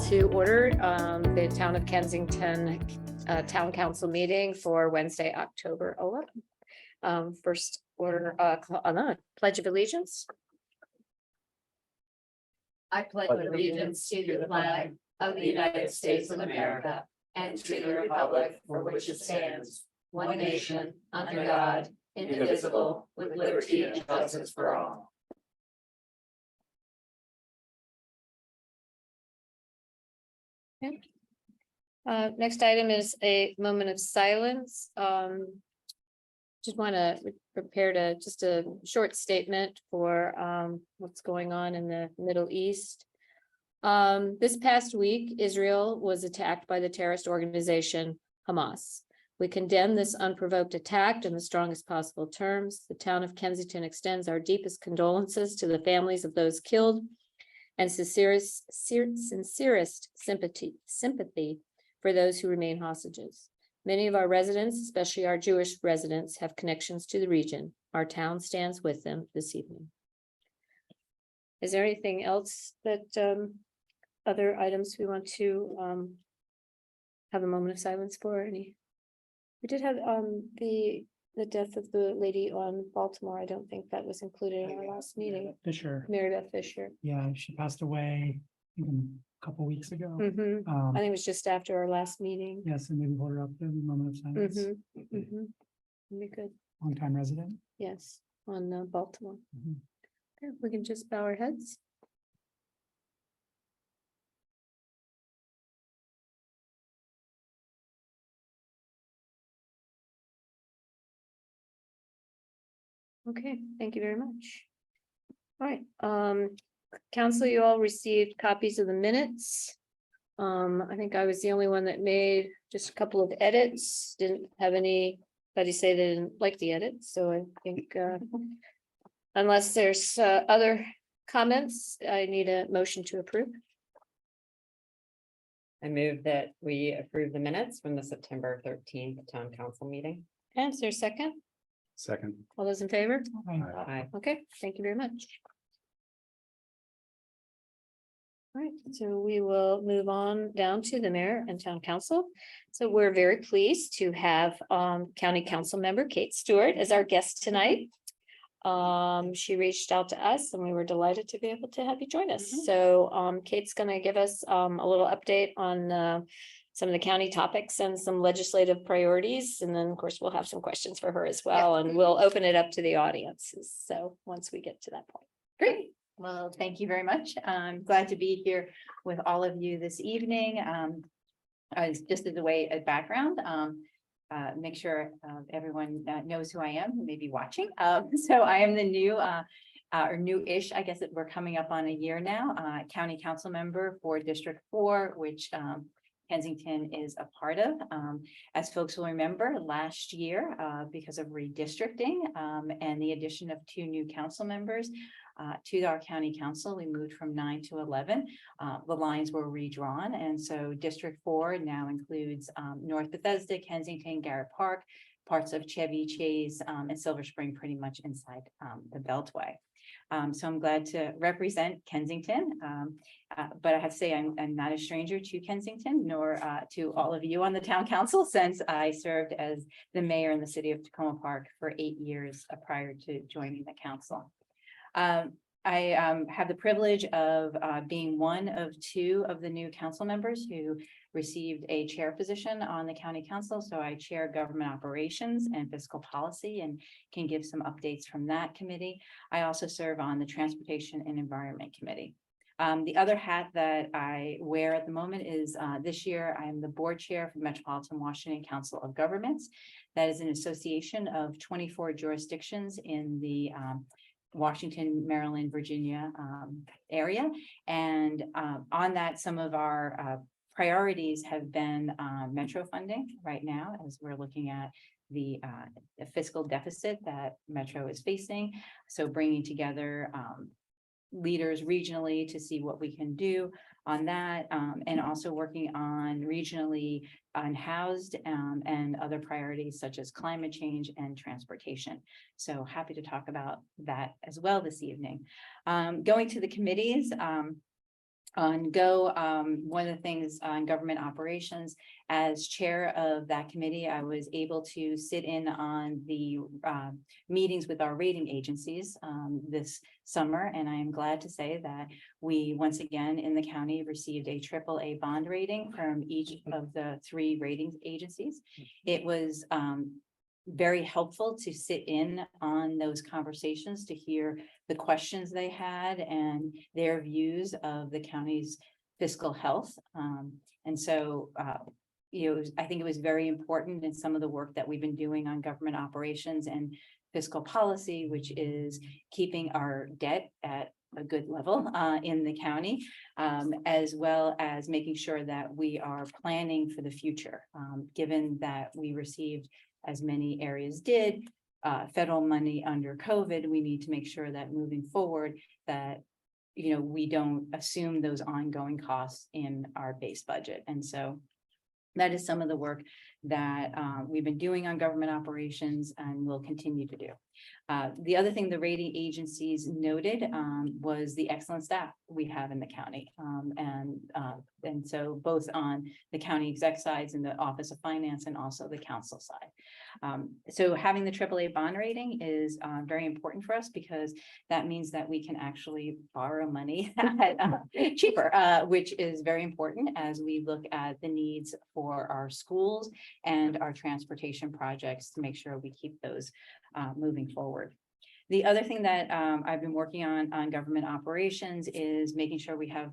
to order the Town of Kensington Town Council meeting for Wednesday, October 11th. First order, Pledge of Allegiance. I pledge allegiance to the flag of the United States of America and to the republic for which it stands, one nation, under God, indivisible, with liberty and justice for all. Okay. Next item is a moment of silence. Just want to prepare just a short statement for what's going on in the Middle East. This past week, Israel was attacked by the terrorist organization Hamas. We condemn this unprovoked attack in the strongest possible terms. The town of Kensington extends our deepest condolences to the families of those killed and sincerest sympathy for those who remain hostages. Many of our residents, especially our Jewish residents, have connections to the region. Our town stands with them this evening. Is there anything else that other items we want to have a moment of silence for? We did have the death of the lady on Baltimore. I don't think that was included in our last meeting. Fisher. Mary Beth Fisher. Yeah, she passed away even a couple weeks ago. I think it was just after our last meeting. Yes, and maybe hold her up in a moment of silence. Be good. Long-time resident. Yes, on Baltimore. Okay, we can just bow our heads. Okay, thank you very much. All right, council, you all received copies of the minutes. I think I was the only one that made just a couple of edits. Didn't have anybody say they didn't like the edits, so I think unless there's other comments, I need a motion to approve. I move that we approve the minutes from the September 13th town council meeting. And is there a second? Second. All those in favor? Aye. Okay, thank you very much. All right, so we will move on down to the mayor and town council. So we're very pleased to have county council member Kate Stewart as our guest tonight. She reached out to us and we were delighted to be able to have you join us. So Kate's going to give us a little update on some of the county topics and some legislative priorities. And then of course, we'll have some questions for her as well, and we'll open it up to the audiences. So once we get to that point. Great. Well, thank you very much. I'm glad to be here with all of you this evening. Just as a way of background, make sure everyone knows who I am who may be watching. So I am the new or new-ish, I guess that we're coming up on a year now, county council member for District 4, which Kensington is a part of. As folks will remember, last year, because of redistricting and the addition of 2 new council members to our county council, we moved from 9 to 11. The lines were redrawn, and so District 4 now includes North Bethesda, Kensington, Garrett Park, parts of Chevy Chase, and Silver Spring, pretty much inside the Beltway. So I'm glad to represent Kensington, but I have to say I'm not a stranger to Kensington, nor to all of you on the town council, since I served as the mayor in the city of Tacoma Park for 8 years prior to joining the council. I have the privilege of being one of 2 of the new council members who received a chair position on the county council. So I chair government operations and fiscal policy and can give some updates from that committee. I also serve on the transportation and environment committee. The other hat that I wear at the moment is this year I am the board chair for Metropolitan Washington Council of Governments. That is an association of 24 jurisdictions in the Washington, Maryland, Virginia area. And on that, some of our priorities have been metro funding right now, as we're looking at the fiscal deficit that Metro is facing. So bringing together leaders regionally to see what we can do on that, and also working on regionally unhoused and other priorities such as climate change and transportation. So happy to talk about that as well this evening. Going to the committees, on Go, one of the things on government operations, as chair of that committee, I was able to sit in on the meetings with our rating agencies this summer, and I am glad to say that we once again in the county received a AAA bond rating from each of the 3 ratings agencies. It was very helpful to sit in on those conversations to hear the questions they had and their views of the county's fiscal health. And so, I think it was very important in some of the work that we've been doing on government operations and fiscal policy, which is keeping our debt at a good level in the county, as well as making sure that we are planning for the future, given that we received, as many areas did, federal money under COVID. We need to make sure that moving forward that, we don't assume those ongoing costs in our base budget. And so that is some of the work that we've been doing on government operations and will continue to do. The other thing the rating agencies noted was the excellent staff we have in the county. And so both on the county exec sides and the Office of Finance and also the council side. So having the AAA bond rating is very important for us because that means that we can actually borrow money at, cheaper, which is very important as we look at the needs for our schools and our transportation projects to make sure we keep those moving forward. The other thing that I've been working on government operations is making sure we have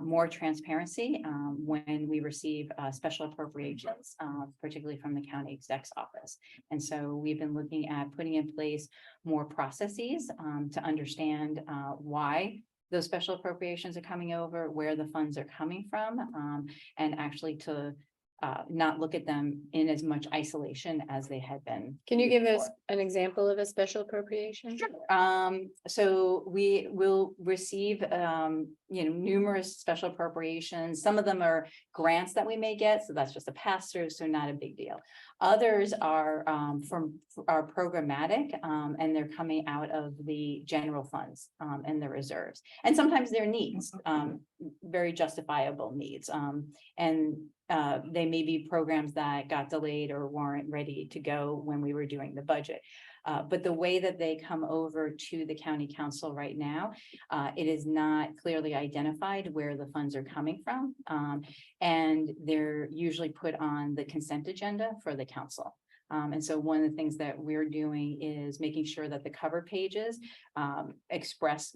more transparency when we receive special appropriations, particularly from the county exec's office. And so we've been looking at putting in place more processes to understand why those special appropriations are coming over, where the funds are coming from, and actually to not look at them in as much isolation as they had been. Can you give us before. an example of a special appropriation? So we will receive, numerous special appropriations. Some of them are grants that we may get, so that's just a pass through, so not a big deal. Others are programmatic, and they're coming out of the general funds and the reserves. And sometimes they're needs, very justifiable needs. And they may be programs that got delayed or weren't ready to go when we were doing the budget. But the way that they come over to the county council right now, it is not clearly identified where the funds are coming from. And they're usually put on the consent agenda for the council. And so one of the things that we're doing is making sure that the cover pages express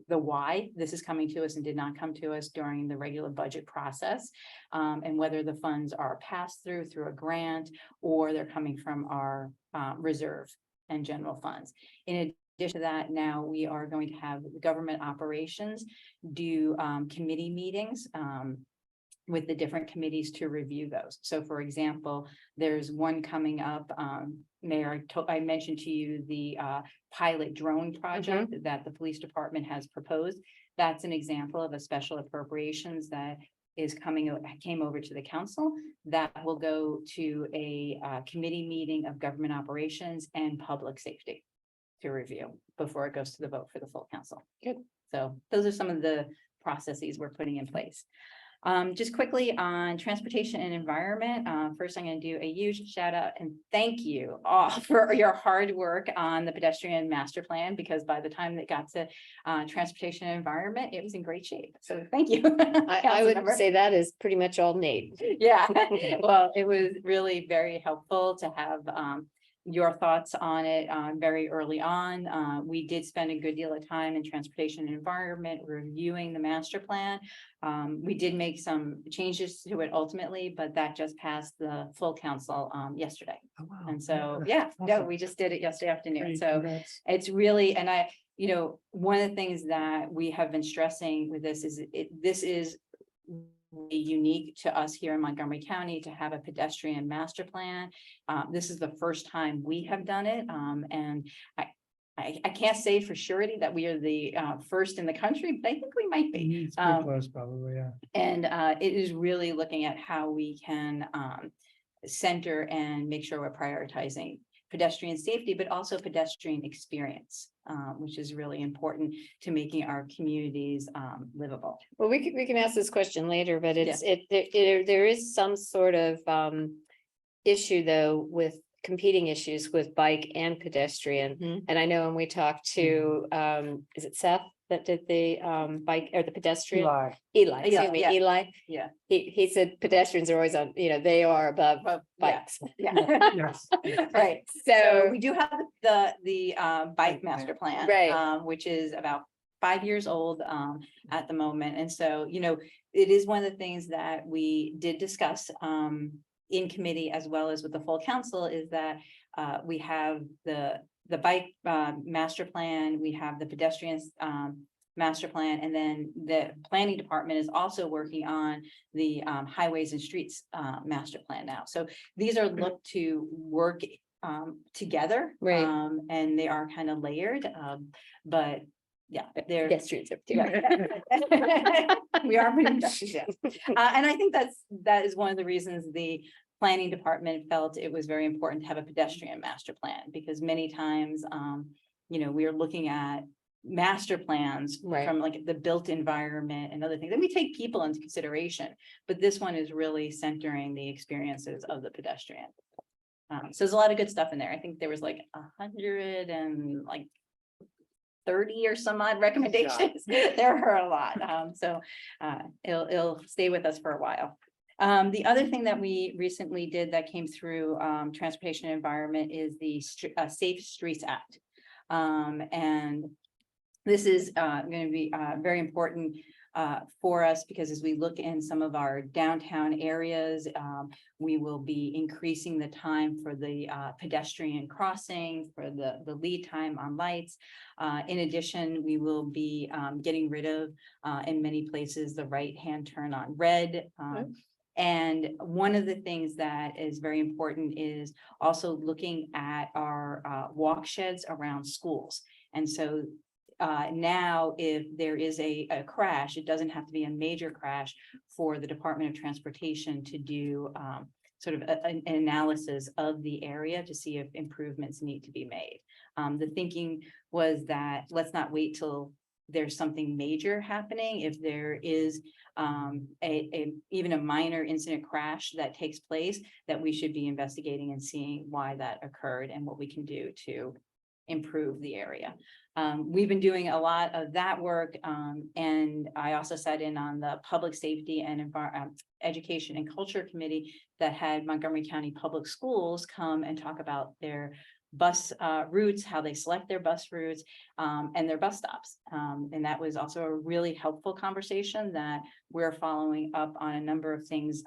the why this is coming to us and did not come to us during the regular budget process, and whether the funds are passed through a grant or they're coming from our reserve and general funds. In addition to that, now we are going to have government operations do committee meetings with the different committees to review those. So for example, there's one coming up, Mayor, I mentioned to you the pilot drone project that the police department has proposed. That's an example of a special appropriations that came over to the council that will go to a committee meeting of government operations and public safety to review before it goes to the vote for the full council. Good. So those are some of the processes we're putting in place. Just quickly on transportation and environment. First, I'm going to do a huge shout out and thank you all for your hard work on the pedestrian master plan, because by the time it got to transportation and environment, it was in great shape. So thank you. I would say that is pretty much all Nate. Yeah, well, it was really very helpful to have your thoughts on it very early on. We did spend a good deal of time in transportation and environment reviewing the master plan. We did make some changes to it ultimately, but that just passed the full council yesterday. Oh, wow. And so, Awesome. we just did it yesterday afternoon. Great, So congrats. it's really, and one of the things that we have been stressing with this is this is unique to us here in Montgomery County to have a pedestrian master plan. This is the first time we have done it. And I can't say for surety that we are the first in the country, but I think we might be. It's pretty close, probably, yeah. And it is really looking at how we can center and make sure we're prioritizing pedestrian safety, but also pedestrian experience, which is really important to making our communities livable. Well, we can ask this question later, but there is some sort of issue though with competing issues with bike and pedestrian. And I know when we talked to, is it Seth that did the bike or the pedestrian? Eli, excuse me, Yeah. Eli. Yeah. He said pedestrians are always on, they are above bikes. Yeah. Yes. Right. So So we do have the bike master plan, Right. which is about 5 years old at the moment. And so, it is one of the things that we did discuss in committee as well as with the full council, is that we have the bike master plan, we have the pedestrians master plan, and then the planning department is also working on the highways and streets master plan now. So these are looked to work together, Right. and they are kind of layered, but yeah, they're. pedestrians. We are, yeah. And I think that is one of the reasons the planning department felt it was very important to have a pedestrian master plan, because many times, we are looking at master plans Right. from like the built environment and other things, and we take people into consideration, but this one is really centering the experiences of the pedestrian. So there's a lot of good stuff in there. I think there was like 130 or some odd recommendations. There are a lot. So it'll stay with us for a while. The other thing that we recently did that came through Transportation and Environment is the Safe Streets Act. And this is going to be very important for us, because as we look in some of our downtown areas, we will be increasing the time for the pedestrian crossing, for the lead time on lights. In addition, we will be getting rid of, in many places, the right-hand turn on red. And one of the things that is very important is also looking at our walk sheds around schools. And so now, if there is a crash, it doesn't have to be a major crash for the Department of Transportation to do sort of an analysis of the area to see if improvements need to be made. The thinking was that let's not wait till there's something major happening. If there is even a minor incident crash that takes place, that we should be investigating and seeing why that occurred and what we can do to improve the area. We've been doing a lot of that work, and I also sat in on the Public Safety and Education and Culture Committee that had Montgomery County Public Schools come and talk about their bus routes, how they select their bus routes, and their bus stops. And that was also a really helpful conversation that we're following up on a number of things,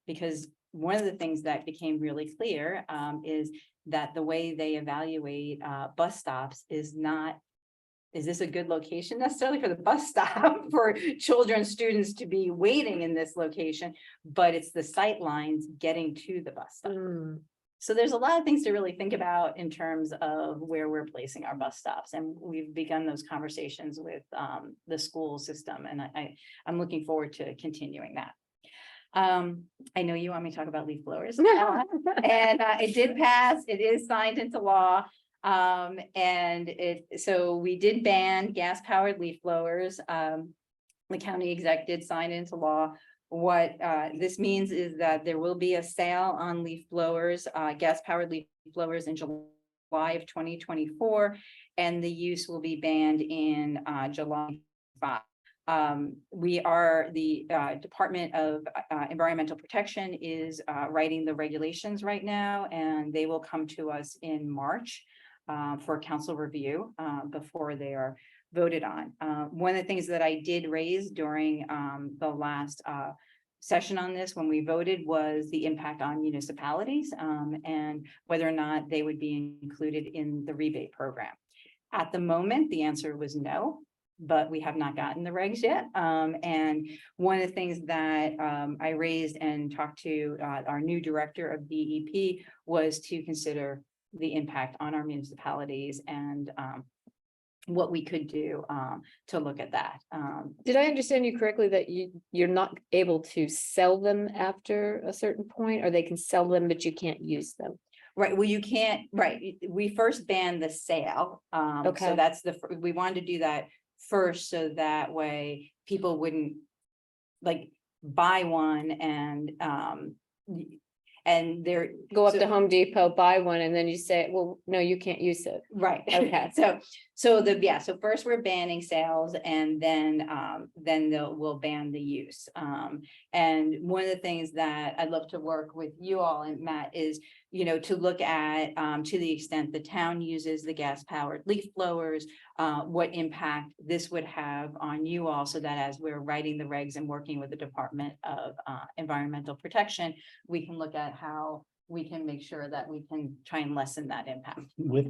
because one of the things that became really clear is that the way they evaluate bus stops is this a good location necessarily for the bus stop for children, students to be waiting in this location, but it's the sight lines getting to the bus stop. So there's a lot of things to really think about in terms of where we're placing our bus stops. And we've begun those conversations with the school system, and I'm looking forward to continuing that. I know you want me to talk about leaf blowers. And it did pass, it is signed into law. So we did ban gas powered leaf blowers. The county exec did sign into law. What this means is that there will be a sale on leaf blowers, gas powered leaf blowers in July of 2024, and the use will be banned in July 5. The Department of Environmental Protection is writing the regulations right now, and they will come to us in March for council review before they are voted on. One of the things that I did raise during the last session on this when we voted was the impact on municipalities and whether or not they would be included in the rebate program. At the moment, the answer was no, but we have not gotten the regs yet. And one of the things that I raised and talked to our new director of DEP was to consider the impact on our municipalities and what we could do to look at that. Did I understand you correctly that you're not able to sell them after a certain point, or they can sell them, but you can't use them? Right, well, you can't, right, we first banned the sale. Okay. So that's we wanted to do that first, so that way people wouldn't like buy one and they're. Go up so- to Home Depot, buy one, and then you say, well, no, you can't use it. Right. Okay. So first we're banning sales and then we'll ban the use. And one of the things that I'd love to work with you all and Matt is, to look at, to the extent the town uses the gas powered leaf blowers, what impact this would have on you all, so that as we're writing the regs and working with the Department of Environmental Protection, we can look at how we can make sure that we can try and lessen that impact. With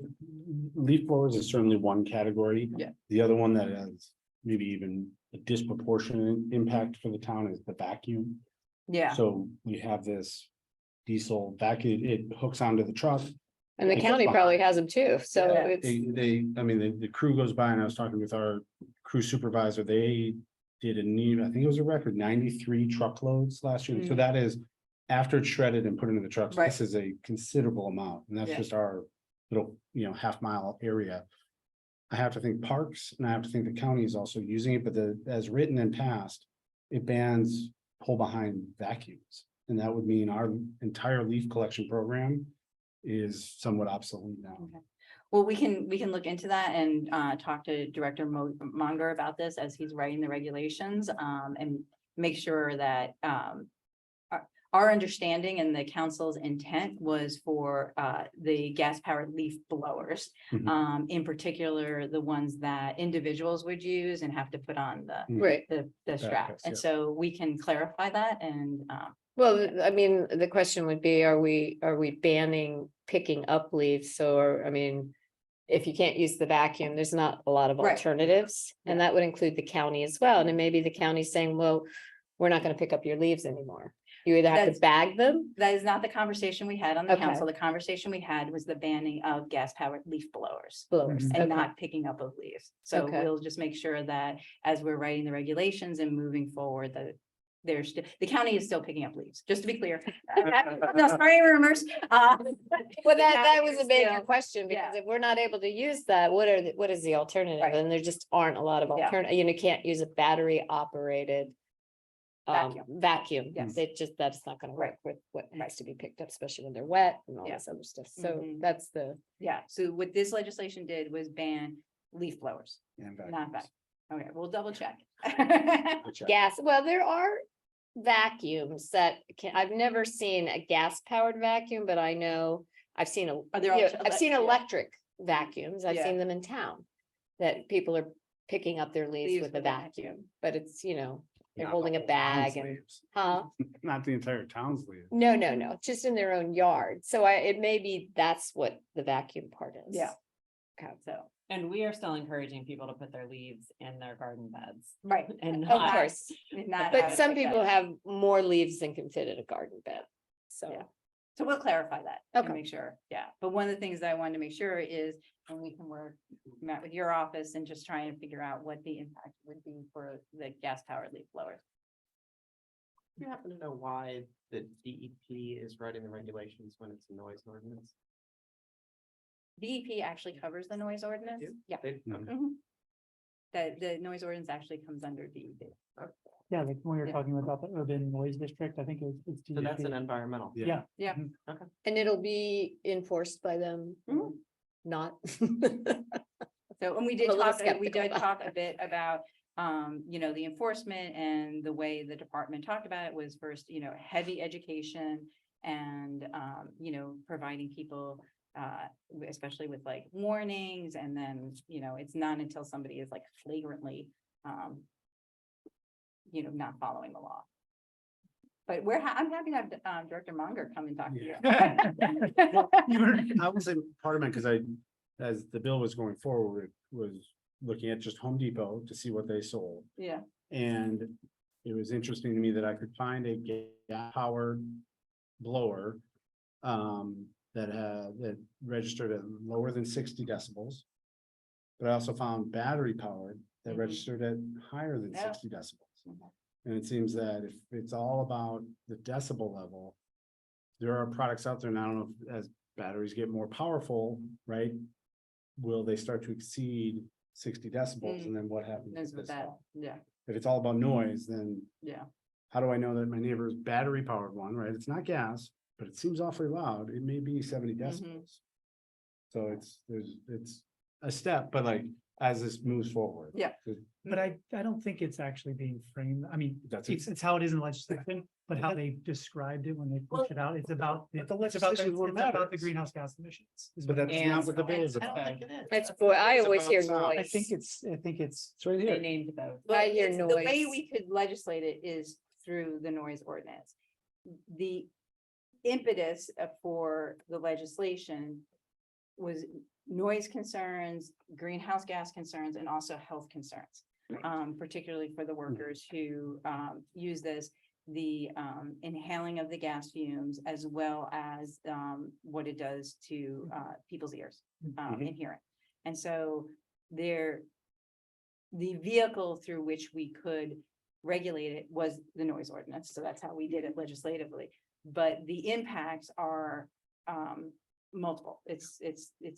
leaf blowers is certainly one category. Yeah. The other one that has maybe even a disproportionate impact for the town is the vacuum. Yeah, So we have this diesel vacuum, it hooks onto the truck. And the It goes county probably behind. has them too, so Yeah. it's, I mean, the crew goes by and I was talking with our crew supervisor, they did I think it was a record 93 truckloads last year. So Mm. that is after it's shredded and put into the trucks, Right. this is a considerable amount. And that's Yeah. just our little, half-mile area. I have to think parks and I have to think the county is also using it, but as written and passed, it bans pull behind vacuums. And that would mean our entire leaf collection program is somewhat obsolete now. Okay. Well, we can look into that and talk to Director Monger about this as he's writing the regulations, and make sure that our understanding and the council's intent was for the gas powered leaf blowers. Mhm. In particular, the ones that individuals would use and have to put on right. the strap. And yeah. so we can clarify that and Well, I mean, the question would be, are we banning picking up leaves? So, I mean, if you can't use the vacuum, there's not a lot of Right. alternatives. And that would include the county as well. And then maybe the county's saying, well, we're not gonna pick up your leaves anymore. You either have That's- to bag them. that is not the conversation we had on the Okay. council. The conversation we had was the banning of gas powered leaf blowers. Blowers. And Okay. not picking up of leaves. So Okay. we'll just make sure that as we're writing the regulations and moving forward, that the county is still picking up leaves, just to be clear. No, sorry, rumors. Well, The that county was a is major still- question, because if we're not able to use that, what is the alternative? Right. And there just aren't a lot of Yeah. alternative, you can't use a battery operated vacuum. Yes. That's not gonna work Right. with what has to be picked up, especially when they're wet and all Yeah. this other stuff. So Mhm. that's the, Yeah, so what this legislation did was ban leaf blowers, And not vacuums. vacuum. Okay, we'll double check. Which I- gas. Well, there are vacuums that I've never seen a gas powered vacuum, but I know I've seen Are there also I've seen yeah. electric vacuums. I've Yeah. seen them in town. That people are picking up their leaves Leaves with a with a vacuum. vacuum, but it's, they're Not holding the a whole town's bag and, leaves. huh? Not the entire town's leaves. No, just in their own yard. So it may be that's what the vacuum part is. Yeah. Okay. So, And we are still encouraging people to put their leaves in their garden beds right. and Of not. course, Not but have it some picked people up. have more leaves than can fit in a garden bed. So. Yeah. So we'll clarify that and Okay. make sure, yeah. But one of the things that I wanted to make sure is, when we can work, Matt, with your office and just try and figure out what the impact would be for the gas powered leaf blowers. Do you happen to know why the DEP is writing the regulations when it's a noise ordinance? DEP actually covers the noise ordinance. do? Yeah. They- Mhm. okay. Mhm. The noise ordinance actually comes under DEP. Yeah, like when we were Yeah. talking about the urban noise district, I think it's. So that's an DEP. environmental. Yeah. Yeah. And it'll be enforced by them, Mhm. not. So, and we I'm did a little talk, skeptical about talk a bit about, the enforcement, and the way the department talked about it was first, heavy education and, providing people, especially with like warnings, and then, it's not until somebody is like flagrantly, not following the law. But I'm happy to have, Director Munger come and talk to you. Well, I was in part of it because as the bill was going forward, was looking at just Home Depot to see what they sold. Yeah, And it was interesting to me that I could find a gas powered blower that registered at lower than 60 decibels. But I also found battery powered that Mhm. registered at higher than Yeah. 60 decibels. Mhm. And it seems that if it's all about the decibel level, there are products out there, and I don't know if as batteries get more powerful, right? Will they start to exceed 60 decibels, and then what happens? Knows with with this that, all? yeah, If it's all about noise, then yeah. how do I know that my neighbor's battery powered one, right? It's not gas, but it seems awfully loud. It may be 70 Mhm. decibels. So it's a step, but like, as this moves forward. Yeah. But I don't think it's actually being framed. I mean, That's it. it's how it is in legislation, but how they described it when they pushed it out, it's about. But the it's about legislation is what it's about the matters. greenhouse gas emissions. is But what that's it not is. what the bill is I don't about. think it is. That's boy, I always hear It's about noise. I think it's, It's right They here. named both. Well, I hear The way noise. we could legislate it is through the noise ordinance. The impetus for the legislation was noise concerns, greenhouse gas concerns, and also health concerns. Particularly for the workers who use this, the inhaling of the gas fumes, as well as what it does to people's ears Mhm. and hearing. And so the vehicle through which we could regulate it was the noise ordinance, so that's how we did it legislatively. But the impacts are multiple. It's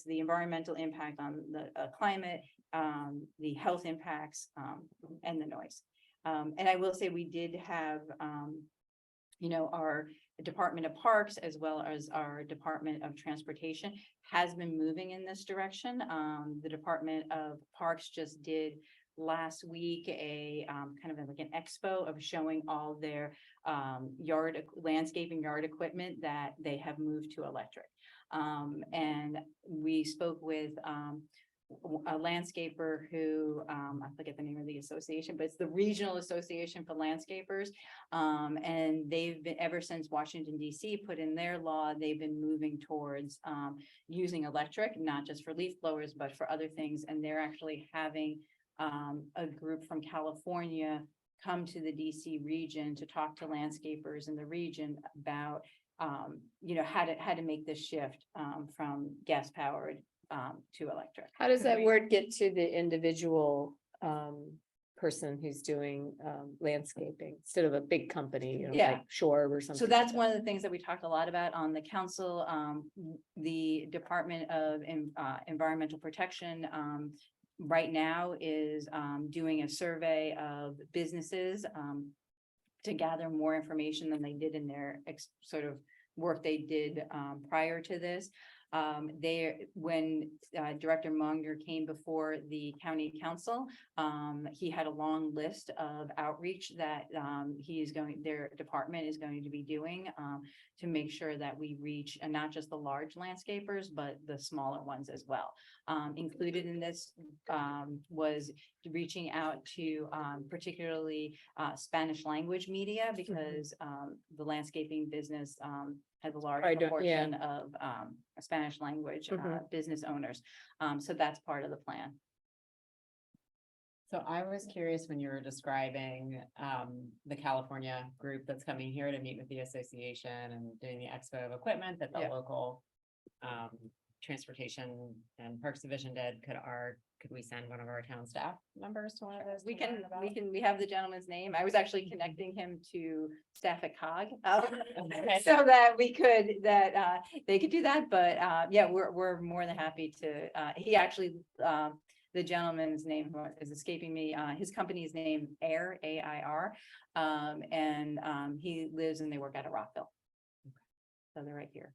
the environmental impact on the climate, the health impacts, and the noise. And I will say we did have, our Department of Parks as well as our Department of Transportation has been moving in this direction. The Department of Parks just did last week a kind of like an expo of showing all their landscaping yard equipment that they have moved to electric. And we spoke with a landscaper who, I forget the name of the association, but it's the Regional Association for Landscapers. And they've been, ever since Washington DC put in their law, they've been moving towards using electric, not just for leaf blowers, but for other things. And they're actually having a group from California come to the DC region to talk to landscapers in the region about how to make this shift from gas powered to electric. How does that word get to the individual person who's doing landscaping instead of a big company, Yeah. like Shore or something? So that's one of the things that we talked a lot about on the council. The Department of Environmental Protection right now is doing a survey of businesses to gather more information than they did in their sort of work they did prior to this. When Director Munger came before the county council, he had a long list of outreach that their department is going to be doing to make sure that we reach not just the large landscapers, but the smaller ones as well. Included in this was reaching out to particularly Spanish language media, because the landscaping business has a large proportion of Spanish language business owners. So that's part of the plan. So I was curious when you were describing the California group that's coming here to meet with the association and doing the expo of equipment that the Yeah. local transportation and parks division did. Could we send one of our town staff members to one of those? We to learn about? we have the gentleman's name. I was actually connecting him to staff at COG. Okay. So that they could do that, but yeah, we're more than happy to, he actually, the gentleman's name who is escaping me, his company's name Air, AIR. And he lives and they work out of Rockville. So they're right here.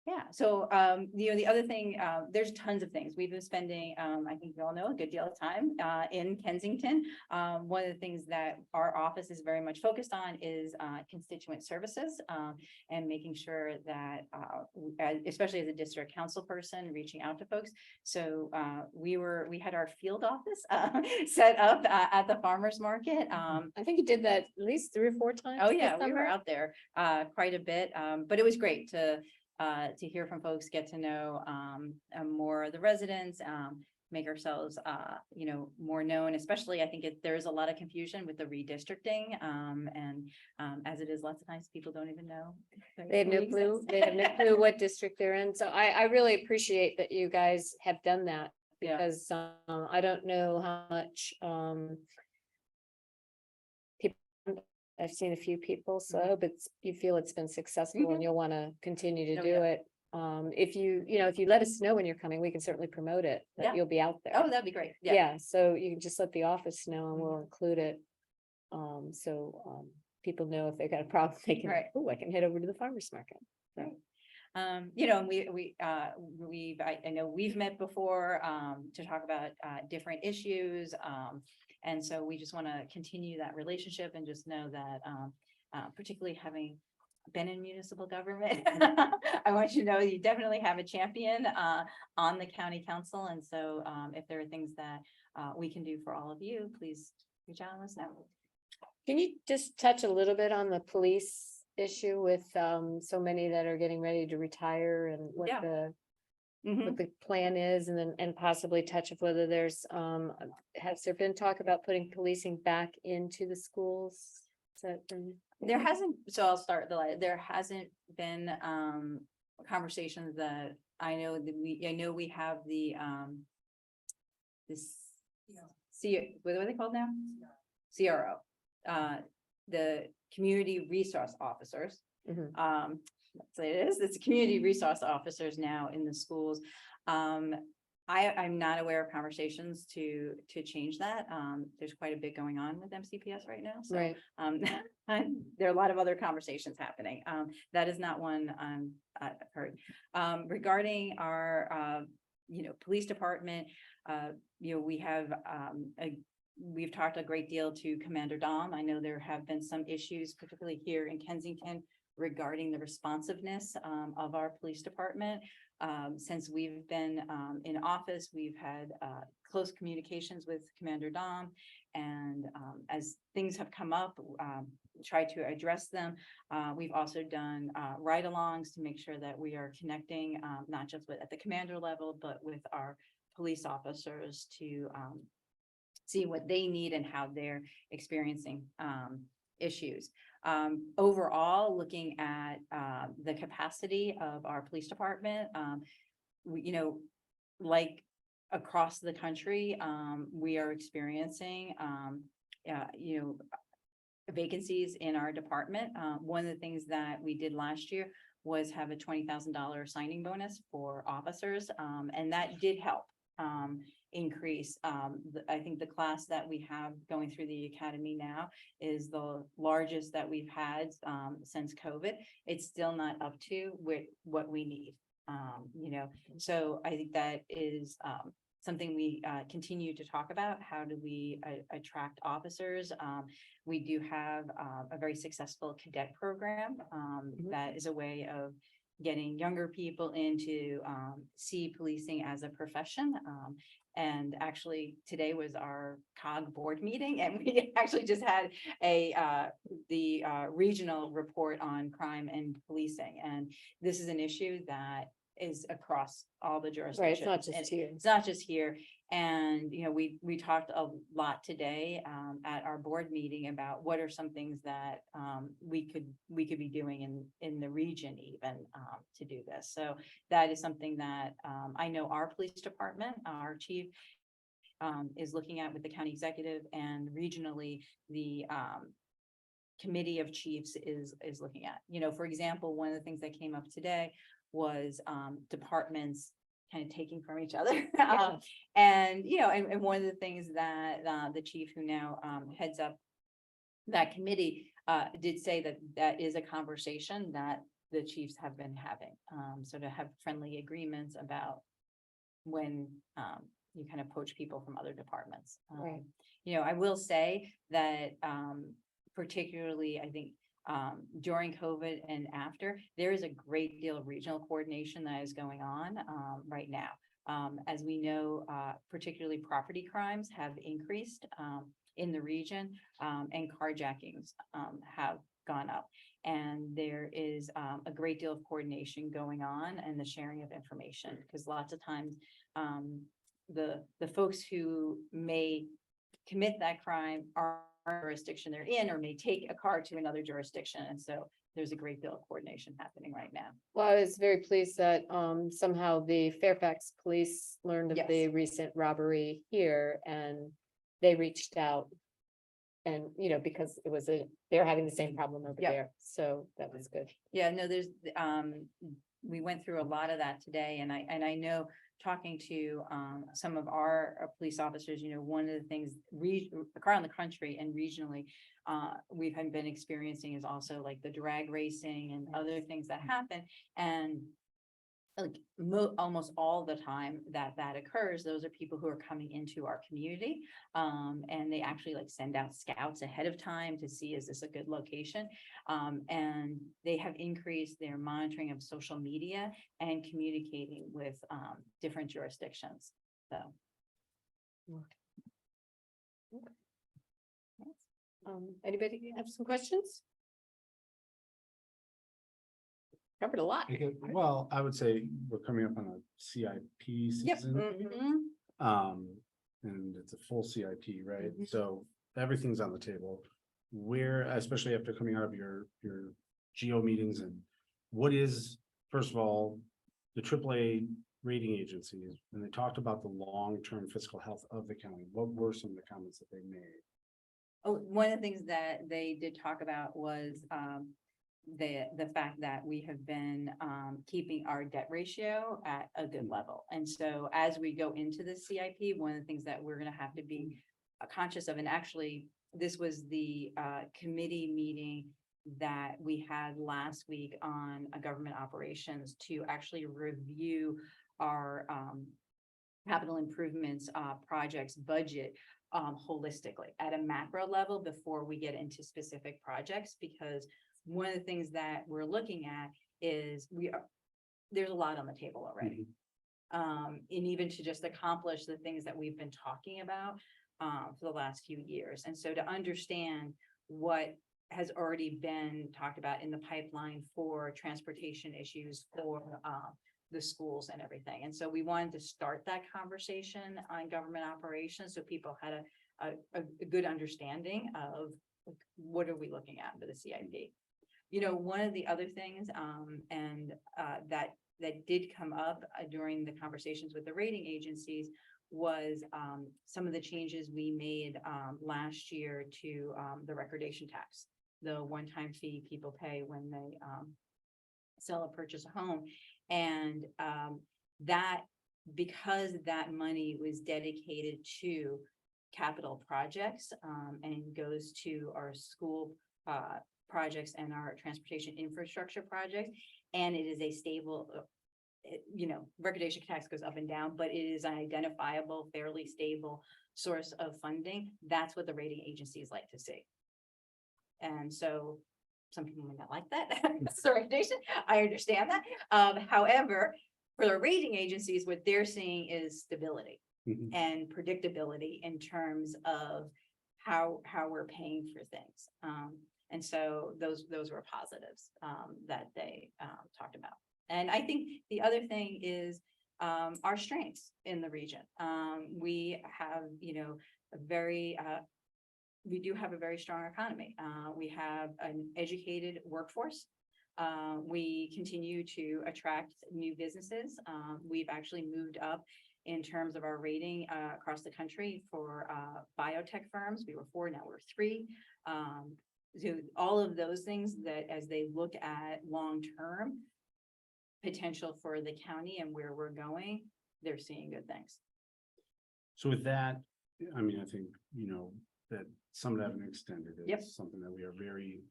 Yeah, so, the other thing, there's tons of things. We've been spending, I think you all know, a good deal of time in Kensington. One of the things that our office is very much focused on is constituent services and making sure that, especially as a district council person, reaching out to folks. So we had our field office set up at the farmer's market. I think you did that at least 3 or 4 times. Oh this yeah, we were summer. out there quite a bit, but it was great to hear from folks, get to know more of the residents, make ourselves more known, especially I think there's a lot of confusion with the redistricting, and as it is, lots of times people don't even know. They have no clue. They have no clue what district they're in. So I really appreciate that you guys have done that, Yeah. because I don't know how much people I've seen a few people, so I hope you feel it's been successful and you'll want to continue to Oh, do yeah. it. If you let us know when you're coming, we can certainly promote it, Yeah. that you'll be out there. Oh, that'd be great. Yeah. Yeah, so you can just let the office know and we'll include it. People know if they've got a problem, they can, Right. oh, I can head over to the farmer's market. You know, I know we've met before, to talk about, different issues. And so we just want to continue that relationship and just know that, particularly having been in municipal government, I want you to know you definitely have a champion, on the county council. And so, if there are things that, we can do for all of you, please reach out and let us know. Can you just touch a little bit on the police issue with so many that are getting ready to retire and what Yeah. the Mhm. what the plan is, and then possibly touch of whether there's has there been talk about putting policing back into the schools? Is that There hasn't, so I'll start there hasn't been conversations that I know that I know we have the this what are they called now? CRO, the community resource officers. Mhm. That's what it is. It's community resource officers now in the schools. I'm not aware of conversations to change that. There's quite a bit going on with MCPS right now. So Right, there are a lot of other conversations happening. That is not one I've heard. Regarding our, police department, we've talked a great deal to Commander Dom. I know there have been some issues, particularly here in Kensington, regarding the responsiveness of our police department. Since we've been in office, we've had close communications with Commander Dom. And as things have come up, try to address them. We've also done ride-alongs to make sure that we are connecting, not just at the commander level, but with our police officers to see what they need and how they're experiencing issues. Overall, looking at the capacity of our police department, like across the country, we are experiencing, vacancies in our department. One of the things that we did last year was have a $20,000 signing bonus for officers, and that did help increase. I think the class that we have going through the academy now is the largest that we've had since COVID. It's still not up to what we need. So I think that is something we continue to talk about. How do we attract officers? We do have a very successful cadet program that is a way of getting younger people into see policing as a profession. And actually, today was our COG board meeting, and we actually just had the regional report on crime and policing. And this is an issue that is across all the jurisdictions. right, it's not just here. It's not just here. And, we talked a lot today at our board meeting about what are some things that we could be doing in the region even to do this. So that is something that I know our police department, our chief is looking at with the county executive, and regionally the committee of chiefs is looking at. For example, one of the things that came up today was departments kind of taking from each other. And one of the things that the chief who now heads up that committee did say that is a conversation that the chiefs have been having. So to have friendly agreements about when you kind of poach people from other departments. Right. I will say that particularly, I think during COVID and after, there is a great deal of regional coordination that is going on right now. As we know, particularly property crimes have increased in the region, and carjackings have gone up. And there is a great deal of coordination going on and the sharing of information, because lots of times the folks who may commit that crime are jurisdiction they're in, or may take a car to another jurisdiction. And so there's a great deal of coordination happening right now. Well, I was very pleased that somehow the Fairfax police learned of Yes. the recent robbery here and they reached out And, because they're having the same problem over Yeah. there, so that was good. Yeah, no, we went through a lot of that today, and I know talking to, some of our police officers, one of the things around the country and regionally, we've been experiencing is also like the drag racing and other things that happen, and like almost all the time that occurs, those are people who are coming into our community. And they actually like send out scouts ahead of time to see, is this a good location? And they have increased their monitoring of social media and communicating with, different jurisdictions, so. Anybody have some questions? Covered a lot. Well, I would say we're coming up on a CIP Yep. season. And it's a full CIP, right? Mhm. So everything's on the table. Where, especially after coming out of your geo meetings, and what is, first of all, the AAA rating agencies, and they talked about the long-term fiscal health of the county. What were some of the comments that they made? Oh, one of the things that they did talk about was, the fact that we have been, keeping our debt ratio at a good level. And so as we go into the CIP, one of the things that we're gonna have to be conscious of, and actually, this was the, committee meeting that we had last week on government operations to actually review our, capital improvements, projects budget, holistically at a macro level before we get into specific projects, because one of the things that we're looking at is there's a lot on the table already. And even to just accomplish the things that we've been talking about, for the last few years. And so to understand what has already been talked about in the pipeline for transportation issues for, the schools and everything. And so we wanted to start that conversation on government operations, so people had a good understanding of what are we looking at for the CIP. One of the other things, that did come up during the conversations with the rating agencies was, some of the changes we made, last year to, the recordation tax, the one-time fee people pay when they, sell or purchase a home. And, that, because that money was dedicated to capital projects, and goes to our school, projects and our transportation infrastructure projects, and it is a stable, recordation tax goes up and down, but it is an identifiable, fairly stable source of funding. That's what the rating agencies like to see. And so some people may not like that. That's the recommendation. I understand that. However, for the rating agencies, what they're seeing is stability and predictability in terms of how we're paying for things. And so those were positives, that they, talked about. And I think the other thing is, our strengths in the region. We have, we do have a very strong economy. We have an educated workforce. We continue to attract new businesses. We've actually moved up in terms of our rating, across the country for, biotech firms. We were 4, now we're 3. So all of those things that as they look at long-term potential for the county and where we're going, they're seeing good things. So with that, I mean, I think, that some have been extended Yep. is something that we are very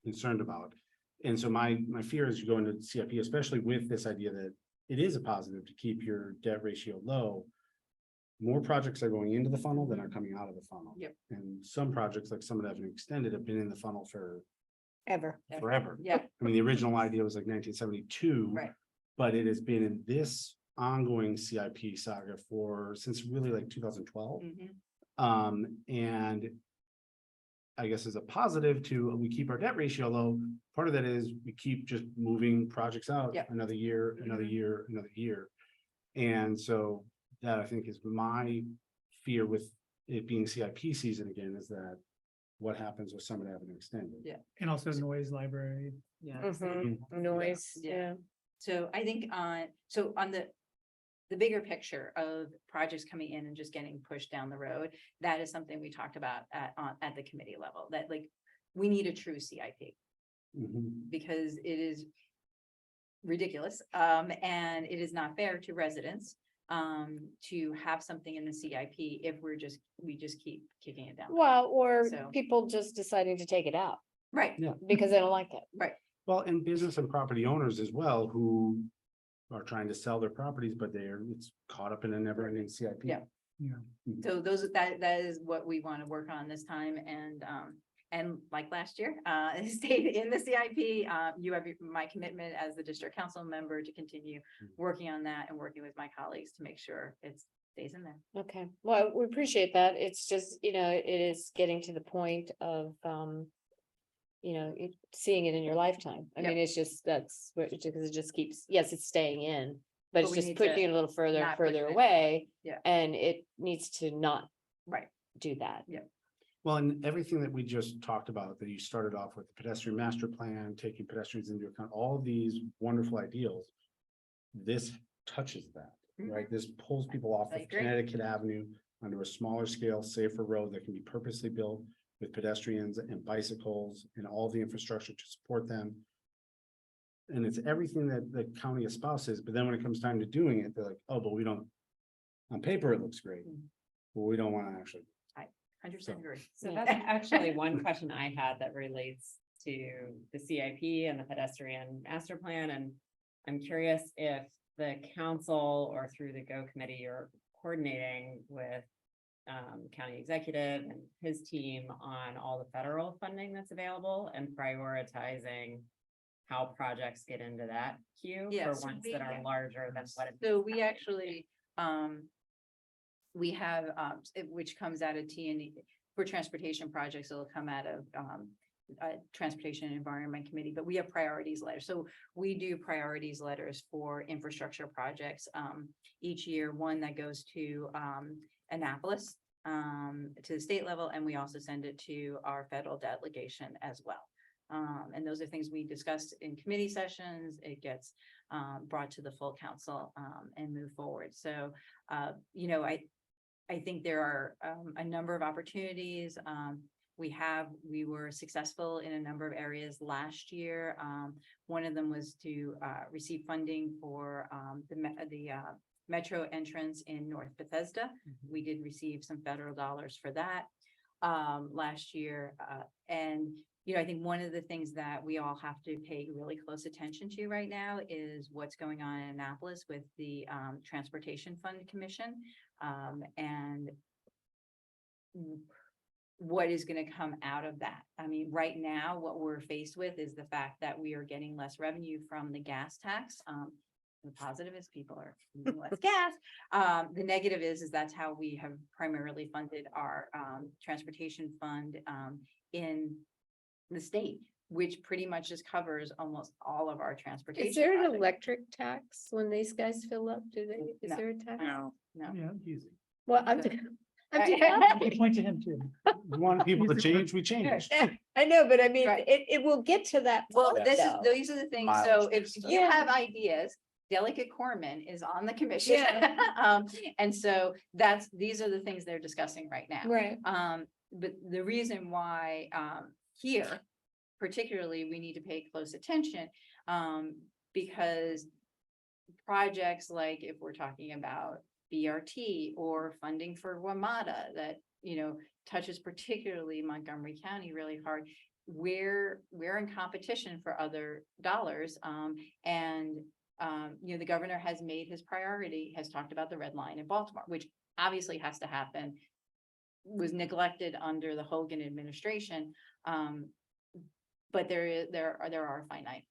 concerned about. And so my fear is you go into CIP, especially with this idea that it is a positive to keep your debt ratio low. More projects are going into the funnel than are coming out of the funnel. Yep. And some projects, like some that have been extended, have been in the funnel for Ever. forever. Yeah, I mean, the original idea was like 1972. right. But it has been in this ongoing CIP saga since really like 2012. And I guess as a positive we keep our debt ratio low. Part of that is we keep just moving projects out Yep. another year, another year, another year. And so that I think is my fear with it being CIP season again, is that what happens with somebody having extended. Yeah. And also noise library. Yeah. Noise, Yeah. yeah. So I think on the the bigger picture of projects coming in and just getting pushed down the road, that is something we talked about at the committee level, that like, we need a true CIP. Mhm. Because it is ridiculous, and it is not fair to residents, to have something in the CIP if we just keep kicking it down. Well, or So- people just deciding to take it out Right, Yeah. because they don't like it. right, Well, and business and property owners as well, who are trying to sell their properties, but it's caught up in a never ending CIP. Yeah. Yeah. so that is what we want to work on this time, and like last year, stayed in the CIP, you have my commitment as the district council member to continue working on that and working with my colleagues to make sure it stays in there. Okay, well, we appreciate that. It's just, it is getting to the point of, seeing it in your lifetime. I Yep. mean, it's just, that's where, because it just keeps, yes, it's staying in, but it's we just need putting to it a little further, not push further it. away. Yeah. And it needs to not Right, do that. Well, and everything that we just talked about, that you started off with the pedestrian master plan, taking pedestrians into account, all these wonderful ideals. This touches that, right? This pulls people off I of agree. Connecticut Avenue onto a smaller scale, safer road that can be purposely built with pedestrians and bicycles and all the infrastructure to support them. And it's everything that the county espouses, but then when it comes time to doing it, they're like, oh, but we don't, on paper, it looks great, but we don't want to actually. 100% agree. So Yeah. that's actually one question I had that relates to the CIP and the pedestrian master plan, and I'm curious if the council or through the GO committee you're coordinating with county executive and his team on all the federal funding that's available and prioritizing how projects get into that queue Yeah, for so ones we- that are yeah. larger than what. So we actually, we have, which comes out of T&E, for transportation projects, it'll come out of, Transportation and Environment Committee, but we have priorities letters. So we do priorities letters for infrastructure projects, each year, one that goes to, Annapolis, to the state level, and we also send it to our federal delegation as well. And those are things we discussed in committee sessions. It gets brought to the full council and move forward. So, I think there are a number of opportunities. We were successful in a number of areas last year. One of them was to receive funding for the metro entrance in North Bethesda. We did receive some federal dollars for that last year. And I think one of the things that we all have to pay really close attention to right now is what's going on in Annapolis with the Transportation Fund Commission, and what is going to come out of that. I mean, right now, what we're faced with is the fact that we are getting less revenue from the gas tax. The positive is people are using less gas. The negative is that's how we have primarily funded our transportation fund in the state, which pretty much just covers almost all of our transportation. Is there an projects. electric tax when these guys fill up? Do they, is No. there a tax? No. Yeah, easy. Well, I'm So- just asking. You point to him too. We want people to change, we change. I know, but I mean, Right. it will get to that. Well, point, this is, though. these are the things, so Mileage if and you stuff. have ideas, Delegate Corman is on the commission. Yeah. And so these are the things they're discussing right now. Right. But the reason why, here, particularly, we need to pay close attention, because projects like if we're talking about BRT or funding for WMATA that, touches particularly Montgomery County really hard, we're in competition for other dollars. And the governor has made his priority, has talked about the red line in Baltimore, which obviously has to happen, was neglected under the Hogan administration. But there are a finite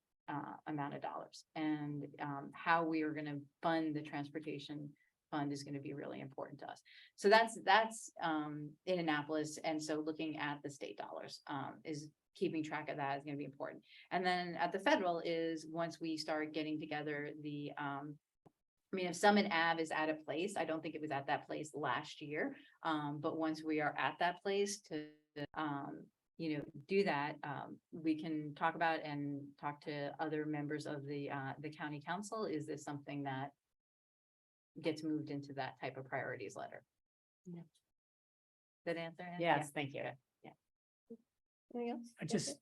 amount of dollars, and how we are going to fund the transportation fund is going to be really important to us. So that's in Annapolis, and so looking at the state dollars is keeping track of that is going to be important. And then at the federal is once we start getting together the if Summit Ave is at a place, I don't think it was at that place last year. But once we are at that place to do that, we can talk about and talk to other members of the county council. Is this something that gets moved into that type of priorities letter. Yeah. Good answer? Ann? Yes, thank you. Anything else? I just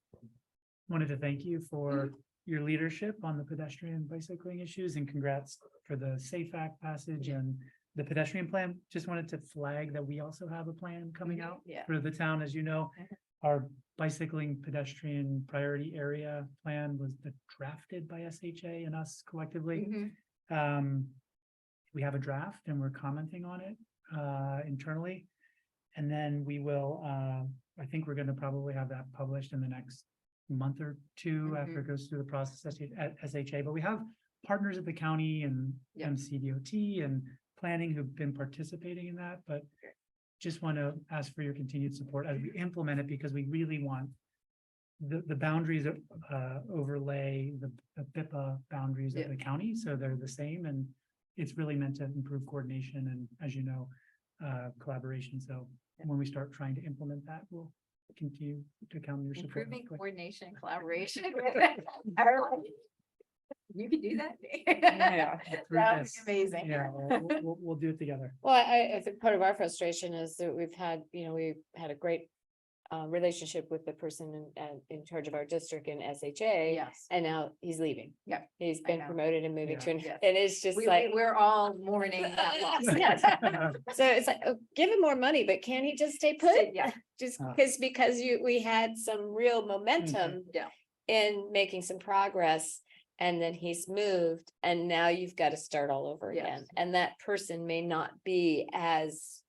wanted to thank you for your leadership on the pedestrian bicycling issues, and congrats for the Safe Act passage and the pedestrian plan. Just wanted to flag that we also have a plan coming out Yeah. for the town. As you know, our bicycling pedestrian priority area plan was drafted by SHA and us collectively. Mhm. We have a draft and we're commenting on it internally. And then we will, I think we're gonna probably have that published in the next month or two after it goes through the process at SHA. But we have partners at the county and Yeah. MCDOT and planning who've been participating in that, but just want to ask for your continued support as we implement it, because we really want the boundaries overlay the BIPA boundaries of the county, so they're the same, and it's really meant to improve coordination and, as you know, collaboration. So when we start trying to implement that, we'll continue to count on your support. Improving coordination, and collaboration. You can do that. Yeah. Through That would be this. amazing. Yeah, we'll do it together. Well, I think part of our frustration is that we've had a great relationship with the person in charge of our district in SHA. Yes. And now he's leaving. Yeah, He's I been know. promoted and moving to, Yes. and it's just We, like, we're all mourning that loss. Yes. so it's like, oh, give him more money, but can he just stay put? Yeah. Just Ah. because we had some real momentum Yeah. in making some progress. And then he's moved, and now you've got to start all over Yes. again. And that person may not be as,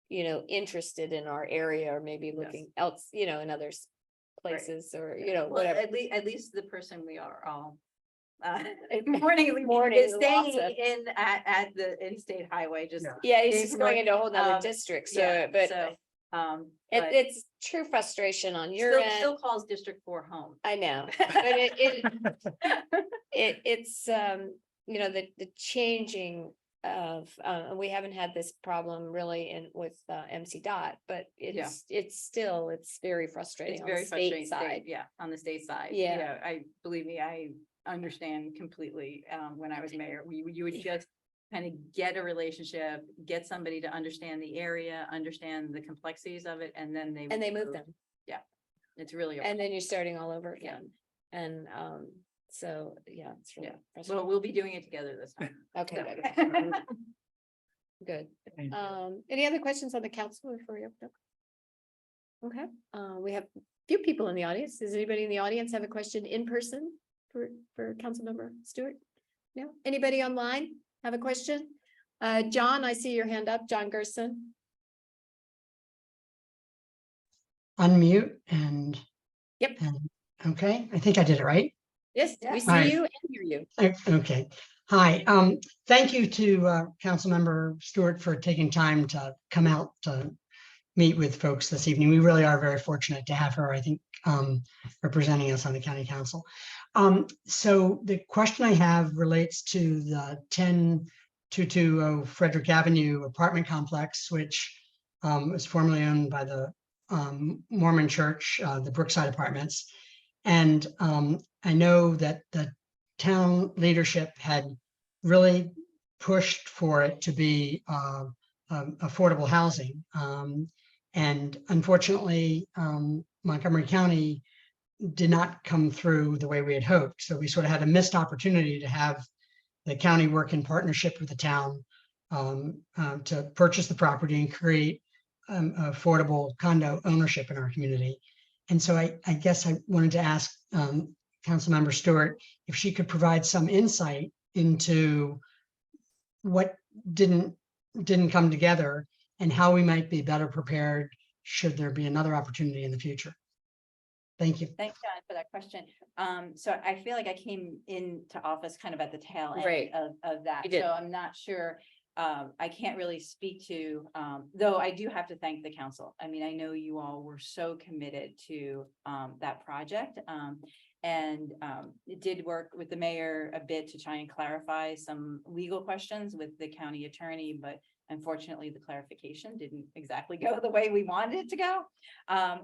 interested in our area, or maybe looking else, in other places, or, Well, whatever. at least the person we are all mourning Mourning is the staying loss of- in at the in-state highway, just. Yeah. Yeah, he's being just going into a whole nother um, district, yeah, so, but so, but it's true frustration on your still, end. still calls District 4 home. I know, but it's, the changing of, we haven't had this problem really with MC Dot, but it's very frustrating It's on the very state frustrating, side. yeah, on the state side. Yeah. Believe me, I understand completely. When I was mayor, you would just kind of get a relationship, get somebody to understand the area, understand the complexities of it, and then they. And they move them, It's really. and then you're starting all over again. And, so, yeah, it's really Well, frustrating. we'll be doing it together this time. Okay, So. good. Good. Thank you. Any other questions on the council before we open up? Okay, we have a few people in the audience. Does anybody in the audience have a question in person for Councilmember Stewart? No, anybody online have a question? John, I see your hand up, John Gerson. Unmute and. Yep. Okay, I think I did it right. Yes, Yeah. we Hi. see you and hear you. Okay, hi, thank you to Councilmember Stewart for taking time to come out to meet with folks this evening. We really are very fortunate to have her, I think, representing us on the county council. So the question I have relates to the 10220 Frederick Avenue apartment complex, which was formerly owned by the Mormon Church, the Brookside Apartments. And I know that the town leadership had really pushed for it to be affordable housing. And unfortunately, Montgomery County did not come through the way we had hoped. So we sort of had a missed opportunity to have the county work in partnership with the town to purchase the property and create affordable condo ownership in our community. And so I guess I wanted to ask Councilmember Stewart if she could provide some insight into what didn't come together and how we might be better prepared should there be another opportunity in the future. Thank you. Thanks, John, for that question. So I feel like I came into office kind of at the tail Right. end of that. You did. So I'm not sure. I can't really speak to, though I do have to thank the council. I mean, I know you all were so committed to that project. And it did work with the mayor a bit to try and clarify some legal questions with the county attorney, but unfortunately, the clarification didn't exactly go the way we wanted it to go. I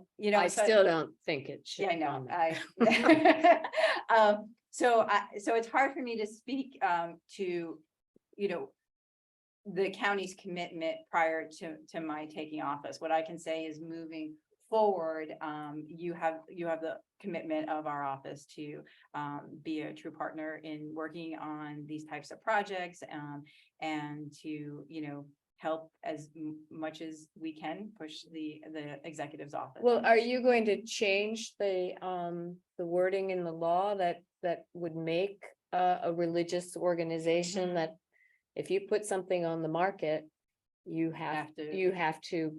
still don't think it should. Yeah, I know. have gone that. So it's hard for me to speak to, the county's commitment prior to my taking office. What I can say is moving forward, you have the commitment of our office to be a true partner in working on these types of projects, and to, help as much as we can push the executive's office. Well, are you going to change the wording in the law that would make a religious organization that if you put something on the market, you have to,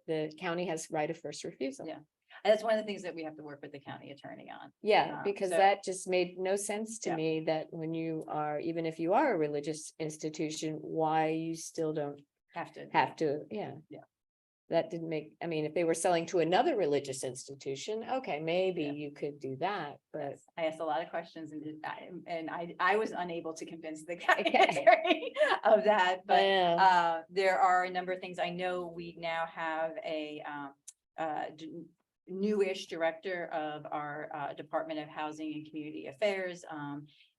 the county has right of first refusal? Yeah. And that's one of the things that we have to work with the county attorney on. Yeah, because so- that just made no sense to Yeah. me that when you are, even if you are a religious institution, why you still don't have to, yeah. Yeah. That didn't make, I mean, if they were selling to another religious institution, okay, maybe Yeah. you could do that, but. I asked a lot of questions and I was unable to convince the county Okay. attorney of that, but Yeah. there are a number of things. I know we now have a newish director of our Department of Housing and Community Affairs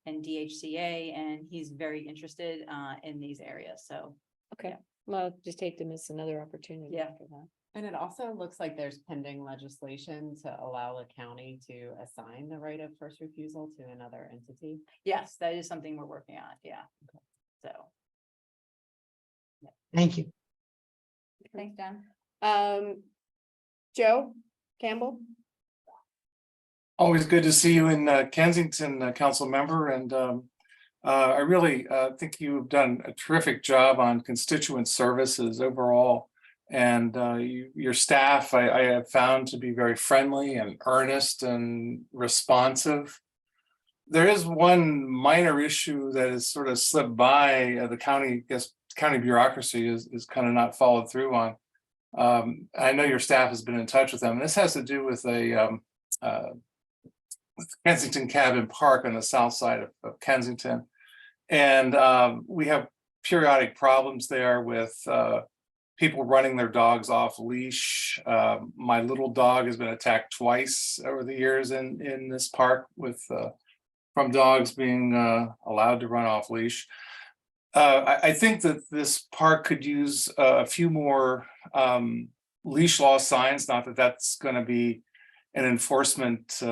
and DHCA, and he's very interested in these areas. So Okay, well, just hate to miss another opportunity. Yeah. for that. And it also looks like there's pending legislation to allow the county to assign the right of first refusal to another entity. yes, that is something we're working on. Yeah. So Thank you. thanks, Don. Joe Campbell? Always good to see you in Kensington, council member, and I really think you've done a terrific job on constituent services overall. And your staff, I have found to be very friendly and earnest and responsive. There is one minor issue that has sort of slipped by the county, county bureaucracy is kind of not followed through on. I know your staff has been in touch with them. This has to do with with Kensington Cabin Park on the south side of Kensington. And we have periodic problems there with people running their dogs off leash. My little dog has been attacked twice over the years in this park with from dogs being allowed to run off leash. I think that this park could use a few more leash law signs, not that that's going to be an enforcement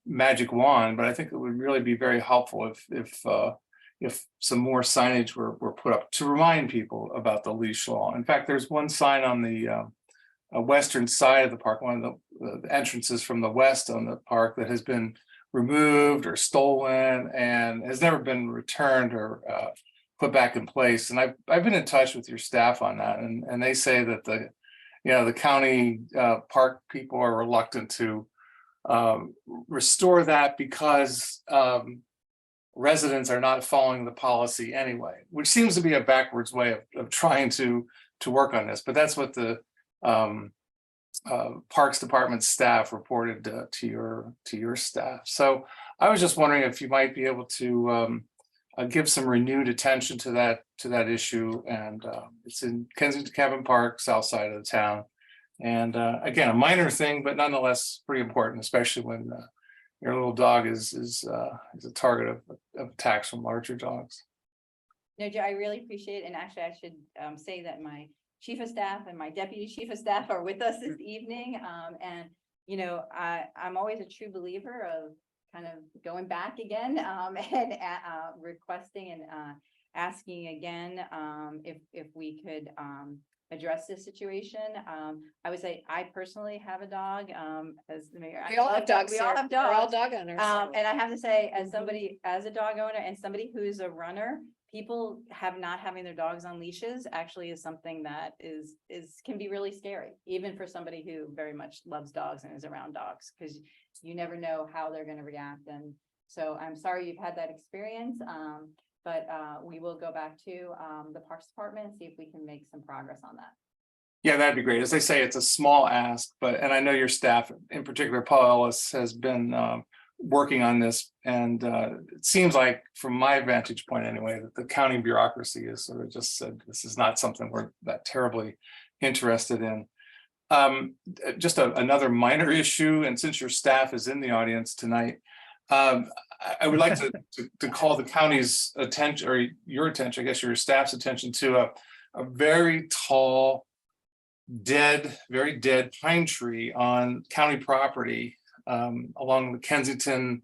magic wand, but I think it would really be very helpful if some more signage were put up to remind people about the leash law. In fact, there's one sign on the western side of the park, one of the entrances from the west on the park, that has been removed or stolen and has never been returned or put back in place. And I've been in touch with your staff on that, and they say that the county park people are reluctant to restore that because residents are not following the policy anyway, which seems to be a backwards way of trying to work on this. But that's what the Parks Department staff reported to your staff. So I was just wondering if you might be able to give some renewed attention to that issue. And it's in Kensington Cabin Park, south side of the town. And again, a minor thing, but nonetheless pretty important, especially when your little dog is a target of attacks from larger dogs. No, Joe, I really appreciate it. And actually, I should say that my chief of staff and my deputy chief of staff are with us this evening. And, I'm always a true believer of kind of going back again and requesting and asking again if we could address this situation. I would say I personally have a dog as the mayor. We all have dogs. We all sir. have We're all dogs. dog owners. And I have to say, as somebody, as a dog owner and somebody who's a runner, people not having their dogs on leashes actually is something that can be really scary, even for somebody who very much loves dogs and is around dogs, because you never know how they're going to react. And so I'm sorry you've had that experience. But we will go back to the Parks Department and see if we can make some progress on that. Yeah, that'd be great. As they say, it's a small ask, and I know your staff, in particular, Paul Ellis, has been working on this. And it seems like, from my vantage point anyway, that the county bureaucracy has sort of just said, this is not something we're that terribly interested in. Just another minor issue, and since your staff is in the audience tonight, I would like to call the county's attention, or your attention, I guess your staff's attention, to a very tall, very dead pine tree on county property along the Kensington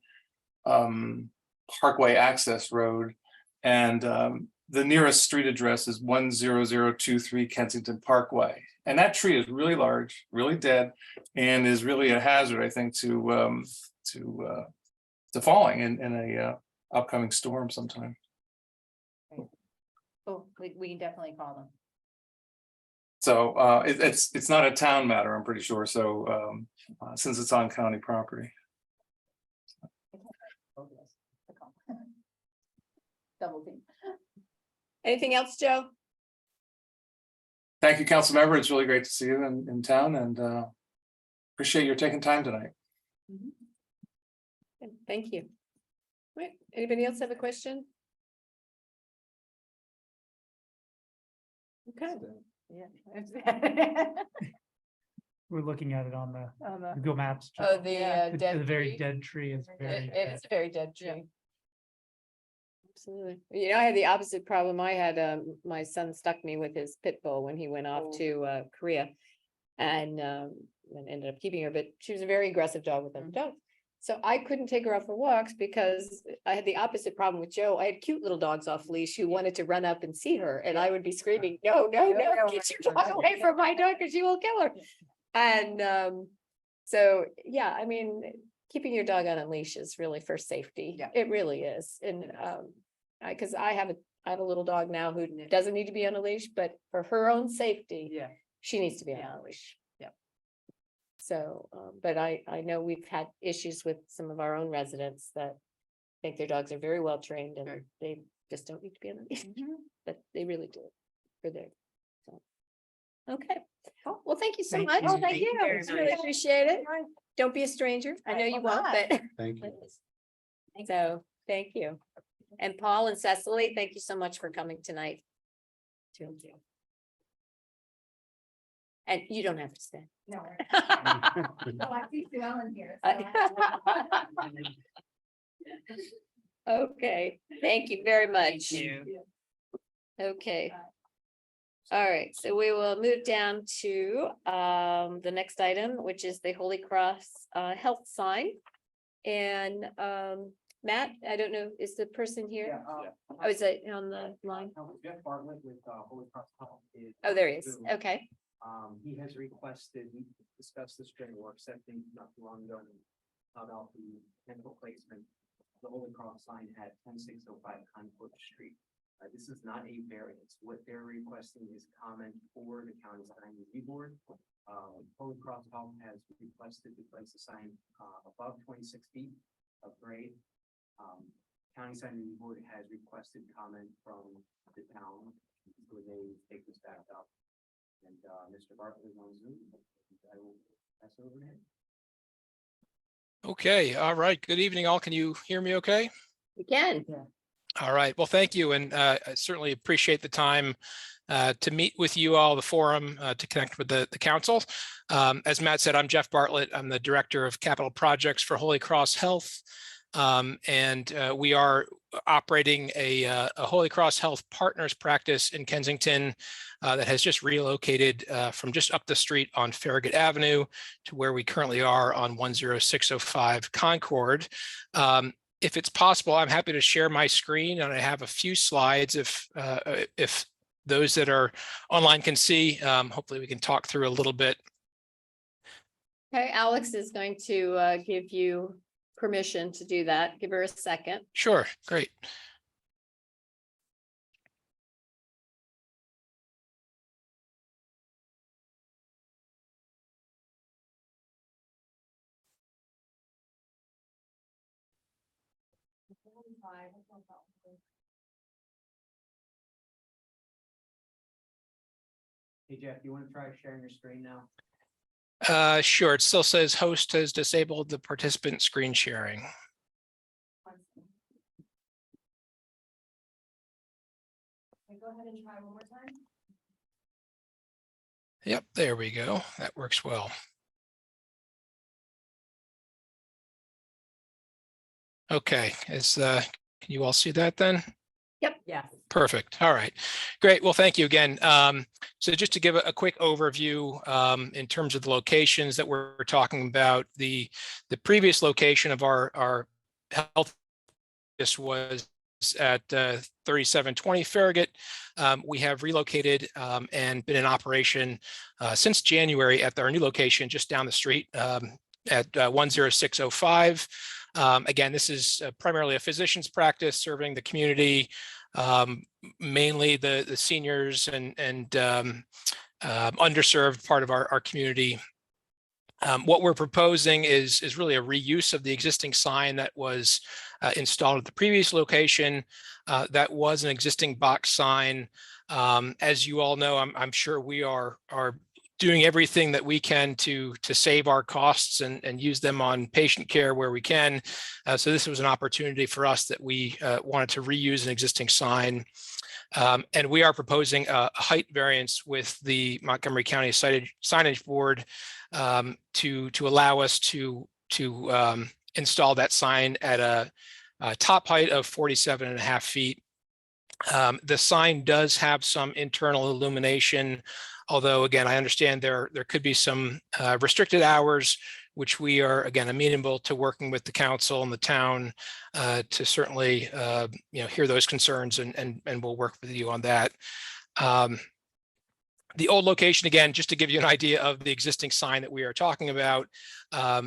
Parkway Access Road. And the nearest street address is 10023 Kensington Parkway. And that tree is really large, really dead, and is really a hazard, I think, to falling in a upcoming storm sometime. Oh, we can definitely call them. So it's not a town matter, I'm pretty sure. So since it's on county property. Double team. Anything else, Joe? Thank you, council member. It's really great to see you in town, and appreciate your taking time tonight. Thank you. Right, anybody else have a question? Okay. Yeah. We're looking at it on the On the- Google Maps. Oh, the Yeah. The very dead tree is very. It's a very dead tree. Absolutely. You know, I had the opposite problem. I had, my son stuck me with his pit bull when he went off to, Korea. And ended up keeping her, but she was a very aggressive dog with other dogs. So I couldn't take her out for walks because I had the opposite problem with Joe. I had cute little dogs off leash who wanted to run up and see her, and I would be screaming, no, get your dog away from my dog because she will kill her. And so, yeah, I mean, keeping your dog on a leash is really for safety. Yeah. It really is. And because I have a little dog now who doesn't need to be on a leash, but for her own safety, Yeah. she needs to be on Yeah. a leash. Yeah. So, but I know we've had issues with some of our own residents that think their dogs are very well trained and Right. they just don't need to be on a leash, Mhm. but they really do for their. So. Okay, Cool. well, thank you so Thank much. you. Thank you very Really much. appreciate it. Don't be a stranger. I know I you will won't, not. but. Thank you. So, thank you. And Paul and Cecily, thank you so much for coming tonight. Thank you. And you don't have to stay. No. Oh, I see Sue Ellen here. Okay, thank you very much. Okay. All right, so we will move down to the next item, which is the Holy Cross health sign. And Matt, I don't know, is the person here? Oh, is it on the line? Jeff Bartlett with Holy Cross Health is. Oh, there he is. Zoom. Okay, He has requested, we discussed this during work session not too long ago about the potential placement. The Holy Cross sign at 10605 Concord Street. This is not a variance. What they're requesting is comment for the county sign review board. Holy Cross Health has requested to place a sign above 26 feet of grade. County sign review board has requested comment from the town before they take this back up. And Mr. Bartlett is on Zoom. I will pass it over to him. Okay, all right. Good evening, all. Can you hear me okay? we can. All right. Well, thank you. And I certainly appreciate the time to meet with you all, the forum, to connect with the council. As Matt said, I'm Jeff Bartlett. I'm the Director of Capital Projects for Holy Cross Health. And we are operating a Holy Cross Health Partners practice in Kensington that has just relocated from just up the street on Farragut Avenue to where we currently are on 10605 Concord. If it's possible, I'm happy to share my screen, and I have a few slides if those that are online can see. Hopefully we can talk through a little bit. Okay, Alex is going to give you permission to do that. Give her a second. Sure, great. Hey Jeff, you want to try sharing your screen now? Sure, it still says host has disabled the participant screen sharing. Go ahead and try one more time. Yep, there we go. That works well. Okay, can you all see that then? Yes. Perfect. All right. Great. Well, thank you again. So just to give a quick overview in terms of the locations that we're talking about, the previous location of our health, this was at 3720 Farragut. We have relocated and been in operation since January at our new location just down the street at 10605. Again, this is primarily a physician's practice serving the community, mainly the seniors and underserved part of our community. What we're proposing is really a reuse of the existing sign that was installed at the previous location. That was an existing box sign. As you all know, I'm sure we are doing everything that we can to save our costs and use them on patient care where we can. So this was an opportunity for us that we wanted to reuse an existing sign. And we are proposing a height variance with the Montgomery County Signage Board to allow us to install that sign at a top height of 47.5 feet. The sign does have some internal illumination, although again, I understand there could be some restricted hours, which we are again amenable to working with the council and the town to certainly hear those concerns and we'll work with you on that. The old location, again, just to give you an idea of the existing sign that we are talking about,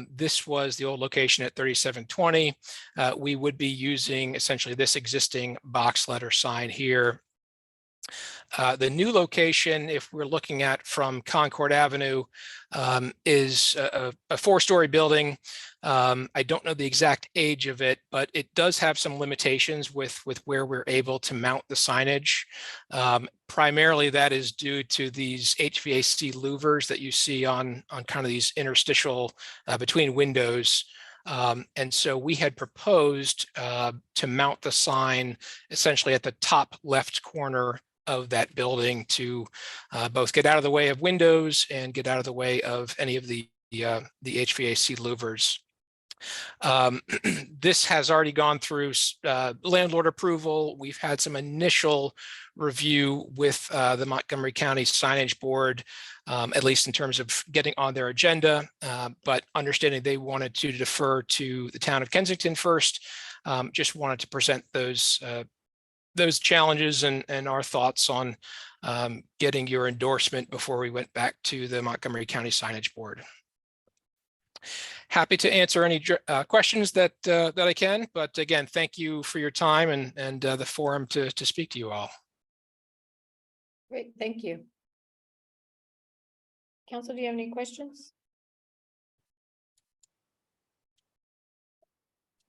this was the old location at 3720. We would be using essentially this existing box letter sign here. The new location, if we're looking at from Concord Avenue, is a 4-story building. I don't know the exact age of it, but it does have some limitations with where we're able to mount the signage. Primarily that is due to these HVAC louvers that you see on kind of these interstitial between windows. And so we had proposed to mount the sign essentially at the top left corner of that building to both get out of the way of windows and get out of the way of any of the HVAC louvers. This has already gone through landlord approval. We've had some initial review with the Montgomery County Signage Board, at least in terms of getting on their agenda, but understanding they wanted to defer to the town of Kensington first. Just wanted to present those challenges and our thoughts on getting your endorsement before we went back to the Montgomery County Signage Board. Happy to answer any questions that I can, but again, thank you for your time and the forum to speak to you all. Great, thank you. Council, do you have any questions?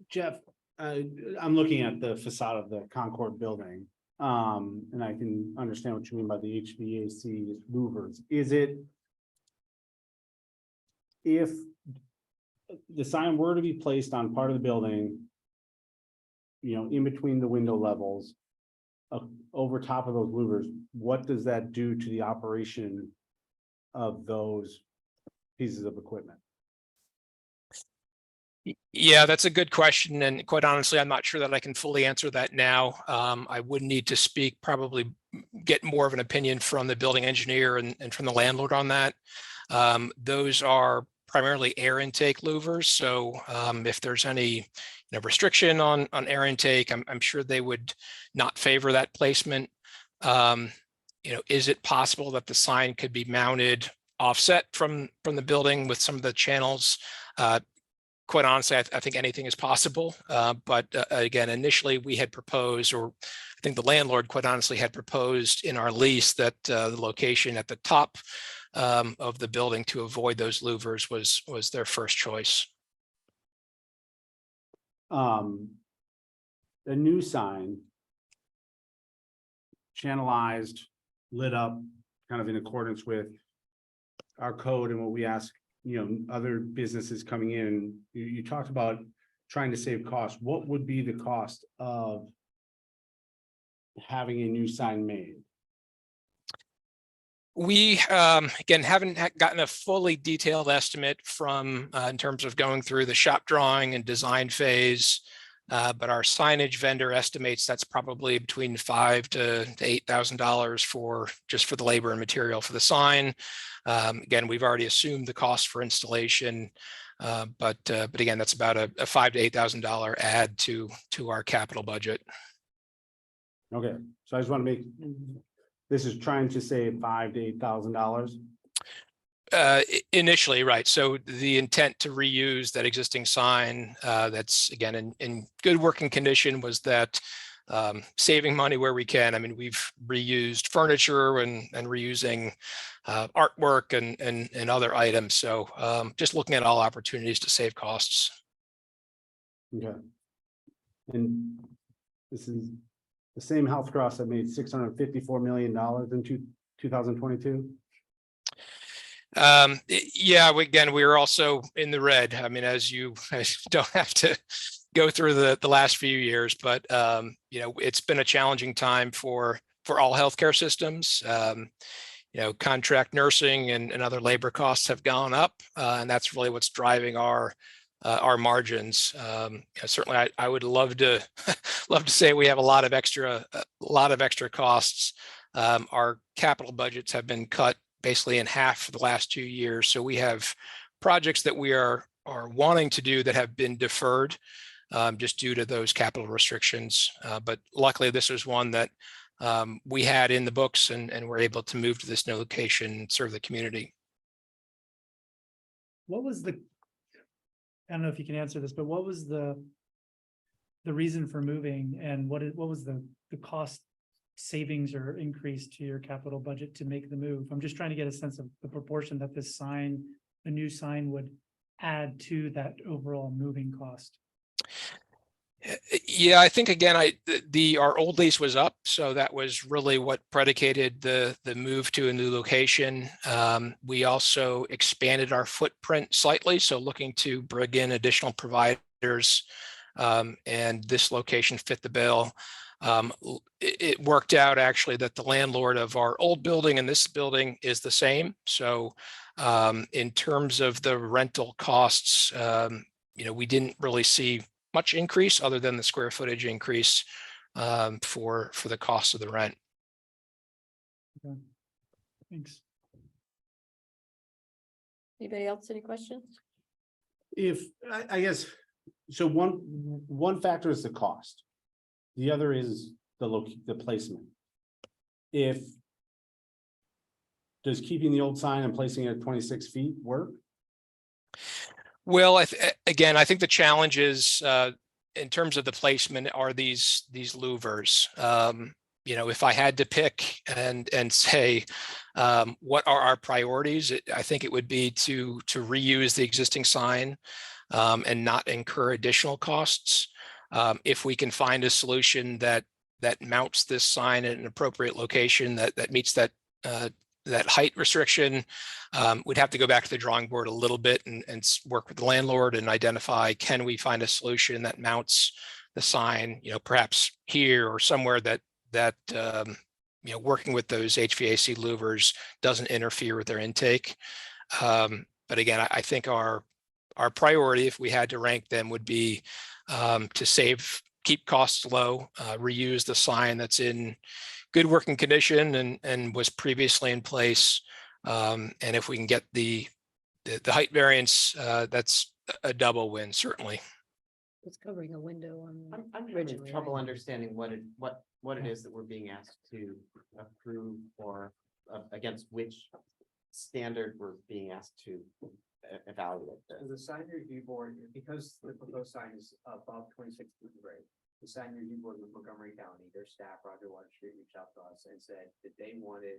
Jeff, I'm looking at the facade of the Concord building, and I can understand what you mean by the HVAC louvers. Is it, if the sign were to be placed on part of the building, in between the window levels, over top of those louvers, what does that do to the operation of those pieces of equipment? Yeah, that's a good question. And quite honestly, I'm not sure that I can fully answer that now. I would need to speak, probably get more of an opinion from the building engineer and from the landlord on that. Those are primarily air intake louvers. So if there's any restriction on air intake, I'm sure they would not favor that placement. Is it possible that the sign could be mounted offset from the building with some of the channels? Quite honestly, I think anything is possible. But again, initially we had proposed, or I think the landlord quite honestly had proposed in our lease that the location at the top of the building to avoid those louvers was their first choice. The new sign, channelized, lit up, kind of in accordance with our code and what we ask, other businesses coming in. You talked about trying to save costs. What would be the cost of having a new sign made? We, again, haven't gotten a fully detailed estimate from, in terms of going through the shop drawing and design phase. But our signage vendor estimates that's probably between $5,000 to $8,000 for just for the labor and material for the sign. Again, we've already assumed the cost for installation, but again, that's about a $5,000 to $8,000 add to our capital budget. Okay, so I just want to make, this is trying to save $5,000 to $8,000. Initially, right. So the intent to reuse that existing sign that's again in good working condition was that saving money where we can. I mean, we've reused furniture and reusing artwork and other items. So just looking at all opportunities to save costs. Okay. And this is the same health cross that made $654 million in 2022. Yeah, again, we were also in the red. I mean, as you don't have to go through the last few years, but you know, it's been a challenging time for all healthcare systems. You know, contract nursing and other labor costs have gone up, and that's really what's driving our margins. Certainly, I would love to love to say we have a lot of extra costs. Our capital budgets have been cut basically in half for the last 2 years. So we have projects that we are wanting to do that have been deferred just due to those capital restrictions. But luckily, this was one that we had in the books and we're able to move to this new location and serve the community. What was the, I don't know if you can answer this, but what was the reason for moving, and what was the cost savings or increase to your capital budget to make the move? I'm just trying to get a sense of the proportion that this sign, a new sign, would add to that overall moving cost. Yeah, I think again, our old lease was up, so that was really what predicated the move to a new location. We also expanded our footprint slightly, so looking to bring in additional providers, and this location fit the bill. It worked out actually that the landlord of our old building and this building is the same. So in terms of the rental costs, you know, we didn't really see much increase other than the square footage increase for the cost of the rent. Okay. Thanks. Anybody else, any questions? If I guess, so one factor is the cost. The other is the placement. Does keeping the old sign and placing it at 26 feet work? Well, again, I think the challenge is in terms of the placement are these louvers. You know, if I had to pick and say what are our priorities, I think it would be to reuse the existing sign and not incur additional costs. If we can find a solution that mounts this sign at an appropriate location that meets that height restriction, we'd have to go back to the drawing board a little bit and work with the landlord and identify, can we find a solution that mounts the sign, you know, perhaps here or somewhere that you know, working with those HVAC louvers doesn't interfere with their intake. But again, I think our priority, if we had to rank them, would be to keep costs low, reuse the sign that's in good working condition and was previously in place. And if we can get the height variance, that's a double win, certainly. It's covering a window on. I'm having originally, trouble right? understanding what it is that we're being asked to approve, or against which standard we're being asked to evaluate this. So the sign review board, because the proposed sign is above 26 feet grade, the sign review board with Montgomery County, their staff, Roger Water Street, reached out to us and said that they wanted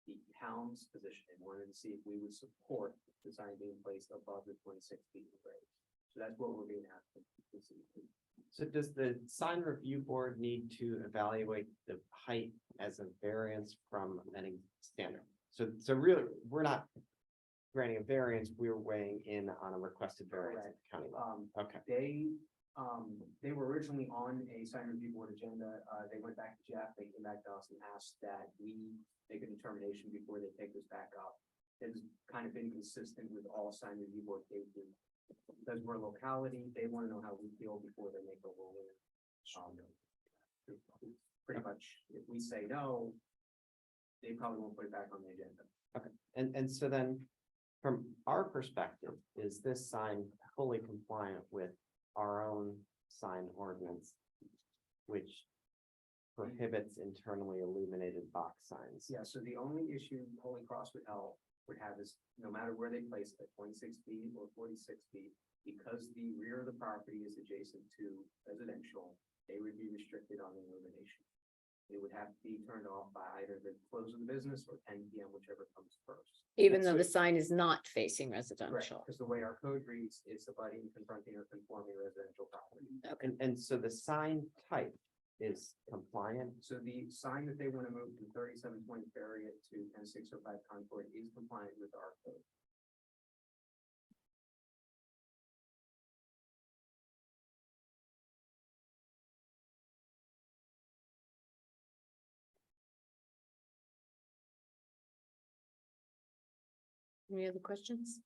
the town's position. They wanted to see if we would support the sign being placed above the 26 feet grade. So that's what we're being asked to see. So does the sign review board need to evaluate the height as a variance from any standard? So really, we're not granting a variance, we're weighing in on a requested variance at the county level. Okay. They were originally on a sign review board agenda. They went back to Jeff, they came back to us and asked that we make a determination before they take this back up. It's kind of been consistent with all sign review board cases Because we're a locality, they want to know how we feel before they make a ruling. Pretty much, if we say no, they probably won't put it back on the agenda. And so then, from our perspective, is this sign fully compliant with our own sign ordinance? Which prohibits internally illuminated box signs? Yeah, so the only issue Holy Cross would have is no matter where they place it, 26 feet or 46 feet, because the rear of the property is adjacent to residential, they would be restricted on the illumination. It would have to be turned off by either the close of the business or 10 PM, whichever comes first. Even though the sign is not facing residential. Because the way our code reads is abutting, confronting, or conforming residential property. And so the sign type is compliant? So the sign that they want to move from 3720 Farragut to 10605 Concord is compliant with our code. Any other questions?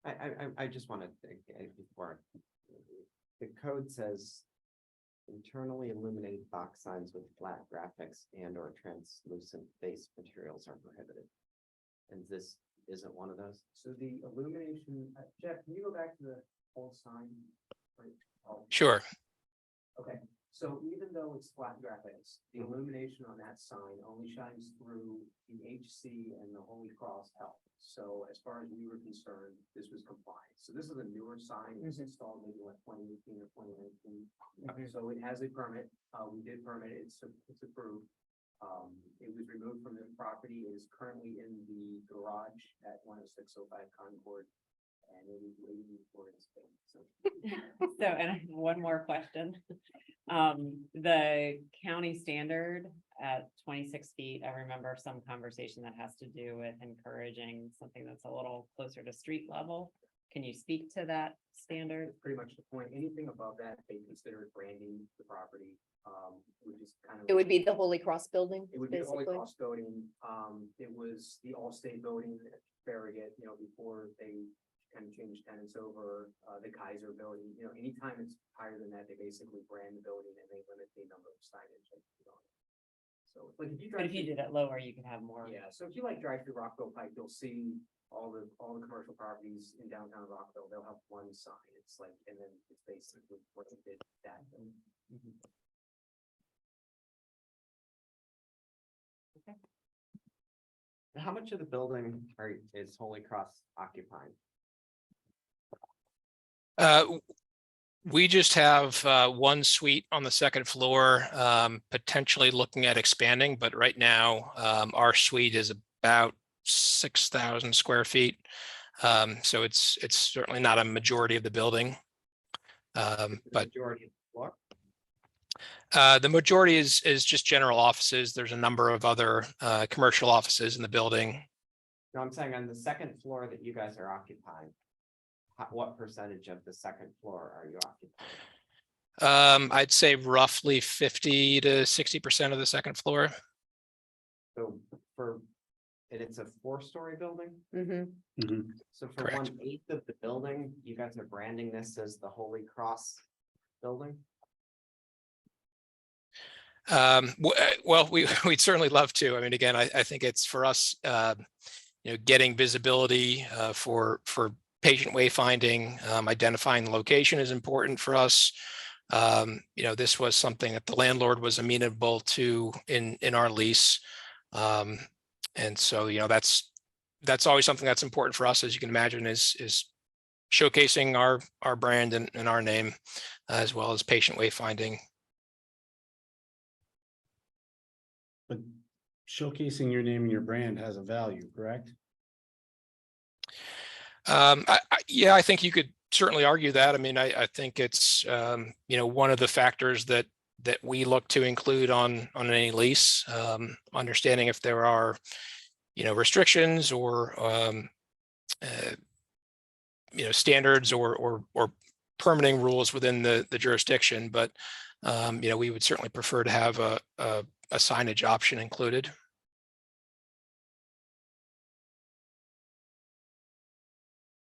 I just wanted to, before, the code says internally illuminated box signs with flat graphics and or translucent base materials are prohibited. And this isn't one of those? So the illumination, Jeff, can you go back to the whole sign? Sure. Okay, so even though it's flat graphics, the illumination on that sign only shines through the HC and the Holy Cross help. So as far as we were concerned, this was compliant. So this is a newer sign. It was installed maybe like 2018 or 2019. So it has a permit. We did permit it. It's approved. It was removed from the property. It is currently in the garage at 10605 Concord. And it is waiting for its fate. So So, and I have one more question. The county standard at 26 feet, I remember some conversation that has to do with encouraging something that's a little closer to street level. Can you speak to that standard? that's pretty much the point. Anything above that, they consider it branding the property, which is kind of. It would be the Holy Cross building, It would be the Holy basically. Cross building. It was the Allstate building at Farragut, before they kind of changed tenants over, the Kaiser building, anytime it's higher than that, they basically brand the building and they limit the number of signage. That you put on it. So like if you But drive. if you did it lower, you could have more. Yeah, so if you like drive through Rockville Pike, you'll see all the commercial properties in downtown Rockville, they'll have one sign. It's like, and then it's basically what they did that. How much of the building is Holy Cross occupying? We just have one suite on the second floor, potentially looking at expanding, but right now our suite is about 6,000 square feet. So it's certainly not a majority of the building. The But majority of the floor? the majority is just general offices. There's a number of other commercial offices in the building. No, I'm saying on the second floor that you guys are occupying, what percentage of the second floor are you occupying? I'd say roughly 50 to 60% of the second floor. So and it's a 4-story building? Mm-hmm. So for Correct. 1/8 of the building, you guys are branding this as the Holy Cross building? Well, we'd certainly love to. I mean, again, I think it's for us, getting visibility for patient wayfinding, identifying the location is important for us. This was something that the landlord was amenable to in our lease. And so, that's always something that's important for us, as you can imagine, is showcasing our brand and our name, as well as patient wayfinding. But showcasing your name and your brand has a value, correct? I think you could certainly argue that. I mean, I think it's, one of the factors that we look to include on any lease, understanding if there are, restrictions or, standards or permitting rules within the jurisdiction. But, we would certainly prefer to have a signage option included.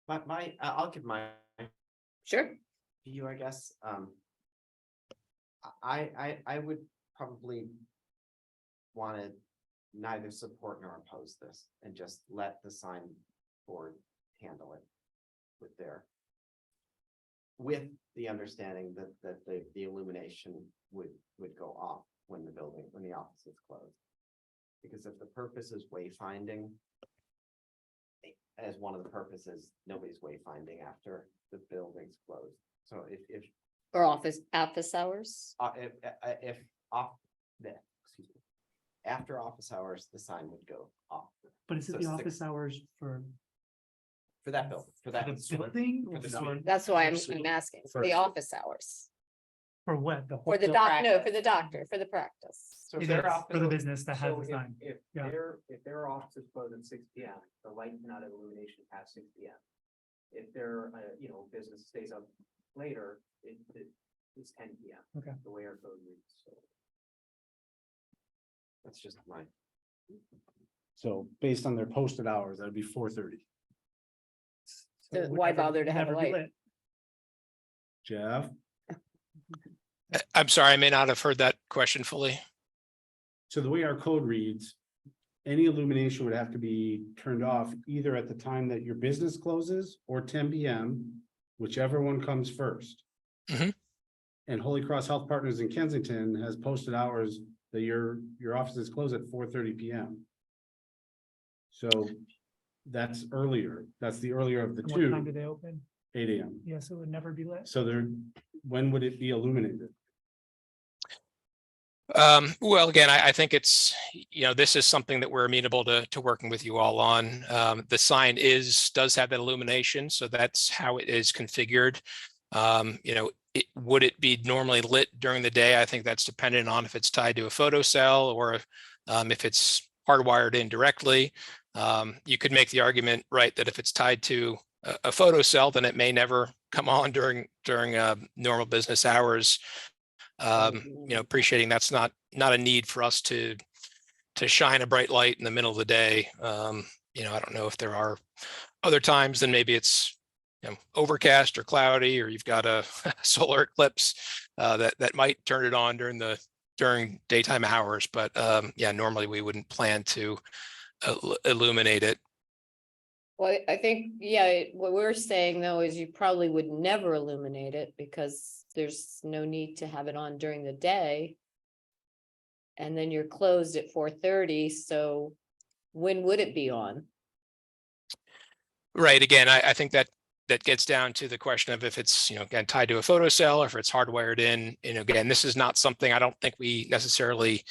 I'll give my Sure. view, I guess. I would probably want to neither support nor oppose this and just let the sign board handle it with the understanding that the illumination would go off when the office is closed. Because if the purpose is wayfinding, as one of the purposes, nobody's wayfinding after the building's closed. So if Or office hours. if off the, excuse me, after office hours, the sign would go off But is it So the 6 office hours for for that building, for that. the building? For or the for- building. That's why I'm asking, for the First. office hours, For what? The for the whole- doc, no, for the doctor, for the practice. So if It they're is, off for the business that has So the sign. if Yeah. their office is closed at 6 p.m., the light cannot have illumination past 6 p.m. If their, business stays up later, it's 10 p.m. Okay. The way our code reads, so. That's just my. So based on their posted hours, that'd be 4:30. So it would why never- bother to have a never be light? lit. Jeff? I'm sorry, I may not have heard that question fully. So the way our code reads, any illumination would have to be turned off either at the time that your business closes or 10 p.m., whichever one comes first. Mhm. And Holy Cross Health Partners in Kensington has posted hours that your offices close at 4:30 p.m. So that's earlier. That's the earlier of the And what time do two, they open? 8 a.m. Yes, it would never be lit. So when would it be illuminated? Well, again, I think it's, this is something that we're amenable to working with you all on. The sign does have that illumination, so that's how it is configured. Would it be normally lit during the day? I think that's dependent on if it's tied to a photo cell or if it's hardwired in directly. You could make the argument, right, that if it's tied to a photo cell, then it may never come on during normal business hours. Appreciating that's not a need for us to shine a bright light in the middle of the day. I don't know if there are other times, then maybe it's overcast or cloudy, or you've got a solar eclipse that might turn it on during daytime hours. But normally we wouldn't plan to illuminate it. Well, I think, what we're saying though is you probably would never illuminate it because there's no need to have it on during the day. And then you're closed at 4:30, so when would it be on? Right. Again, I think that gets down to the question of if it's, again, tied to a photo cell or if it's hardwired in. Again, this is not something I don't think we necessarily,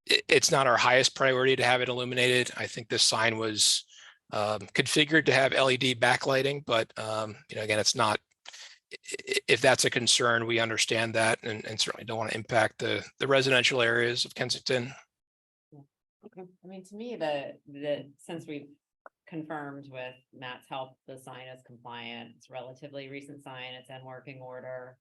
it's not our highest priority to have it illuminated. I think this sign was configured to have LED backlighting, but again, it's not. If that's a concern, we understand that and certainly don't want to impact the residential areas of Kensington. Okay, I mean, to me, since we've confirmed with Matt's help, the sign is compliant, it's a relatively recent sign, it's in working order.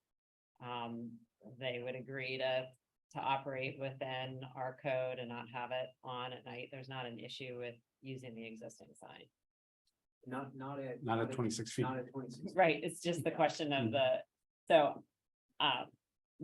They would agree to operate within our code and not have it on at night. There's not an issue with using the existing sign. Not Not at 26 feet. Not at 26. Right, it's just the question of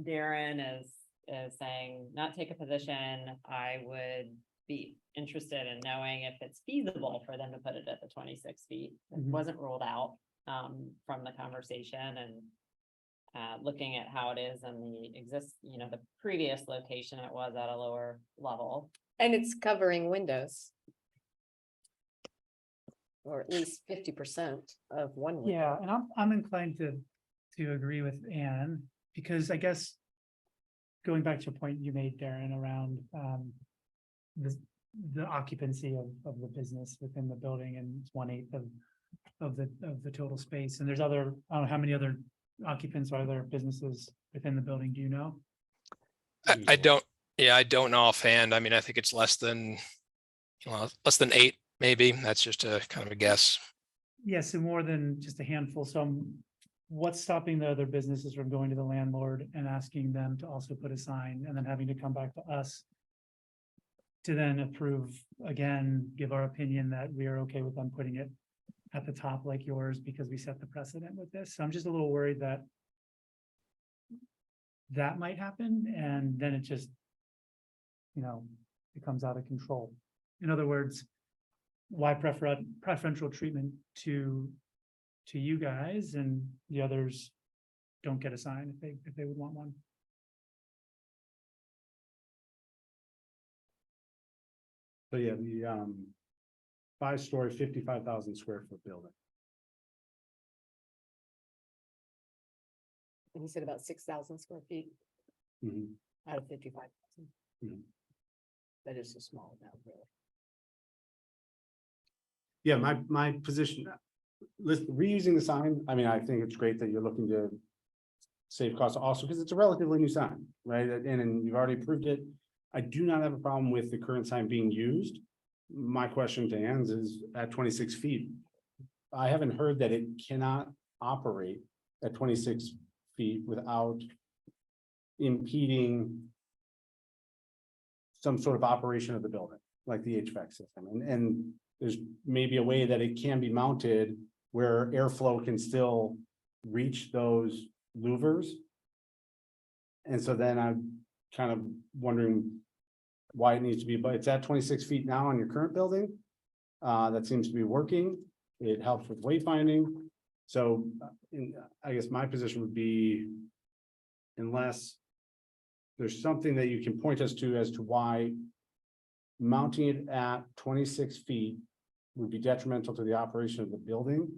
Darren is saying not take a position. I would be interested in knowing if it's feasible for them to put it at the 26 feet. It Mhm. wasn't ruled out from the conversation and looking at how it is in the previous location, it was at a lower level. And it's covering windows. Or at least 50% of one window. Yeah, and I'm inclined to agree with Anne, because I guess going back to a point you made, Darren, around the occupancy of the business within the building, and it's 1/8 of the total space. And there's I don't know how many other occupants or other businesses within the building. Do you know? I don't know offhand. I mean, I think it's less than 8, maybe. That's just a kind of a guess. Yes, and more than just a handful. So what's stopping the other businesses from going to the landlord and asking them to also put a sign and then having to come back to us to then approve again, give our opinion that we are okay with them putting it at the top like yours because we set the precedent with this. So I'm just a little worried that that might happen and then it just, becomes out of control. In other words, why preferential treatment to you guys and the others don't get a sign if they would want one? So yeah, the 5-story, 55,000 square foot building. And he said about 6,000 square feet Mhm. out of 55,000. Mhm. That is a small amount, really. Yeah, my position, reusing the sign, I mean, I think it's great that you're looking to save costs also because it's a relatively new sign, right? And you've already approved it. I do not have a problem with the current sign being used. My question to Ann's is at 26 feet. I haven't heard that it cannot operate at 26 feet without impeding some sort of operation of the building, like the HVAC system. And there's maybe a way that it can be mounted where airflow can still reach those louvers. And so then I'm kind of wondering why it needs to be, but it's at 26 feet now on your current building. That seems to be working. It helps with wayfinding. So I guess my position would be, unless there's something that you can point us to as to why mounting it at 26 feet would be detrimental to the operation of the building,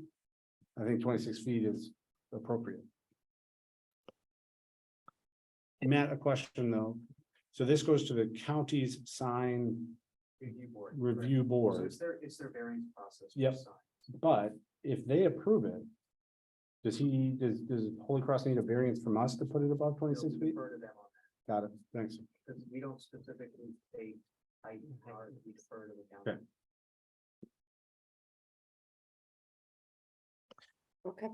I think 26 feet is appropriate. Matt, a question though. So this goes to the county's sign Review board. review So board, it's their variance process. for Yep. signs. but if they approve it, does Holy Cross need a variance from us to put it above 26 They'll feet? defer to them on that, Got it, thanks. because we don't specifically state height, we defer to the county. Okay. Okay.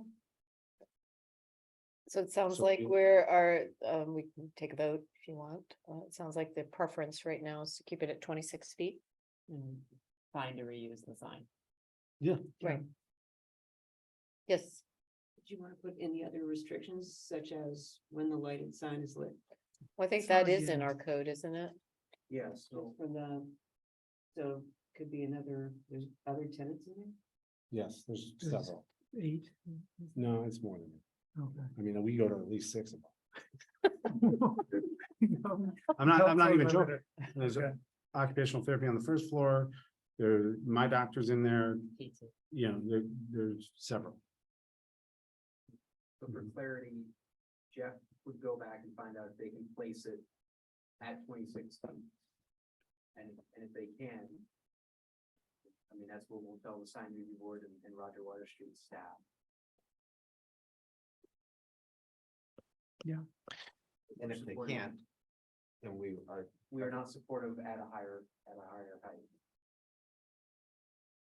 So it sounds So like you- we can take a vote if you want. It sounds like the preference right now is to keep it at 26 feet. And fine to reuse the sign. Yeah. Right. Yes, Do you want to put any other restrictions such as when the lighted sign is lit? well, I think It's that not is in yet. our code, isn't it? Yeah, so For the, so could be there's other tenants in there? Yes, there's There's- several. 8. No, it's more than that. Okay. I mean, we go to at least 6 of them. No, I'm not even limited. joking. There's Okay. occupational therapy on the first floor. My doctor's in there, Pizza. there's several. but for clarity, Jeff would go back and find out if they can place it at 26 feet. And if they can, I mean, that's what we'll tell the sign review board and Roger Water Street staff. And if they can't, then we are not supportive at a higher height.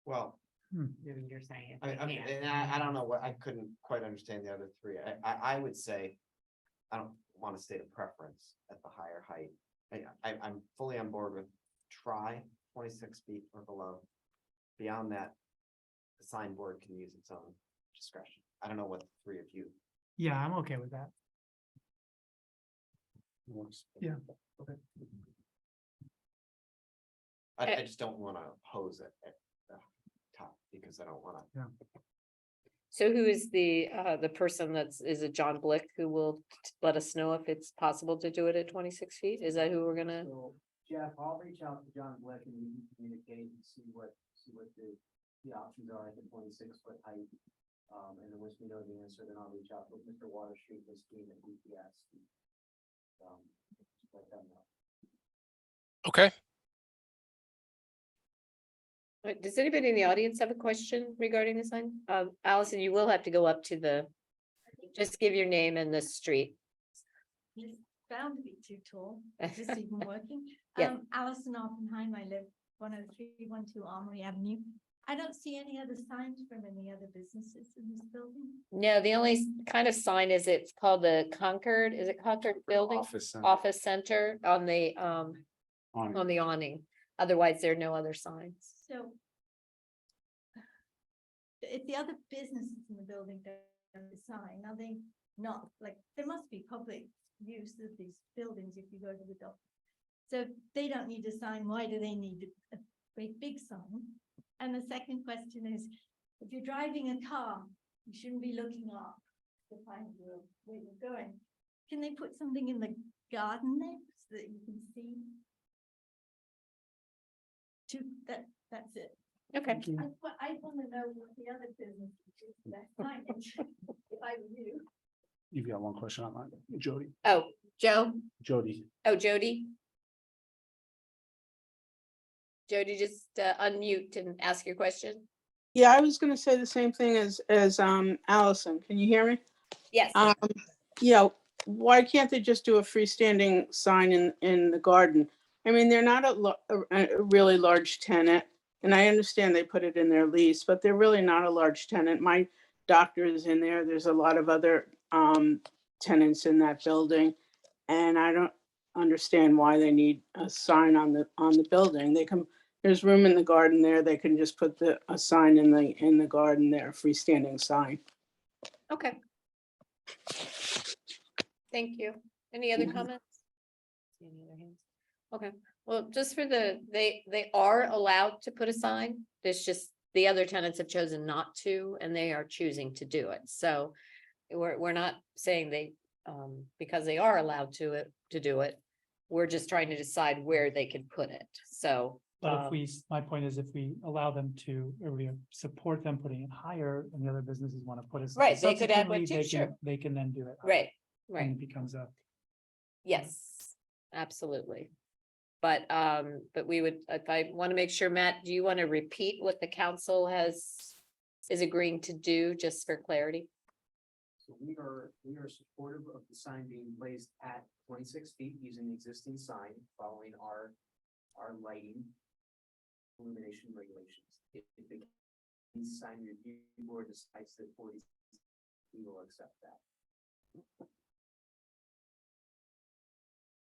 well, You're saying. if I mean, they can't. and I don't know what, I couldn't quite understand the other three. I would say, I don't want to state a preference at the higher height. I'm fully on board with try 26 feet or below. Beyond that, the sign board can use its own discretion. I don't know what the three of you. Yeah, I'm okay with that. Yeah. I just don't want to oppose it at the top because I don't want to. So who is the person is it John Blick who will let us know if it's possible to do it at 26 feet? Is that who we're gonna? So Jeff, I'll reach out to John Black and we can communicate and see what the options are at the 26-foot height. And then once we know the answer, then I'll reach out with Mr. Water Street, his team at DPS. Let them know. Okay, Does anybody in the audience have a question regarding the sign? Allison, you will have to go up to just give your name and the street. It's bound to be too tall. Is this even working? Yeah. Alison Oppenheim, I live 10312 Armory Avenue. I don't see any other signs from any other businesses in this building. No, the only kind of sign is it's called the Concord, is it Concord Building? Office Center on the awning. Otherwise, there are no other signs. So But if the other businesses in the building don't decide, now they not, like, there must be public use of these buildings if you go to the doctor. So if they don't need a sign, why do they need a great big sign? And the second question is, if you're driving a car, you shouldn't be looking up to find where you're going. Can they put something in the garden there so that you can see? That's it. Okay, I want to know what the other business is, that signage, if I were you. You've got one question online, Jody, oh, Joe, Jody. oh, Jody. Jody, just unmute and ask your question. Yeah, I was gonna say the same thing as Allison. Can you hear me? Yes, Yeah, why can't they just do a freestanding sign in the garden? I mean, they're not a really large tenant, and I understand they put it in their lease, but they're really not a large tenant. My doctor is in there. There's a lot of other tenants in that building, and I don't understand why they need a sign on the building. They can, there's room in the garden there. They can just put a sign in the garden there, a freestanding sign. okay. Thank you. Any other comments? See any other hands? Okay, well, just for they are allowed to put a sign. There's just, the other tenants have chosen not to, and they are choosing to do it. So we're not saying they, because they are allowed to do it. We're just trying to decide where they can put it. So. But my point is, if we allow them to, or we support them putting it higher, and the other businesses want to put it. Right, they could add one subsequently, too, sure. They can then do it. Right, And right. it becomes a. Yes, absolutely. But we would, if I want to make sure, Matt, do you want to repeat what the council is agreeing to do, just for clarity? So we are supportive of the sign being placed at 26 feet using the existing sign, following our lighting illumination regulations. If the sign review board decides that 40, we will accept that.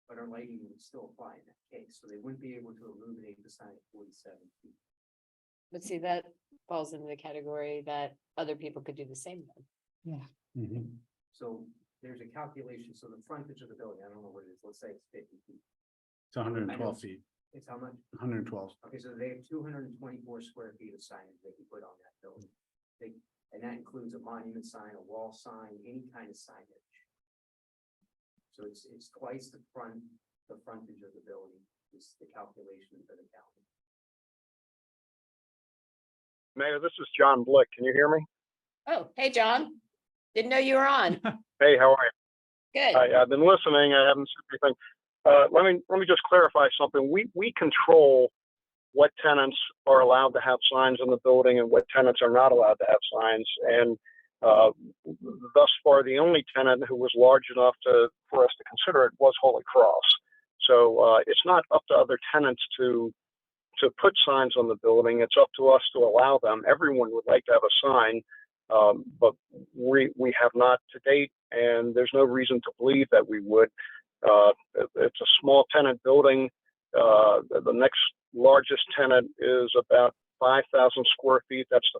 But our lighting would still apply in that case, so they wouldn't be able to illuminate the sign at 47 feet. But see, that falls into the category that other people could do the same then. Mhm. So there's a calculation, so the frontage of the building, I don't know what it is, let's say it's 50 feet. It's 112 feet, It's how much? 112. Okay, so they have 224 square feet of signage they can put on that building. And that includes a monument sign, a wall sign, any kind of signage. So it's twice the frontage of the building is the calculation for the county. Mayor, this is John Blick. Can you hear me? Oh, hey, John. Didn't know you were on. Hey, how are you? Good. I've been listening. I haven't said anything. Let me just clarify something. We control what tenants are allowed to have signs in the building and what tenants are not allowed to have signs. And thus far, the only tenant who was large enough for us to consider it was Holy Cross. So it's not up to other tenants to put signs on the building. It's up to us to allow them. Everyone would like to have a sign, but we have not to date, and there's no reason to believe that we would. It's a small tenant building. The next largest tenant is about 5,000 square feet. That's the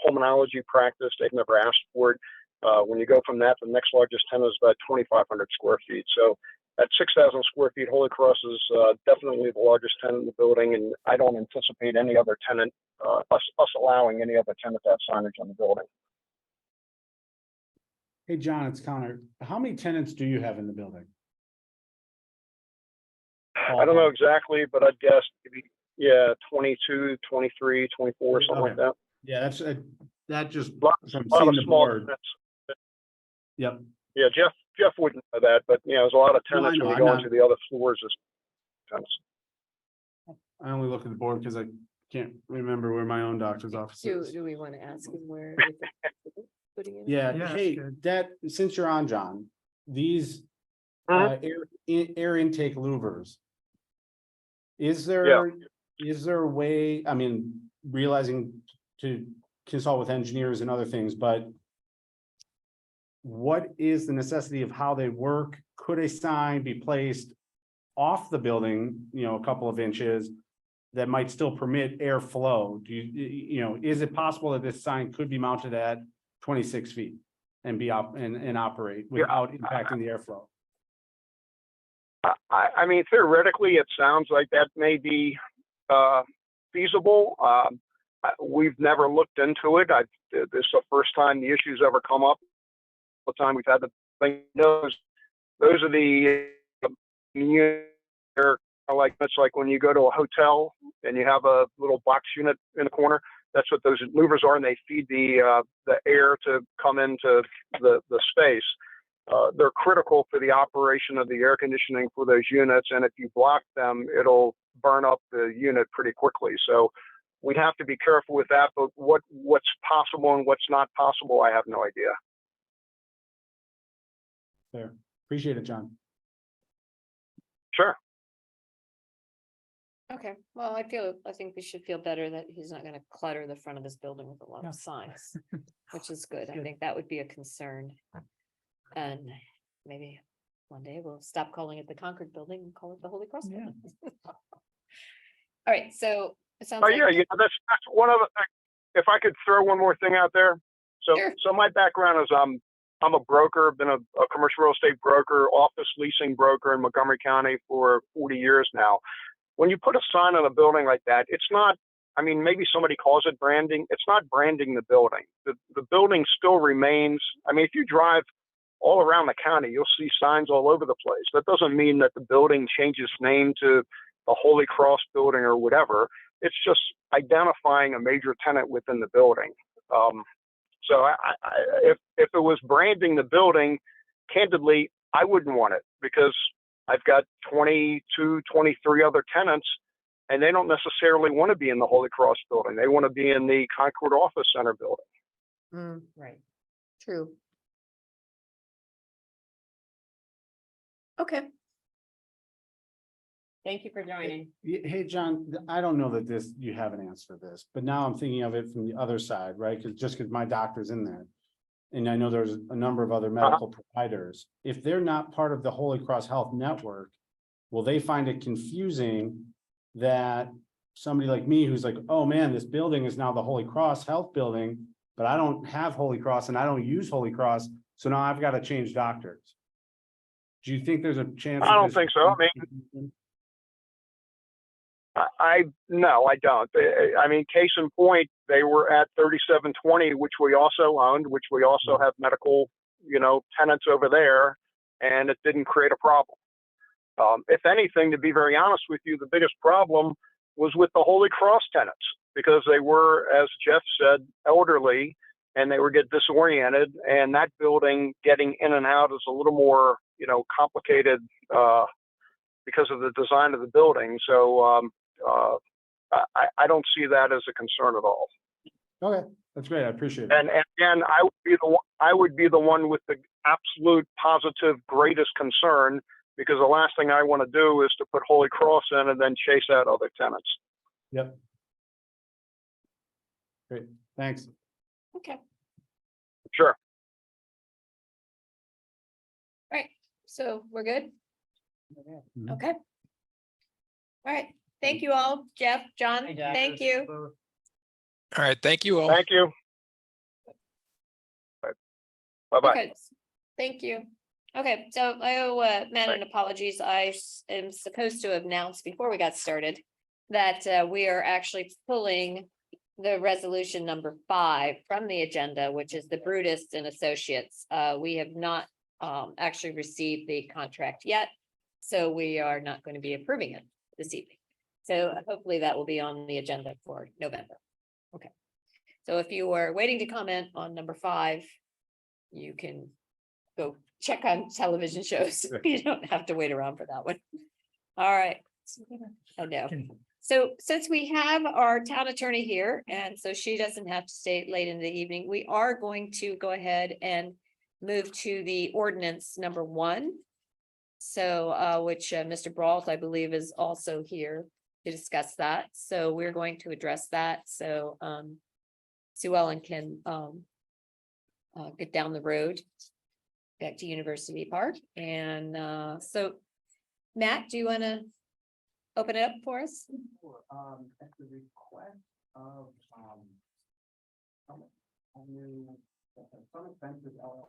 pulmonology practice. They've never asked for it. When you go from that, the next largest tenant is about 2,500 square feet. So at 6,000 square feet, Holy Cross is definitely the largest tenant in the building, and I don't anticipate any other tenant, us allowing any other tenant to have signage on the building. Hey, John, it's Connor. How many tenants do you have in the building? I don't know exactly, but I'd guess maybe, 22, 23, 24, something like Okay. that. Yeah, that just A lot from of seeing the small board. tenants. Yep. Yeah, Jeff wouldn't know that, but there's a lot of No, I tenants know, when I'm you go not- into the other floors as tenants. I only look at the board because I can't remember where my own doctor's office is. Do we want to ask him where? Putting it? Yeah, Yeah, hey, that's since you're on, John, these air intake louvers. Is there a way, I mean, realizing to consult with engineers and other things, but what is the necessity of how they work? Could a sign be placed off the building, a couple of inches, that might still permit airflow? Do you know, is it possible that this sign could be mounted at 26 feet and be and operate without impacting the airflow? I mean, theoretically, it sounds like that may be feasible. We've never looked into it. This is the first time the issue's ever come up. The time we've had the thing, those are the like, it's like when you go to a hotel and you have a little box unit in the corner. That's what those louvers are, and they feed the air to come into the space. They're critical for the operation of the air conditioning for those units, and if you block them, it'll burn up the unit pretty quickly. So we'd have to be careful with that, but what's possible and what's not possible, I have no idea. Fair. Appreciate it, John. Sure. Okay, well, I think we should feel better that he's not gonna clutter the front of his building with a lot No. of signs, which is good. I Good. think that would be a concern. And maybe one day we'll stop calling it the Concord Building and call it the Holy Cross Yeah. Building. All right, so it sounds Oh like. yeah, that's one of the. If I could throw one more thing out there, Sure. so my background is I'm a broker, been a commercial real estate broker, office leasing broker in Montgomery County for 40 years now. When you put a sign on a building like that, it's not. I mean, maybe somebody calls it branding. It's not branding the building. The building still remains. I mean, if you drive all around the county, you'll see signs all over the place. That doesn't mean that the building changes name to the Holy Cross Building or whatever. It's just identifying a major tenant within the building. So if it was branding the building, candidly, I wouldn't want it because I've got 22, 23 other tenants, and they don't necessarily want to be in the Holy Cross Building. They want to be in the Concord Office Center building. Right. True. Okay. Thank you for joining. Hey, John, I don't know that you have an answer for this, but now I'm thinking of it from the other side, right? Because my doctor's in there. And I know there's a number of other medical providers. If they're not part of the Holy Cross Health Network, will they find it confusing that somebody like me who's like, oh man, this building is now the Holy Cross Health Building, but I don't have Holy Cross and I don't use Holy Cross, so now I've got to change doctors. Do you think there's a chance? I don't think so. I mean, no, I don't. I mean, case in point, they were at 3720, which we also owned, which we also have medical, tenants over there, and it didn't create a problem. If anything, to be very honest with you, the biggest problem was with the Holy Cross tenants because they were, as Jeff said, elderly and they were getting disoriented, and that building getting in and out is a little more, complicated because of the design of the building. So I don't see that as a concern at all. Okay, that's great. I appreciate it. And again, I would be the one with the absolute positive greatest concern, because the last thing I want to do is to put Holy Cross in and then chase out other tenants. Yep. Great, thanks. Okay. Sure. All right, so we're good? Mhm. Okay. All right, thank you all, Jeff, John, Hi, Jeff. thank you. All right, thank you all. Thank you. Bye-bye. Okay, thank you. Okay, so I owe Matt an apologies. I am supposed to have announced before we got started that we are actually pulling the resolution number 5 from the agenda, which is the Brutus and Associates. We have not actually received the contract yet, so we are not going to be approving it this evening. So hopefully that will be on the agenda for November. Okay, so if you were waiting to comment on number 5, you can go check on television shows. You don't have to wait around for that one. All right. I know. So since we have our town attorney here, and so she doesn't have to stay late in the evening, we are going to go ahead and move to the ordinance number 1. So which Mr. Brault, I believe, is also here to discuss that. So we're going to address that. So Sue Ellen can get down the road back to University Park. And so Matt, do you want to open it up for us? Sure, at the request of, Summit Ventures LLC,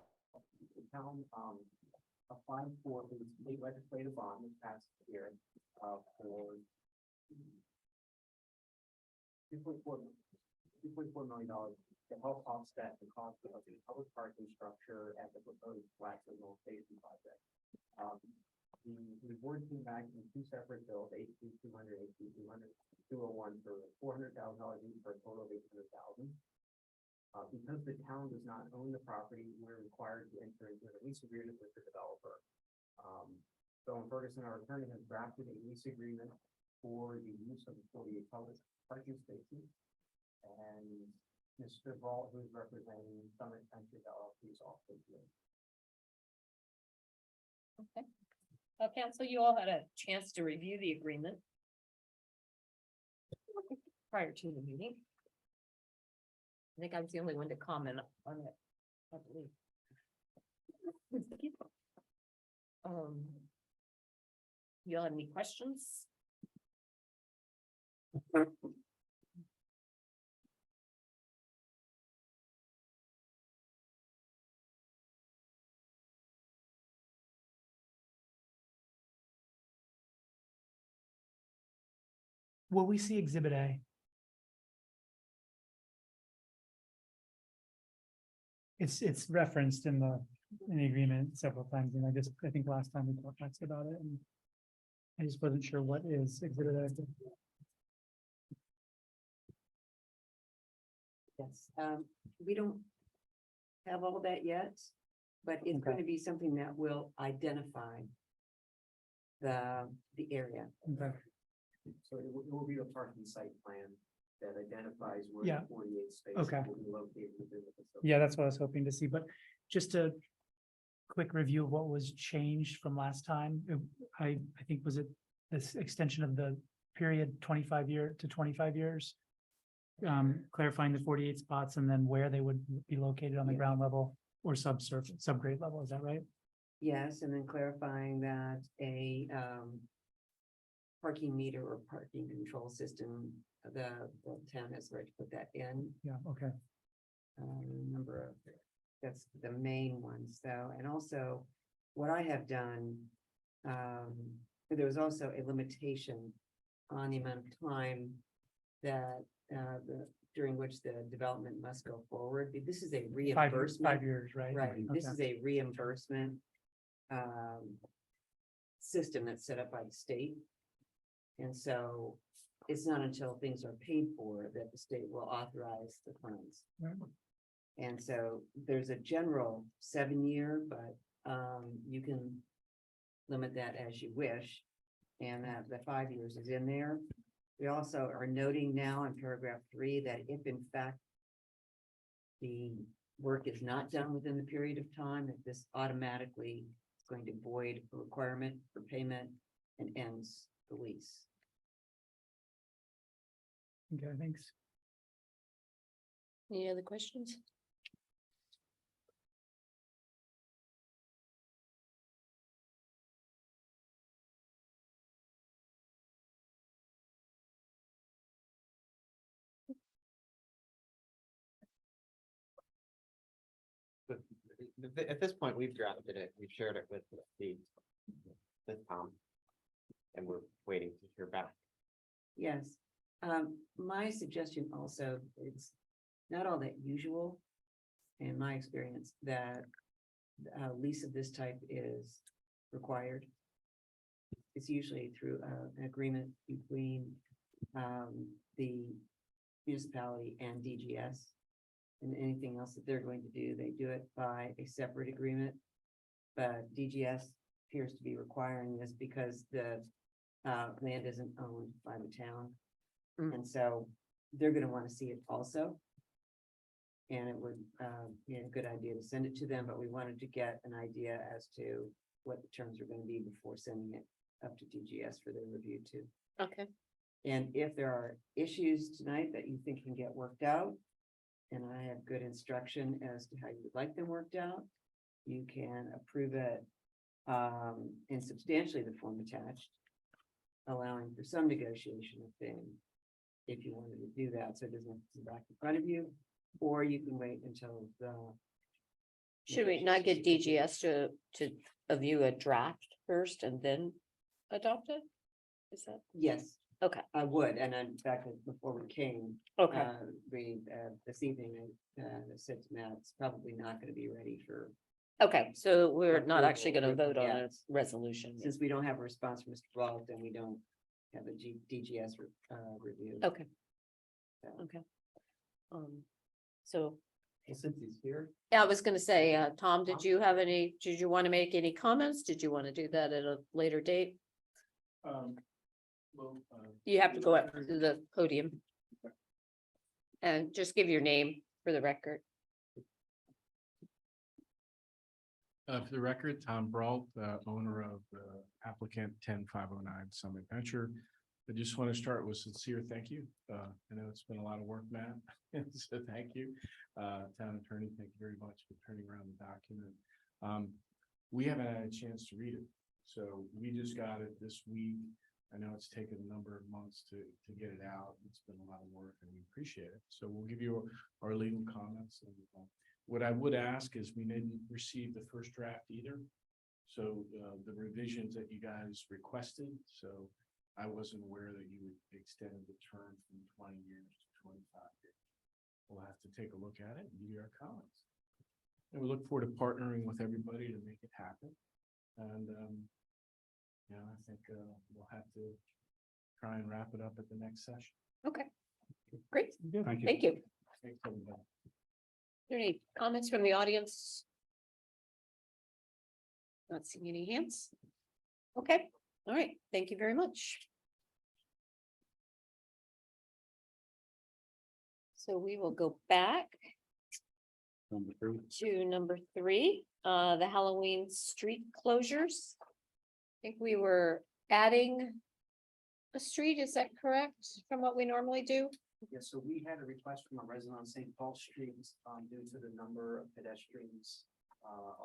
the town, applied for the state legislative bond this past year, for $2.4 million to help offset the cost of the public parking structure at the proposed flat signal station project. The board came back in two separate bills, HB 200, HB 201 for $400,000 each for a total of $800,000. Because the town does not own the property, we're required to enter into a lease agreement with the developer. So in Ferguson, our attorney has drafted a lease agreement for the use of the 48 public parking spaces. And Mr. Vault, who's representing Summit Ventures LLC, is also here. Okay. Council, you all had a chance to review the agreement prior to the meeting. I think I was the only one to comment on it, I believe. You all have any questions? Will we see Exhibit A? It's referenced in the agreement several times, and I think last time we talked about it, and I just wasn't sure what is Exhibit A. Yes, we don't have all that yet, but it's going to be something that will identify the area. Okay. So it will be a parking site plan that identifies where Yeah. the 48 spaces Okay. will be located within the facility. Yeah, that's what I was hoping to see, but just a quick review of what was changed from last time. I think, was it this extension of the period 25 to 25 years? Clarifying the 48 spots and then where they would be located on the ground level or subgrade level, is that right? Yes, and then clarifying that a parking meter or parking control system, the town has right to put that in. Yeah, okay. Number of, that's the main ones though, and also what I have done, there was also a limitation on the amount of time that during which the development must go forward. This is a 5 reimbursement. years, right? Right, this Okay. is a reimbursement system that's set up by the state. And so it's not until things are paid for that the state will authorize the funds. Right. And so there's a general 7-year, but you can limit that as you wish. And that the 5 years is in there. We also are noting now in paragraph 3 that if in fact the work is not done within the period of time, that this automatically is going to void a requirement for payment and ends the lease. Okay, thanks. Any other questions? But at this point, we've drafted it, we've shared it with Tom. And we're waiting to hear back. Yes, my suggestion also, it's not all that usual. In my experience, that a lease of this type is required. It's usually through an agreement between the municipality and DGS. And anything else that they're going to do, they do it by a separate agreement. But DGS appears to be requiring this because the land isn't owned by the town. And so they're gonna want to see it also. And it would be a good idea to send it to them, but we wanted to get an idea as to what the terms are going to be before sending it up to DGS for their review too. Okay. And if there are issues tonight that you think can get worked out, and I have good instruction as to how you would like them worked out, you can approve it in substantially the form attached. allowing for some negotiation of thing. If you wanted to do that, so it doesn't have to come back in front of you, or you can wait until the. Should we not get DGS to review a draft first and then adopt it? Is that, Yes. Okay. I would, and in fact, before we came, okay, this evening, I said to Matt, it's probably not gonna be ready for, okay, so we're not actually gonna approval, vote on a yes. resolution. yet. since we don't have a response from Mr. Brault, then we don't have a DGS review. Okay. Yeah. Okay. So, Well, since he's here, yeah, I was gonna say, Tom, did you want to make any comments? Did you want to do that at a later date? You have to go up to the podium. And just give your name for the record. For the record, Tom Brault, owner of applicant 10509 Summit Venture. I just want to start with sincere thank you. I know it's been a lot of work, Matt, so thank you. Town attorney, thank you very much for turning around the document. We haven't had a chance to read it, so we just got it this week. I know it's taken a number of months to get it out. It's been a lot of work and we appreciate it. So we'll give you our legal comments. And what I would ask is we didn't receive the first draft either. So the revisions that you guys requested. So I wasn't aware that you extended the term from 20 years to 25 years. We'll have to take a look at it and give you our comments. And we look forward to partnering with everybody to make it happen. And I think we'll have to try and wrap it up at the next session. Okay, great, Thank you. thank you. Thanks, everybody. Are there any comments from the audience? Not seeing any hands. Okay, all right, thank you very much. So we will go back Number 3. to number 3, the Halloween street closures. I think we were adding a street, is that correct, from what we normally do? Yeah, so we had a request from a resident on St. Paul Street, due to the number of pedestrians,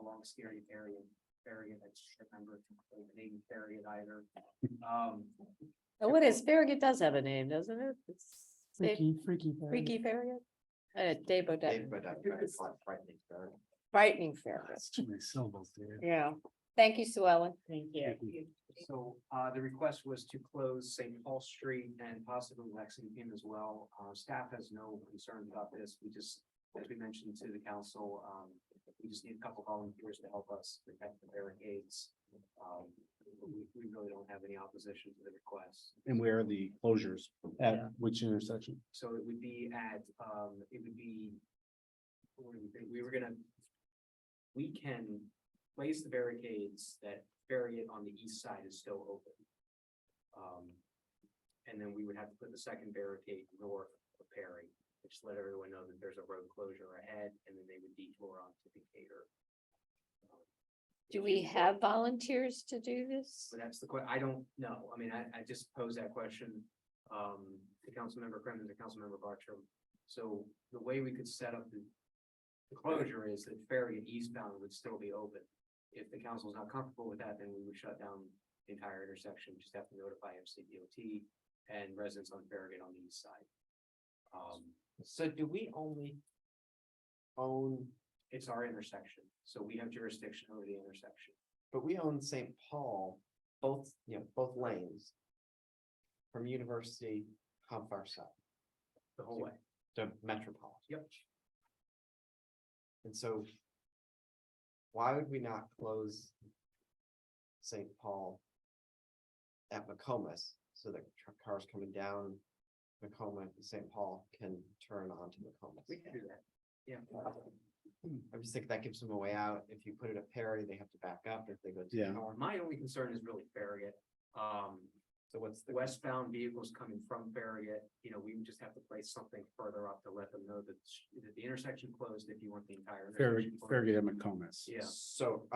along Scary area. I just remember the name Farragut either. Oh, what is Farragut does have a name, doesn't it? It's Freaky. Freaky Farragut? Dave Dave, Bodett, but it's not frightening, very. frightening Farragut, Too many syllables, dude. yeah. Thank you, Sue Ellen. Thank you. So, the request was to close St. Paul Street and possibly Lexington as well. Staff has no concerns about this. We just, as we mentioned to the council, we just need a couple volunteers to help us protect the barricades. We really don't have any opposition to the request. And where are the closures? At Yeah. which intersection? So it would be at, it would be, what do we think? We can place the barricades that Farragut on the east side is still open. And then we would have to put the second barricade north of Perry, which let everyone know that there's a road closure ahead, and then they would detour onto Decatur. Do we have volunteers to do this? So that's the I don't know. I mean, I just posed that question, to Councilmember Kremlin, to Councilmember Bartram. So the way we could set up the closure is that Farragut eastbound would still be open. If the council is not comfortable with that, then we would shut down the entire intersection, just have to notify MCDOT and residents on Farragut on the east side. So do we only own, It's our intersection, so we have jurisdiction over the intersection. but we own St. Paul, both lanes. From University, how far south? The whole way. To Metropolitan. Yep. And so why would we not close St. Paul at McComas so that cars coming down Macomb to St. Paul can turn onto McComas? We can do that. Yeah. I just think that gives them a way out. If you put it at Perry, they have to back up if they go to Yeah. north. My only concern is really Farragut. So what's the Westbound vehicles coming from Farragut, we would just have to place something further up to let them know that the intersection closed if you want the entire. intersection closed. Farragut at McComas. Yeah, So,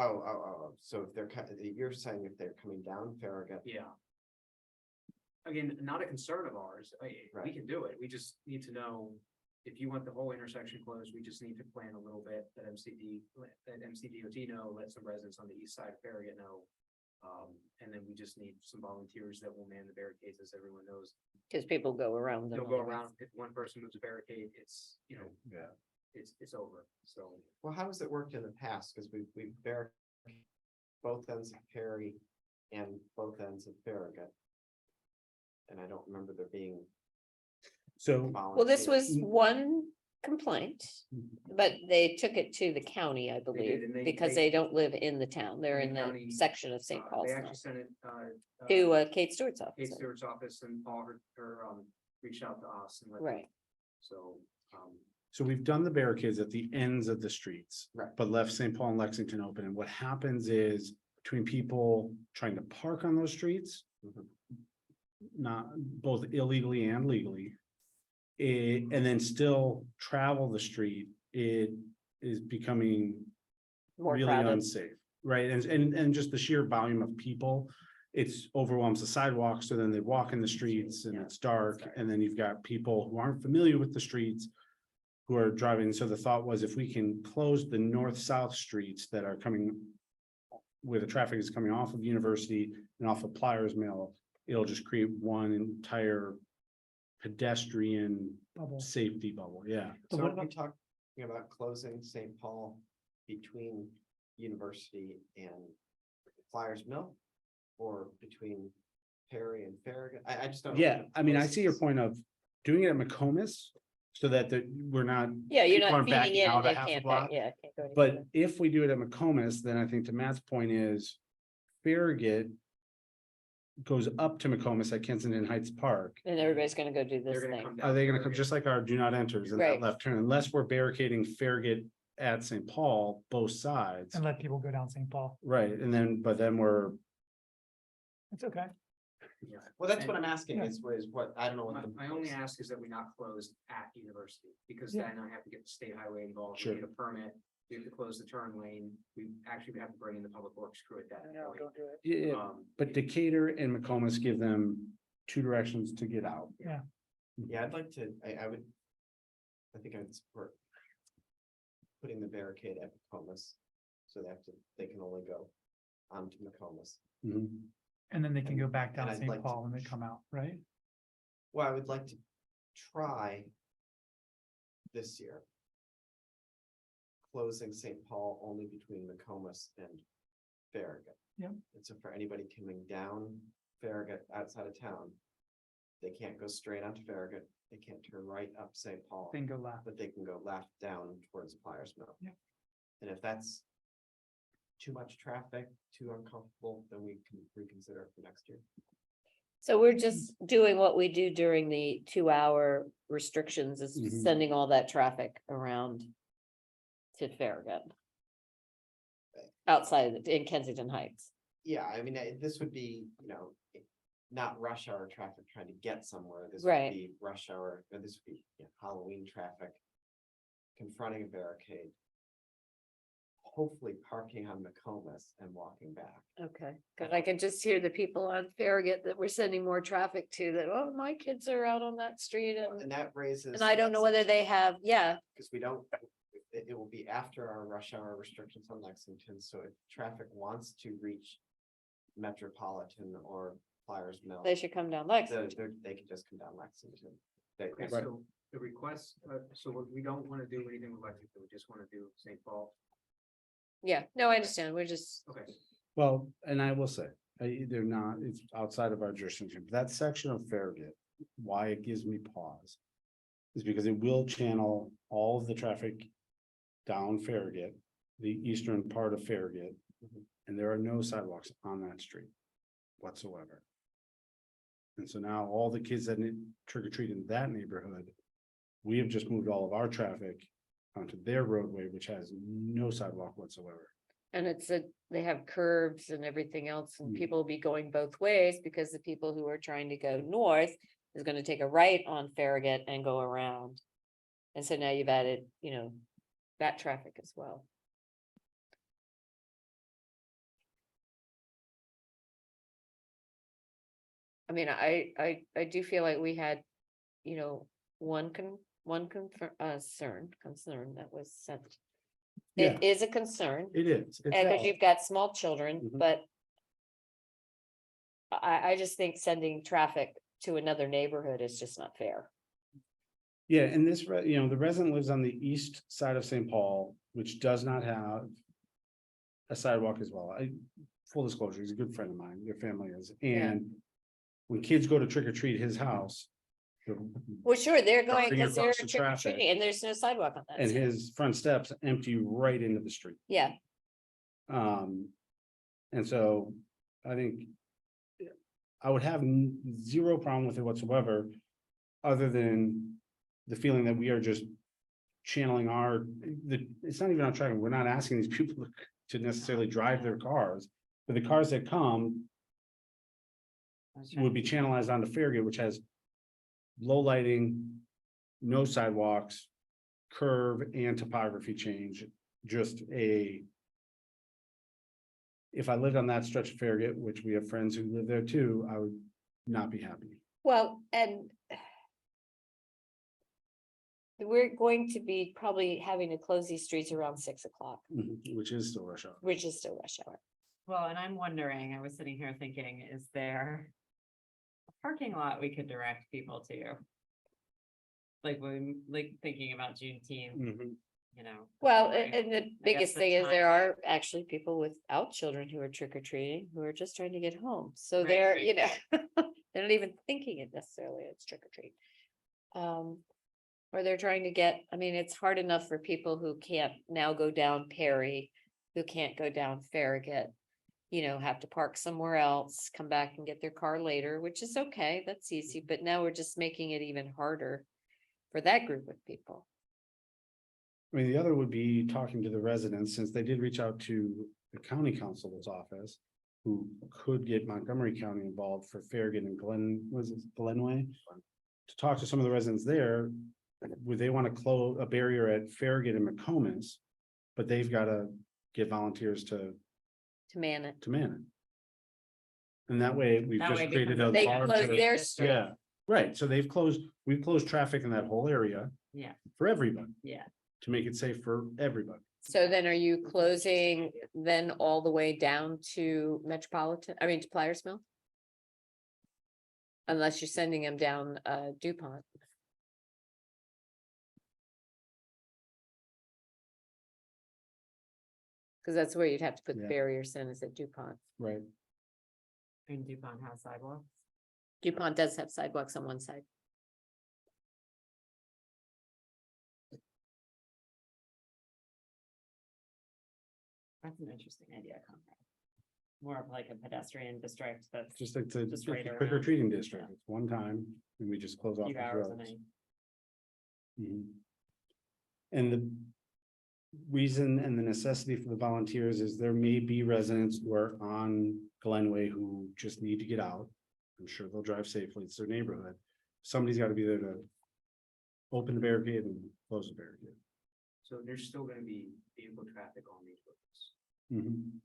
so if they're, you're saying if they're coming down Farragut, yeah. Again, not a concern of ours. We Right. can do it. We just need to know if you want the whole intersection closed, we just need to plan a little bit, let MCDOT know, let some residents on the east side of Farragut know. And then we just need some volunteers that will man the barricades, as everyone knows. Because people go around them. They'll go around, if one person moves a barricade, it's, you know, Yeah. it's over, so. Well, how has it worked in the past? Because we've barricaded both ends of Perry and both ends of Farragut. And I don't remember there being. So, Well, this was Mm. one complaint, but they took it to the county, I believe, and they- because they- they don't live in the town. They're in The the county, section of St. Paul's They now. actually sent it, To Kate Stewart's Kate office. Stewart's office, and Paul, her, reached out to us and let. Right. So, so we've done the barricades at the ends of the streets. Right. But left St. Paul and Lexington open, and what happens is between people trying to park on those streets. Not both illegally and legally. And then still travel the street, it is becoming More really crowded. unsafe, right? And just the sheer volume of people. It's overwhelms the sidewalks, so then they walk in the streets and Yeah, it's dark, dark. and then you've got people who aren't familiar with the streets. Who are driving, so the thought was if we can close the north-south streets that are coming. Where the traffic is coming off of University and off of Pliers Mill, it'll just create one entire. Pedestrian Bubble. safety bubble, yeah. So But what are we about- talking about closing St. Paul between University and Flyers Mill? Or between Perry and Farragut? I just don't. know Yeah, what the I mean, I closest see your is. point of doing it at McComas. So that we're not. Yeah, you're people not aren't feeding backing in, out and a they half a can't block. back, yeah, can't go any But further. if we do it at McComas, then I think to Matt's point is Farragut. Goes up to McComas at Kensington Heights Park. And everybody's gonna go do this they're gonna thing. come down. Are they gonna come Farragut. just like our do not enters in that Right. left turn, unless we're barricading Farragut at St. Paul, both sides. And let people go down St. Paul. Right, and then, but then we're, It's okay. Yeah. Well, that's what I'm asking Yeah. is what, I don't know what My, the. my only ask is that we not close at University, because Yeah. then I have to get the state highway involved, Sure. we get a permit. We have to close the turn lane, we actually have to bring in the public works crew at that point. yeah, but Decatur and McComas give them two directions to get out. Yeah, I'd like to, I think I'd support. Putting the barricade at McComas, so they can only go onto McComas. Mhm. And then they can go back down And I'd St. like to- Paul when they come out, right? Well, I would like to try. This year. Closing St. Paul only between McComas and Farragut. Yep. And so for anybody coming down Farragut outside of town. They can't go straight onto Farragut, they can't turn right up St. Paul. Then go left. But they can go left down towards Pliers Mill. Yep. And if that's. Too much traffic, too uncomfortable, then we can reconsider it for next year. So we're just doing what we do during the 2-hour restrictions, is Mhm. sending all that traffic around. To Farragut. Outside in Kensington Heights. Yeah, I mean, this would be, not rush hour traffic trying to get somewhere. This Right. would be rush hour, or this would be Halloween traffic. Confronting a barricade. Hopefully parking on McComas and walking back. Okay, cause I can just hear the people on Farragut that we're sending more traffic to, that, oh, my kids are out on that street And and. that raises. And I don't know whether they have, yeah, Because we don't, it will be after our rush hour restrictions on Lexington, so if traffic wants to reach. Metropolitan or Flyers Mill. they should come down Lexington. They can just come down Lexington. They- Okay, so the request, so we don't wanna do anything with Lexington, we just wanna do St. Paul, Yeah, no, I understand. We're just, okay. Well, and I will say, they're not, it's outside of our jurisdiction, but that section of Farragut, why it gives me pause. Is because it will channel all of the traffic down Farragut, the eastern part of Farragut. And there are no sidewalks on that street whatsoever. And so now all the kids that trick or treat in that neighborhood, we have just moved all of our traffic onto their roadway, which has no sidewalk whatsoever. and they have curbs and everything else, and Mm. people will be going both ways, because the people who are trying to go north. Is gonna take a right on Farragut and go around. And so now you've added, that traffic as well. I mean, I do feel like we had, one concern that was sent. Yeah. It is a concern, It is. and because you've got small children, Mhm. but. I just think sending traffic to another neighborhood is just not fair. Yeah, and this, the resident lives on the east side of St. Paul, which does not have a sidewalk as well. Full disclosure, he's a good friend of mine, your family is, and when kids go to trick or treat his house, Well, sure, they're going, Darting because they're across the trick or traffic. treating, and there's no sidewalk on that. and side. his front steps empty right into the street. Yeah, And so I think I would have zero problem with it whatsoever, other than the feeling that we are just channeling it's not even on track. We're not asking these people to necessarily drive their cars, but the cars that come would be channelized onto Fairgate, which has low lighting, no sidewalks, curve and topography change, just if I lived on that stretch of Farragut, which we have friends who live there too, I would not be happy. well, and we're going to be probably having to close these streets around 6 o'clock, Which is still rush hour. which is still rush hour. Well, and I'm wondering, I was sitting here thinking, is there a parking lot we could direct people to? Like when, like thinking about Juneteenth, you know. Well, right? and the biggest the thing is there time- are actually people without children who are trick or treating, who are just trying to get home. So Right, they're, right. they're not even thinking it necessarily, it's trick or treat. Or they're trying to get, I mean, it's hard enough for people who can't now go down Perry, who can't go down Farragut. Have to park somewhere else, come back and get their car later, which is okay, that's easy, but now we're just making it even harder for that group of people. I mean, the other would be talking to the residents, since they did reach out to the county council's office, who could get Montgomery County involved for Farragut and Glenway? To talk to some of the residents there, would they want to close a barrier at Farragut and McComas? But they've got to get volunteers to Man it. man it. And that way, we've That just way it created a becomes They larger- close their district. Yeah, right, so we've closed traffic in that whole area Yeah, for everybody, yeah. to make it safe for everybody. So then are you closing then all the way down to to Pliers Mill? Unless you're sending them down DuPont. Cause that's where you'd have to put the Yeah. barriers in, is at DuPont. Right. And DuPont has sidewalks. DuPont does have sidewalks on one side. That's an interesting idea, Comcast. More of like a pedestrian district that's Just like the Just right trick or around. treating district, it's one time, and we just close a off. few those hours a roads. night. Mhm. And the reason and the necessity for the volunteers is there may be residents who are on Glenway who just need to get out. I'm sure they'll drive safely, it's their neighborhood. Somebody's got to be there to open the barricade and close the barricade. So there's still gonna be vehicle traffic on these roads. Mhm.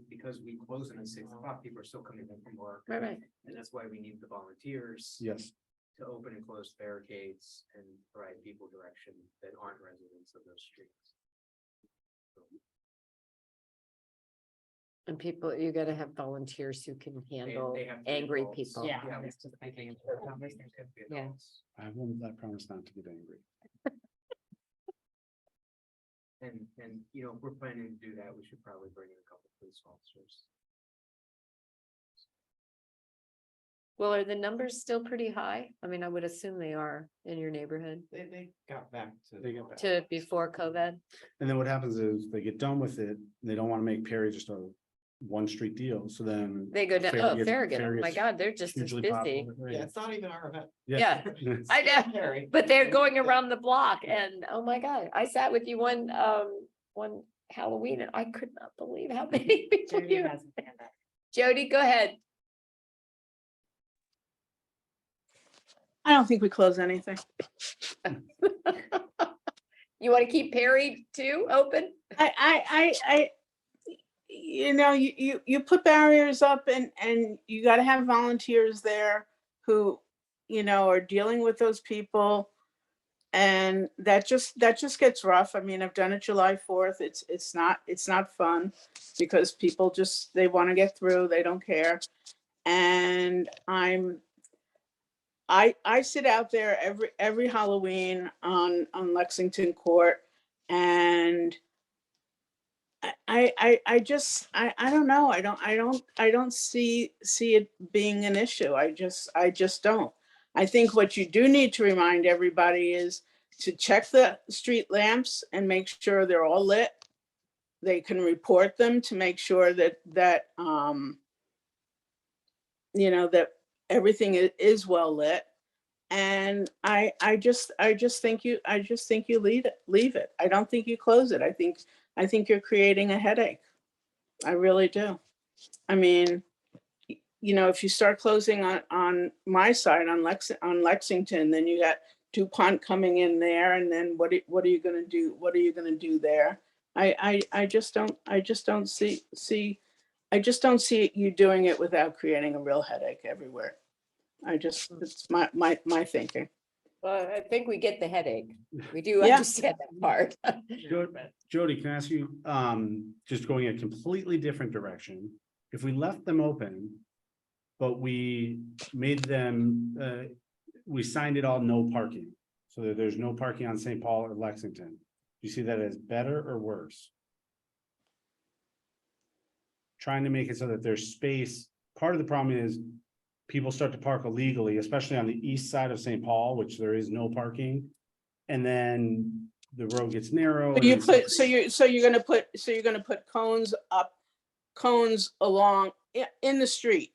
Because we close them at 6 o'clock, people are still coming home from work. Right. And that's why we need the volunteers Yes, to open and close barricades and provide people direction that aren't residents of those streets. And people, you gotta have volunteers who can handle They have to be angry adults. people. Yeah. Yeah, it's just thinking of They the conversation. have to be Yeah. adults. I promise not to get angry. And, if we're planning to do that, we should probably bring in a couple of police officers. Well, are the numbers still pretty high? I mean, I would assume they are in your neighborhood They got back to. They get back. to before COVID. And then what happens is they get done with it, and they don't want to make Perry just a one street deal, so then. They go down, Farragut, oh my Farragut's God, they're just as hugely busy. popular. Yeah, it's not even our event. Yeah. I know, but they're going around the block and, oh my God, I sat with you one Halloween and I could not believe how many people Jody you. has a hand up. Jody, go ahead. I don't think we close anything. You want to keep Perry too open? You put barriers up and you gotta have volunteers there who, are dealing with those people. And that just gets rough. I mean, I've done it July 4th. It's not fun because people just, they want to get through, they don't care. And I sit out there every Halloween on Lexington Court, and I just don't know. I don't see it being an issue. I just don't. I think what you do need to remind everybody is to check the street lamps and make sure they're all lit. They can report them to make sure that you know, that everything is well lit. And I just think you leave it. I don't think you close it. I think you're creating a headache. I really do. I mean, you know, if you start closing on my side on Lexington, then you got DuPont coming in there, and then what are you going to do? What are you going to do there? I just don't see you doing it without creating a real headache everywhere. It's my thinking. Well, I think we get the headache. We do Yeah. understand that part. Jody, can I ask you, just going a completely different direction, if we left them open, but we made them, we signed it all no parking, so that there's no parking on St. Paul or Lexington, do you see that as better or worse? Trying to make it so that there's space. Part of the problem is people start to park illegally, especially on the east side of St. Paul, which there is no parking. And then the road gets narrow. But you're gonna put cones along in the street.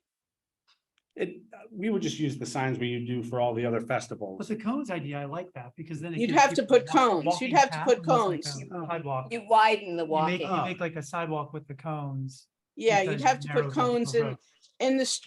We would just use the signs we do for all the other festivals. But the cones idea, I like that, because then. it You'd gives have to people put cones. walking You'd have to path, put almost like cones. a Sidewalk. You widen the You walking. make like a sidewalk with the cones. Yeah, because you'd have it to narrows put up cones the road.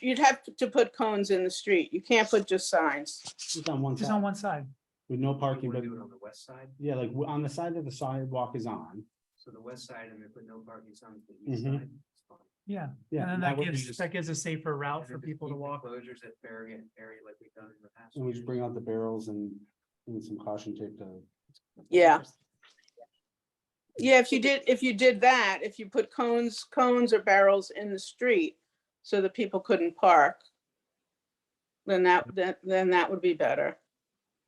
you'd have to put cones in the street. You can't put just signs. Just on one Just side, on one side. with no You parking, wanna but do it on the west side, yeah, like on the side that the sidewalk is on. so the west side, and they put no parking signs to the east Mhm. side. It's fine. Yeah, Yeah, and then that would be that gives a safer route And for then just people to keep the walk. Closures at Farragut area like we've done in the past. And we just bring out the barrels and some caution tape to. Yeah. Yeah, if you did that, if you put cones or barrels in the street so that people couldn't park, then that would be better.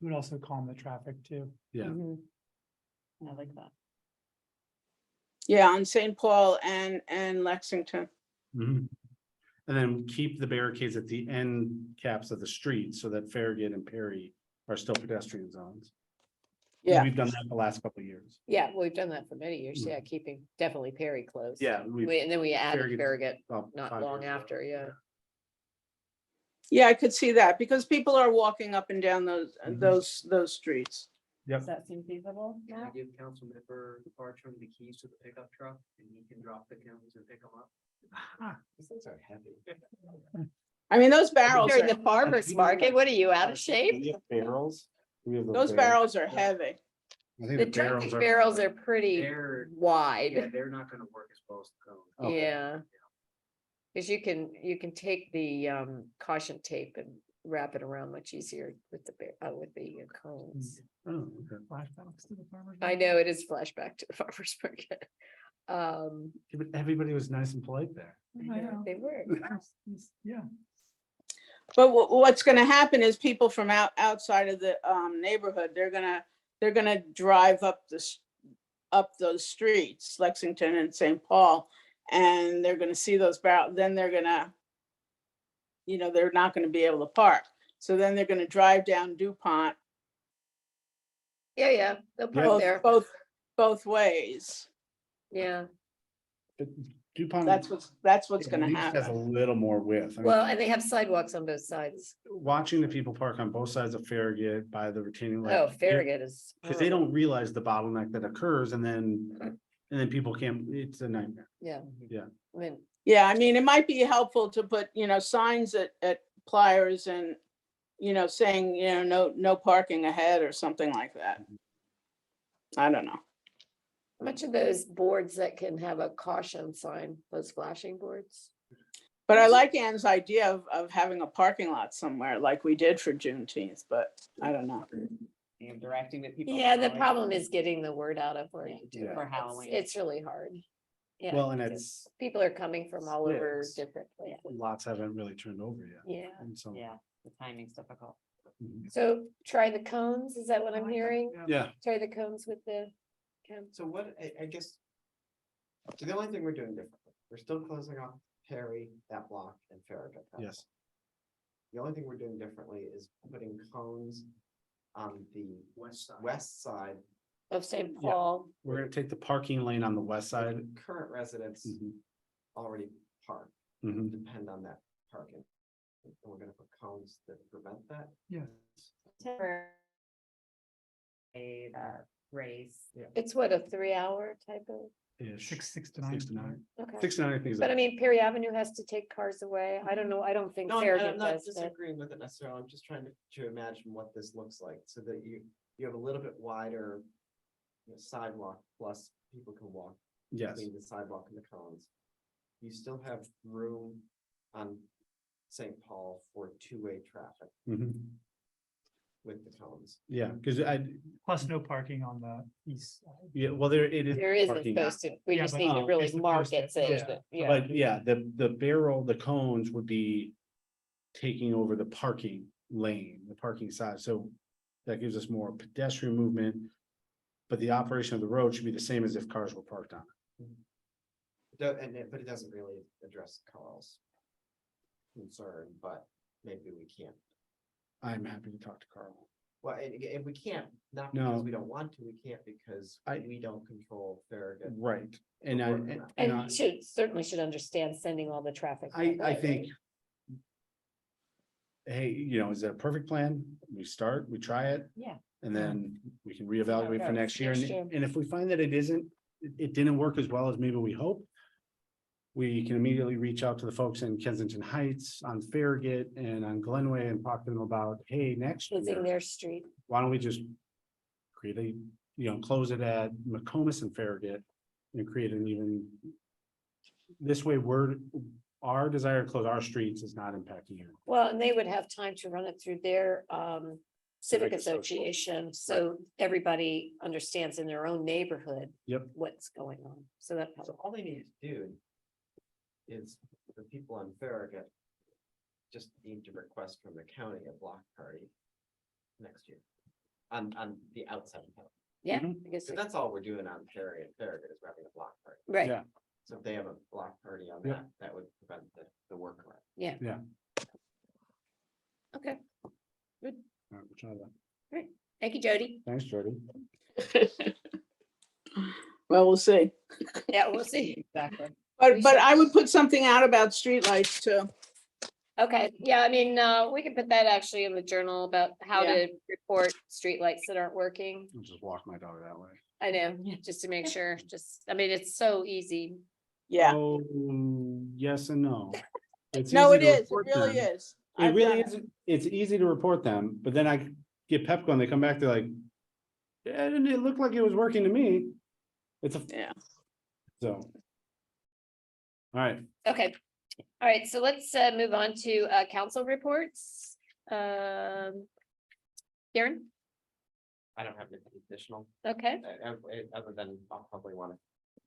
It would also calm the traffic too. Yeah. Mhm. I like that. Yeah, on St. Paul and Lexington. Mhm. And then keep the barricades at the end caps of the street so that Farragut and Perry are still pedestrian zones. And Yeah, we've done that the last couple of years. Yeah, we've done that for many years. Yeah, keeping definitely Perry closed. Yeah. And then we added Farragut- Farragut about not 5 long years ago. after, yeah. yeah, I could see that because people are walking up and down Mhm. those streets. Does that seem feasible? Can I give council member Bartram the keys to the pickup truck and he can drop the cones and pick them up? These things are heavy. I mean, those barrels During the are, farmer's market, what are you, out of Do shape? we have barrels? Do we have those barrels are heavy. I think The traffic barrels are pretty They're- Yeah, wide, they're not gonna work as well as the cones. Okay. yeah. Cause you can take the caution tape and wrap it around much easier with the cones. Oh, okay. Flashbacks to the farmers. I know it is flashback to the farmer's market. Yeah, but everybody was nice and polite there. I know. They were. Yeah. But what's gonna happen is people from outside of the neighborhood, they're gonna drive up those streets, Lexington and St. Paul, and they're gonna see those barrels, then they're gonna, you know, they're not gonna be able to park. So then they're gonna drive down DuPont Yeah, they'll park there. both ways. Yeah, But DuPont. That's what's at gonna least Has a happen. little more width. I mean, well, and they have sidewalks on both sides. watching the people park on both sides of Farragut by the retaining wall. Oh, Farragut is. Because they horrible. don't realize the bottleneck that occurs and then people can't, it's a nightmare. Yeah. Yeah. I mean, Yeah, I mean, it might be helpful to put, you know, signs at Pliers and, you know, saying, you know, no parking ahead or something like that. I don't know. much of those boards that can have a caution sign, those flashing boards. But I like Ann's idea of having a parking lot somewhere like we did for Juneteenth, but I don't know. and directing that people. Yeah, the follow it problem is getting the word out of where you do Yeah. it. For It's- Halloween. It's really hard. Yeah. Well, and because people are coming from all over Six. different places. Lots haven't really turned over yet. Yeah. And so. Yeah, the timing's difficult. Mhm. So try the cones, is that what I'm hearing? Yeah, Try the cones with the. So what, I guess. So the only thing we're doing differently, we're still closing off Perry, that block and Farragut. that yes. block. The only thing we're doing differently is putting cones on the west side. Of St. Yeah. Paul. We're gonna take the parking lane on the west where side. the current residents Mhm. already park, Mhm. depend on that parking. And we're gonna put cones that prevent that. Yeah. A race. It's what, a 3 hour type of, Ish. Six to nine. 6 to 9. okay. 6 to 9, I think is. But I mean, Perry Avenue has to take cars away. I don't know. I don't think No, Farragut I'm not does, but disagreeing with it necessarily. I'm just trying to imagine what this looks like so that you have a little bit wider sidewalk, plus people can walk Yes, between the sidewalk and the cones. You still have room on St. Paul for two-way traffic Mhm. with the cones. Yeah, because Plus no parking on the east side. yeah, well, it is. there isn't parking. supposed to, we Yeah, just but, need to um, really it's the mark post it, it, say yeah. that, yeah. But yeah, the cones would be taking over the parking lane, the parking side, so that gives us more pedestrian movement. But the operation of the road should be the same as if cars were parked on it. But it doesn't really address Carl's concern, but maybe we can't. I'm happy to talk to Carl. Well, and we can't, not No. because we don't want to, we can't because we don't control Farragut. Right, and We're I, working on it. and And I, you should, certainly should understand sending all the traffic. that I way, think. right? Hey, is that a perfect plan? We start, we try it. Yeah. And then we can reevaluate for goes next year, next year. and if we find that it didn't work as well as maybe we hoped. We can immediately reach out to the folks in Kensington Heights, on Farragut and on Glenway and talk to them about, hey, next Closing year, their street. why don't we just. Create close it at McComas and Farragut and create an even. This way, our desire to close our streets is not impacting you. Well, and they would have time to run it through their civic Civic association, so everybody understands in their own neighborhood. Yep. What's going on, so that. So all they need to do is the people on Farragut just need to request from the county a block party next year on the outside. of town. Yeah, Mhm. I guess, So that's all we're doing on Farragut is we're having a block party. right, Yeah. So if they have a block party on Yep. that, that would prevent the workaround. okay, All right, we'll try that. thank you, Jody. Thanks, Jody. Well, we'll see. Yeah, we'll see. Exactly. But I would put something out about streetlights too. Okay, yeah, I mean, we can put that actually in the journal about how Yeah. to report streetlights that aren't working. I'll just walk my dog that way. I know, just to make sure, I mean, it's so easy. Yeah. Oh, yes and no. It's No, easy it to is. It report really them. is. It I've really done it. is, it's easy to report them, but then I get Pepco and they come back, they're like. Yeah, and it looked like it was working to me. It's a. Yeah. So. All right, Okay, all right, so let's move on to council reports. Darren, I don't have anything additional, okay, other than I'll probably want to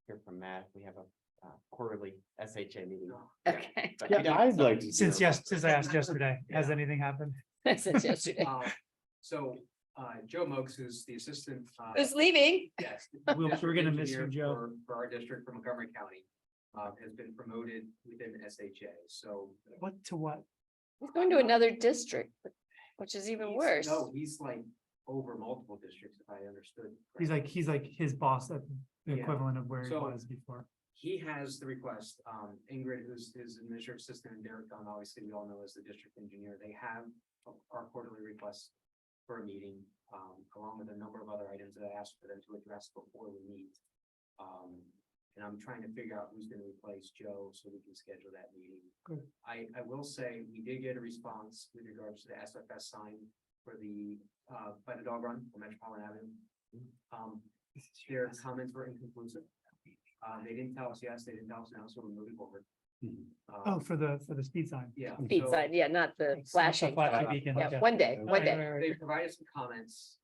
hear from Matt. We have a quarterly SHA meeting. okay. But we yeah, don't- I'd like to. Since I asked yesterday, has anything happened? Since yesterday. So, Joe Mokes, who's the assistant. Who's leaving? Yes. We're gonna miss you, engineer Joe. For our district, for Montgomery County, has been promoted within SHA, so. What to what? He's going to another district, which is even he's- worse. No, he's like over multiple districts, if I understood. He's like his boss at the Yeah. equivalent of where he So- was before. He has the request, Ingrid, who's his administrative assistant, and Derek Dunn, obviously we all know as the district engineer, they have our quarterly request for a meeting, along with a number of other items that I asked for them to address before we meet. And I'm trying to figure out who's gonna replace Joe so we can schedule that meeting. Good. I will say, we did get a response with regards to the SFS sign for the, by the dog run on Metropolitan Avenue. Their comments were inconclusive. They didn't tell us yes, they didn't tell us no, so we're moving forward. Oh, for the speed sign. Yeah. Speed so sign, yeah, not the It's not the flashing. flashing beacon, Yeah, okay. one day, Right, one day. right, right. They provided some comments.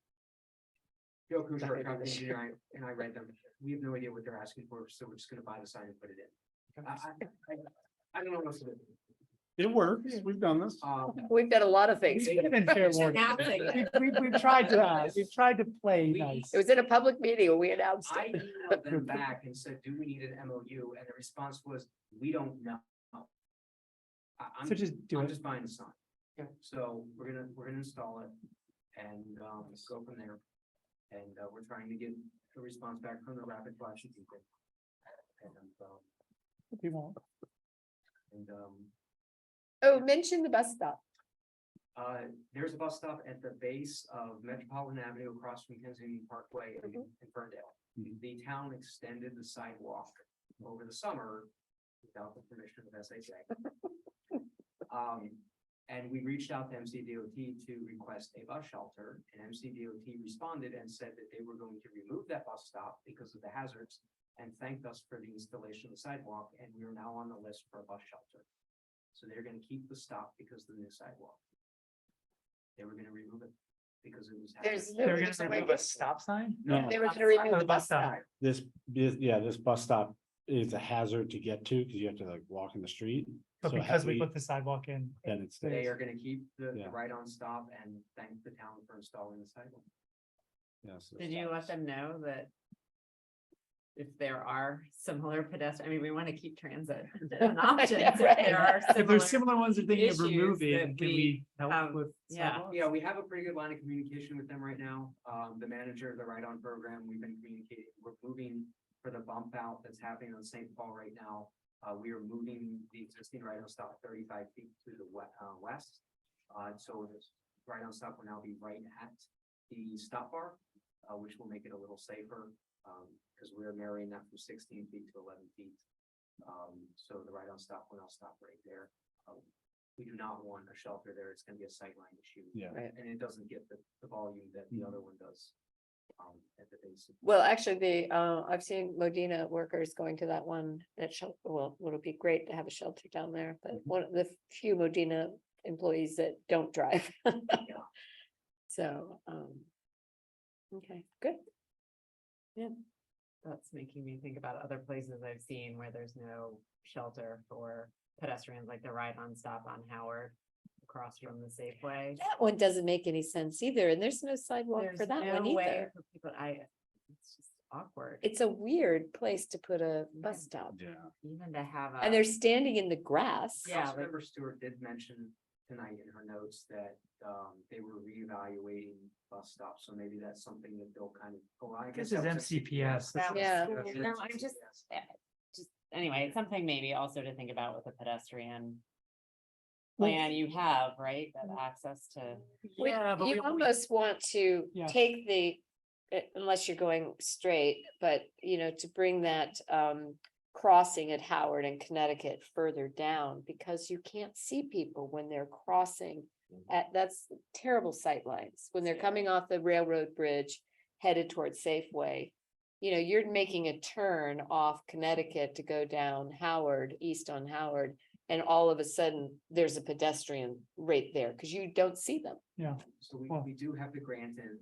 Joe Cruz, our traffic engineer, and I read them. We have no idea what they're asking for, so we're just gonna buy the sign and put it in. I don't know what else to do. It works. We've done this. We've done a lot of things. It's been fair warning. We've tried to play nice. It was in a public meeting when we announced I it. emailed them back and said, do we need an MOU? And the response was, we don't know. I'm So just do I'm it. just buying the sign. So we're gonna install it and go from there. And we're trying to get a response back from the rapid flashing people. We won't. And Oh, mention the bus stop. there's a bus stop at the base of Metropolitan Avenue across from Kensington Parkway in Ferndale. The town extended the sidewalk over the summer without the permission of SHA. And we reached out to MCDOT to request a bus shelter, and MCDOT responded and said that they were going to remove that bus stop because of the hazards and thanked us for the installation of the sidewalk, and we are now on the list for a bus shelter. So they're gonna keep the stop because of the new sidewalk. They were gonna remove it because it was. There's They're gonna remove a stop sign? No. They were gonna remove Oh, the bus stop. This bus stop is a hazard to get to because you have to like walk in the street. But So because have we put the sidewalk in. Then it's. They are gonna keep the Yeah. right on stop and thank the town for installing the sidewalk. Yes. Did you let them know that if there are similar pedestrian, I mean, we want to keep transit an option. Yeah, If right. there are If there's similar- similar ones they're thinking of issues removing, that can we we help have- with? yeah. sidewalks? Yeah, we have a pretty good line of communication with them right now. The manager of the Ride On program, we've been communicating, we're moving for the bump out that's happening on St. Paul right now. We are moving the existing Ride On stop 35 feet to the west. So this Ride On stop will now be right at the stop bar, which will make it a little safer. Because we're narrowing that from 16 feet to 11 feet. So the Ride On stop will now stop right there. We do not want a shelter there. It's gonna be a sightline issue. Yeah. Right. And it doesn't get the volume that the other one does. At the base. Well, actually, I've seen Modena workers going to that one at shelter. Well, it would be great to have a shelter down there, but one of the few Modena employees that don't drive. So, okay, good. That's making me think about other places I've seen where there's no shelter for pedestrians, like the ride on stop on Howard across from the Safeway. That one doesn't make any sense either, and there's no sidewalk There's for that no one way either. for people, it's just awkward. It's a weird place to put a bus stop, Yeah. Even to have a. and they're standing in the grass. Yeah, Councilmember Stewart did mention tonight in her notes that they were reevaluating bus stops, so maybe that's something that they'll kind of. Oh, I guess This is that was MCPS. That was- Yeah. No, I'm just anyway, it's something maybe also to think about with the pedestrian plan you have, right? That access to. Yeah, but You we- almost want to Yeah. take unless you're going straight, but to bring that crossing at Howard and Connecticut further down, because you can't see people when they're crossing that's terrible sight lines, when they're coming off the railroad bridge headed towards Safeway. You're making a turn off Connecticut to go down Howard, east on Howard, and all of a sudden there's a pedestrian right there because you don't see them. So Well- we do have the grant in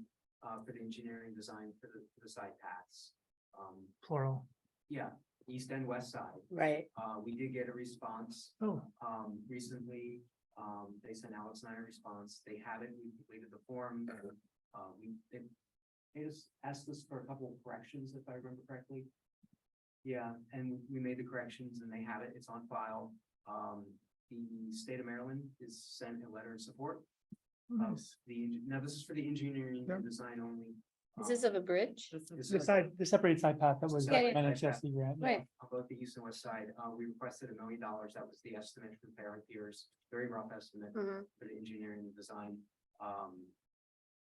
for the engineering design for the side paths. Plural. Yeah, east and west side. Right. We did get a response Oh, recently. They sent Alex and I a response. They have it. We completed the form. They just asked us for a couple of corrections, if I remember correctly. Yeah, and we made the corrections and they have it. It's on file. The state of Maryland is sent a letter of support. Now this is for the engineering and design only. Is this of a bridge? the separated side path that was Yeah, yeah. NHSC grant. yeah. Right. On both the east and west side, we requested $1 million. That was the estimate from Farron Piers, very rough estimate Mhm. for the engineering and design.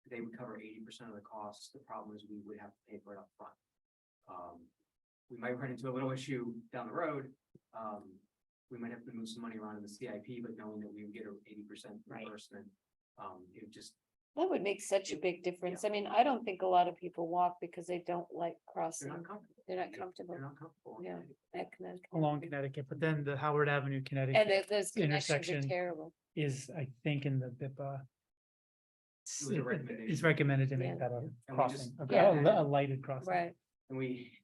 They would cover 80% of the costs. The problem is we would have to pay for it up front. We might run into a little issue down the road. We might have to move some money around in the CIP, but knowing that we would get an 80% Right. reimbursement, it would just, That would make such a big difference. I mean, I don't think a lot of people walk because they don't like they're crossing. not comfortable. They're not comfortable. They're not comfortable. Yeah. At Connecticut. Along Connecticut, but then the Howard Avenue, And Connecticut those connections are intersection terrible. is, I think, in the BIPA was a recommendation. It's recommended to Yeah. make that a And we crossing, just- Yeah. a lighted crossing. Right, And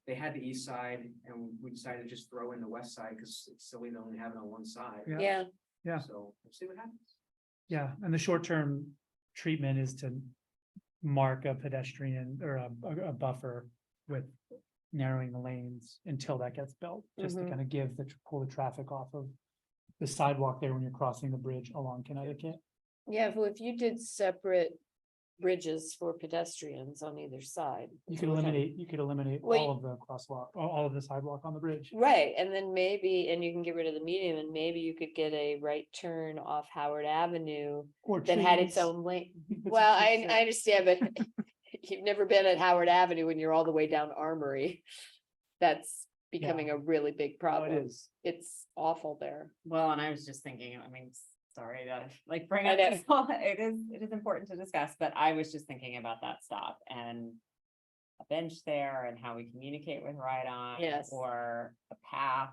they had the east side and we decided to just throw in the west side because it's silly to only have it on one side. Yeah. yeah, Yeah. So we'll see what happens. Yeah, and the short-term treatment is to mark a pedestrian or a buffer with narrowing the lanes until that gets built, just to Mhm. kind of give pull the traffic off of the sidewalk there when you're crossing the bridge along Connecticut. yeah, well, if you did separate bridges for pedestrians on either side. You could eliminate Well, all of the crosswalk, all of the sidewalk on the bridge. Right, and then maybe, and you can get rid of the median, and maybe you could get a right turn off Howard Avenue Or that had its trees. own lane. Well, I understand, but you've never been at Howard Avenue when you're all the way down Armory. That's becoming a really big problem. is. It's awful there. Well, and I was just thinking, I mean, sorry to like bring I up know. this, it is important to discuss, but I was just thinking about that stop and a bench there and how we communicate with ride-on. Yes. Or a path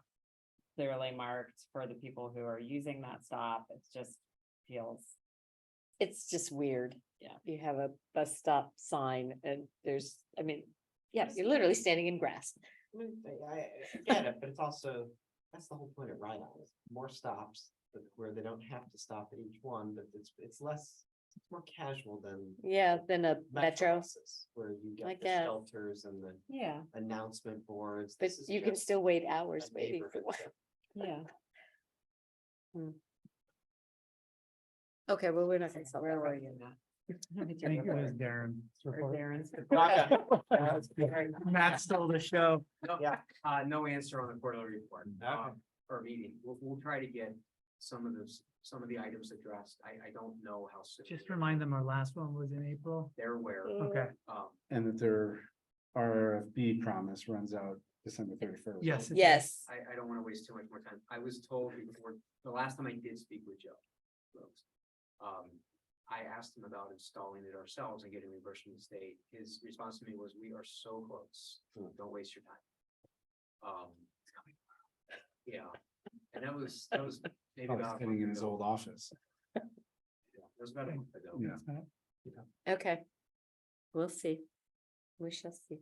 clearly marked for the people who are using that stop. It's just feels, It's just weird. Yeah. You have a bus stop sign and there's, I mean, yeah, you're literally standing in grass. I get it, but it's also, that's the whole point of ride-on, is more stops, but where they don't have to stop at each one, but it's more casual than Yeah, than a metro, buses, where you I get the guess. shelters and the yeah, announcement boards. but This is you can just still wait a hours waiting for neighborhood one. thing. yeah. Okay, well, we're not gonna stop. Where that, were right? you in that? I think it was Darren's Or report. Darren's? Matt stole the show. No, Yeah. no answer on the quarterly report, Okay. or meeting. We'll try to get some of the items addressed. I don't know how soon. Just remind them our last one was in April. They're aware. Okay, And that their RFB promise runs out December 31st. yes. it Yes, I don't want to waste too much more time. I was told before, the last time I did speak with Joe Rose, I asked him about installing it ourselves and getting reimbursed from the state. His response to me was, we are so close. Don't waste your time. It's coming. Yeah, and that was maybe Probably about. a sitting in month his ago. old office. Yeah, It was about a month ago. Yeah. okay. We'll see. We shall see.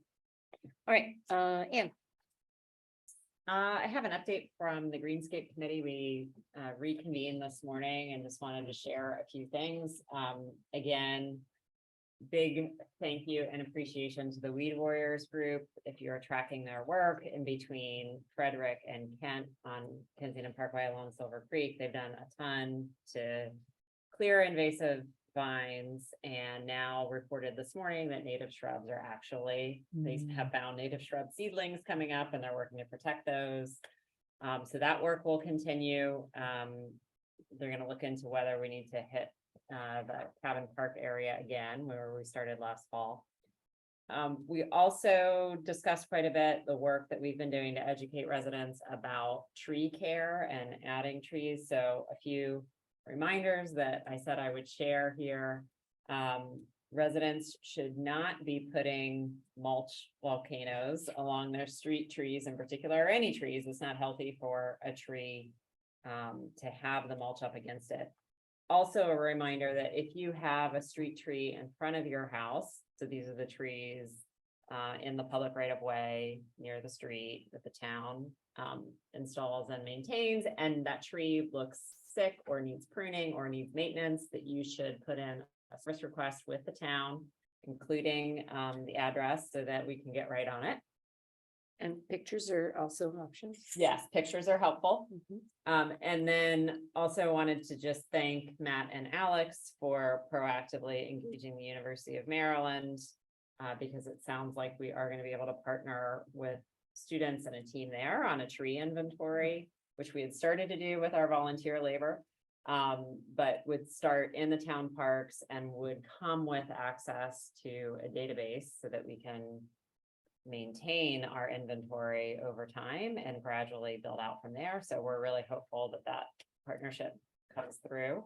All right, Anne. I have an update from the Greenscape Committee. We reconvened this morning and just wanted to share a few things. Again, big thank you and appreciation to the Weed Warriors group. If you're tracking their work in between Frederick and Kent on Kensington Parkway along Silver Creek, they've done a ton to clear invasive vines, and now reported this morning that native shrubs are actually, they have found native shrub seedlings coming up and they're working to protect those. So that work will continue. They're gonna look into whether we need to hit the Cabin Park area again, where we started last fall. We also discussed quite a bit the work that we've been doing to educate residents about tree care and adding trees. So a few reminders that I said I would share here. Residents should not be putting mulch volcanoes along their street trees in particular, or any trees. It's not healthy for a tree to have the mulch up against it. Also a reminder that if you have a street tree in front of your house, so these are the trees in the public right of way near the street that the town installs and maintains, and that tree looks sick or needs pruning or needs maintenance, that you should put in a service request with the town, including the address so that we can get right on it. And pictures are also options. Yes, pictures are helpful. Mhm. And then also wanted to just thank Matt and Alex for proactively engaging the University of Maryland. Because it sounds like we are going to be able to partner with students and a team there on a tree inventory, which we had started to do with our volunteer labor. But would start in the town parks and would come with access to a database so that we can maintain our inventory over time and gradually build out from there. So we're really hopeful that that partnership comes through.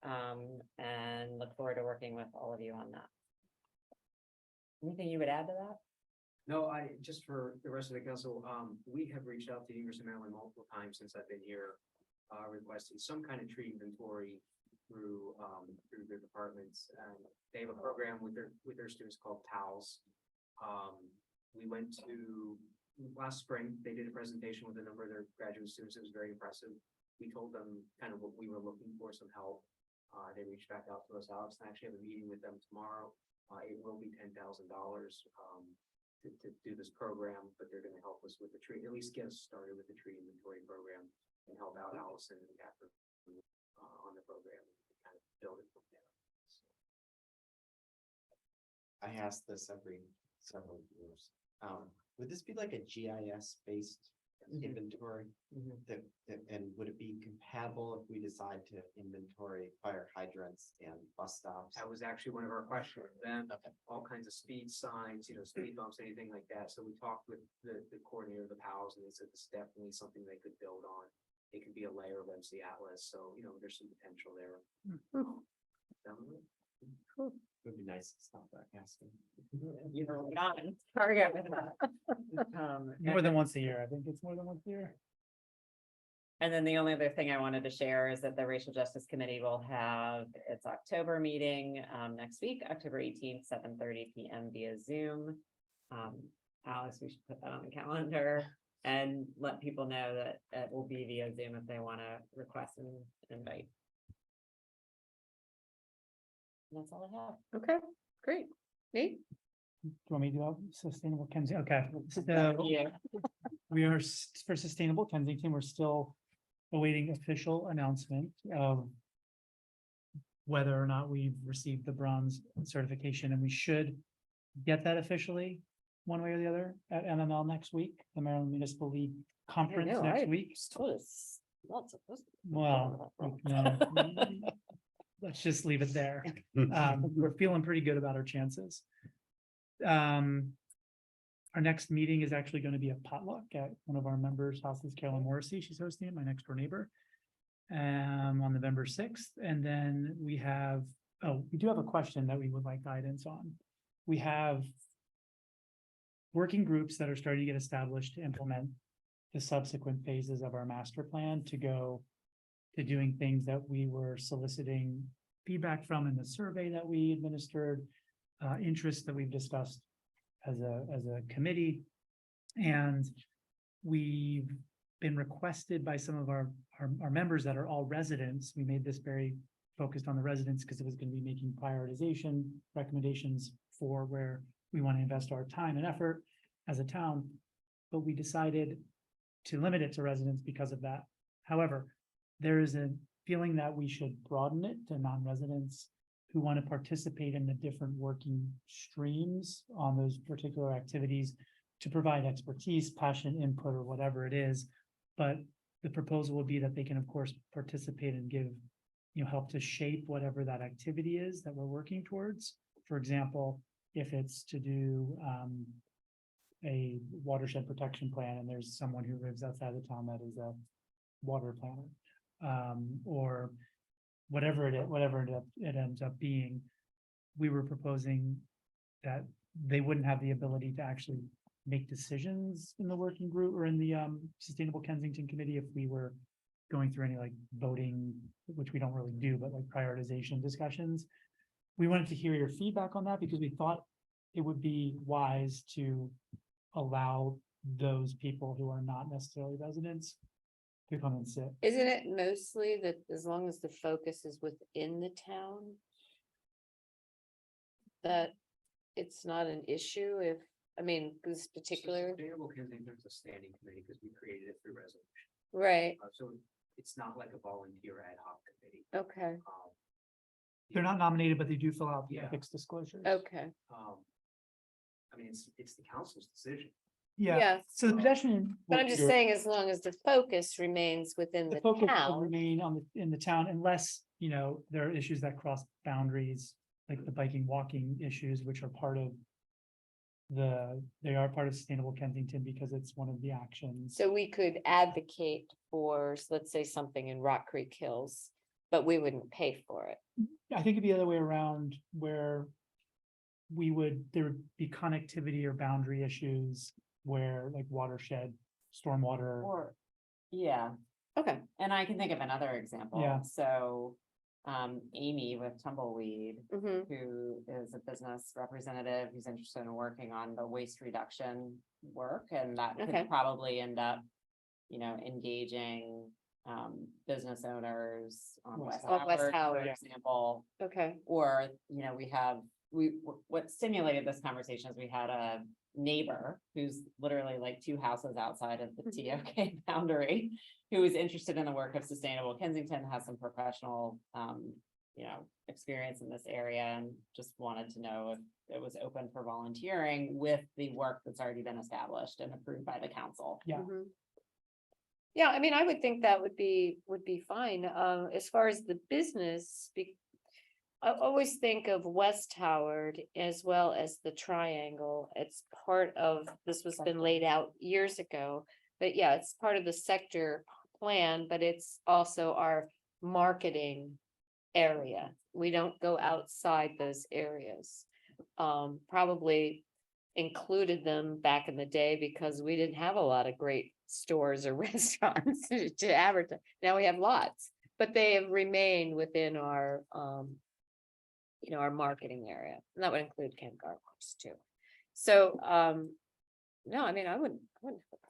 And look forward to working with all of you on that. Anything you would add to that? No, just for the rest of the council, we have reached out to the University of Maryland multiple times since I've been here, requesting some kind of tree inventory through the department departments. They have a program with their students called PALS. We went to last spring, they did a presentation with a number of their graduate students. It was very impressive. We told them kind of what we were looking for, some help. They reached back out to us. Alex and I actually have a meeting with them tomorrow. It will be $10,000 to do this program, but they're going to help us with the tree, at least get us started with the tree inventory program and help out Allison and Catherine on the program and kind of build it from there. I ask this every several years. Would this be like a GIS based inventory? And would it be compatible if we decide to inventory fire hydrants and bus stops? That was actually one of our questions. Then all kinds of speed signs, speed bumps, anything like that. So we talked with the coordinator of the PALS, and they said this is definitely something they could build on. It could be a layer of MC Atlas. So, there's some potential there. Would be nice to stop that asking. Target with that. More than once a year. I think it's more than once a year. And then the only other thing I wanted to share is that the Racial Justice Committee will have its October meeting next week, October 18th, 7:30 p.m. via Zoom. Alice, we should put that on the calendar and let people know that it will be via Zoom if they want to request an invite. And that's all I have. Okay, great. Nate? Do you want me to do sustainable Kensington? Okay. So we are for sustainable Kensington, we're still awaiting official announcement of whether or not we've received the bronze certification, and we should get that officially one way or the other at MML next week, the Maryland Municipal League Conference next week. Well, let's just leave it there. We're feeling pretty good about our chances. Our next meeting is actually going to be a potluck at one of our members' houses, Carolyn Morrissey. She's hosting it, my next door neighbor, on November 6th. And then we do have a question that we would like guidance on. We have working groups that are starting to get established to implement the subsequent phases of our master plan to go to doing things that we were soliciting feedback from in the survey that we administered, interests that we've discussed as a committee. And we've been requested by some of our members that are all residents. We made this very focused on the residents because it was going to be making prioritization recommendations for where we want to invest our time and effort as a town. But we decided to limit it to residents because of that. However, there is a feeling that we should broaden it to non-residents who want to participate in the different working streams on those particular activities to provide expertise, passion, input, or whatever it is. But the proposal would be that they can, of course, participate and give, help to shape whatever that activity is that we're working towards. For example, if it's to do a watershed protection plan and there's someone who lives outside the town that is a water planner, or whatever it ends up being, we were proposing that they wouldn't have the ability to actually make decisions in the working group or in the Sustainable Kensington Committee if we were going through any like voting, which we don't really do, but like prioritization discussions. We wanted to hear your feedback on that because we thought it would be wise to allow those people who are not necessarily residents to come and sit. Isn't it mostly that as long as the focus is within the town, that it's not an issue if, this particular, Sustainable Kensington's a standing committee because we created it through resolution. right, So it's not like a volunteer ad hoc committee. okay, They're not nominated, but they do fill out the Yeah. ethics disclosures. okay. It's the council's decision. Yeah, Yeah, so the pedestrian. but I'm just saying, as long as the focus remains within The the focus will town, remain in the town unless, there are issues that cross boundaries, like the biking, walking issues, which are part of they are part of Sustainable Kensington because it's one of the actions. so we could advocate for, let's say, something in Rock Creek Hills, but we wouldn't pay for it. I think it'd be the other way around where there would be connectivity or boundary issues where like watershed, stormwater. Or, yeah, Okay, and I can think of another example. Yeah. So Amy with Tumbleweed, Mhm. who is a business representative who's interested in working on the waste reduction work, and that Okay. could probably end up, engaging business owners on West On West Howard, for Howard. example. Okay, Or, what stimulated this conversation is we had a neighbor who's literally like 2 houses outside of the TOK boundary, who is interested in the work of Sustainable Kensington, has some professional, experience in this area, and just wanted to know if it was open for volunteering with the work that's already been established and approved by the council. Yeah. Mhm. Yeah, I mean, I would think that would be fine, as far as the business, I always think of West Howard as well as the triangle. It's part of, this was been laid out years ago. But yeah, it's part of the sector plan, but it's also our marketing area. We don't go outside those areas. Probably included them back in the day because we didn't have a lot of great stores or restaurants to advertise. Now we have lots, but they have remained within our, our marketing area. And that would include Ken Garwo's too. So, no, I mean, I wouldn't.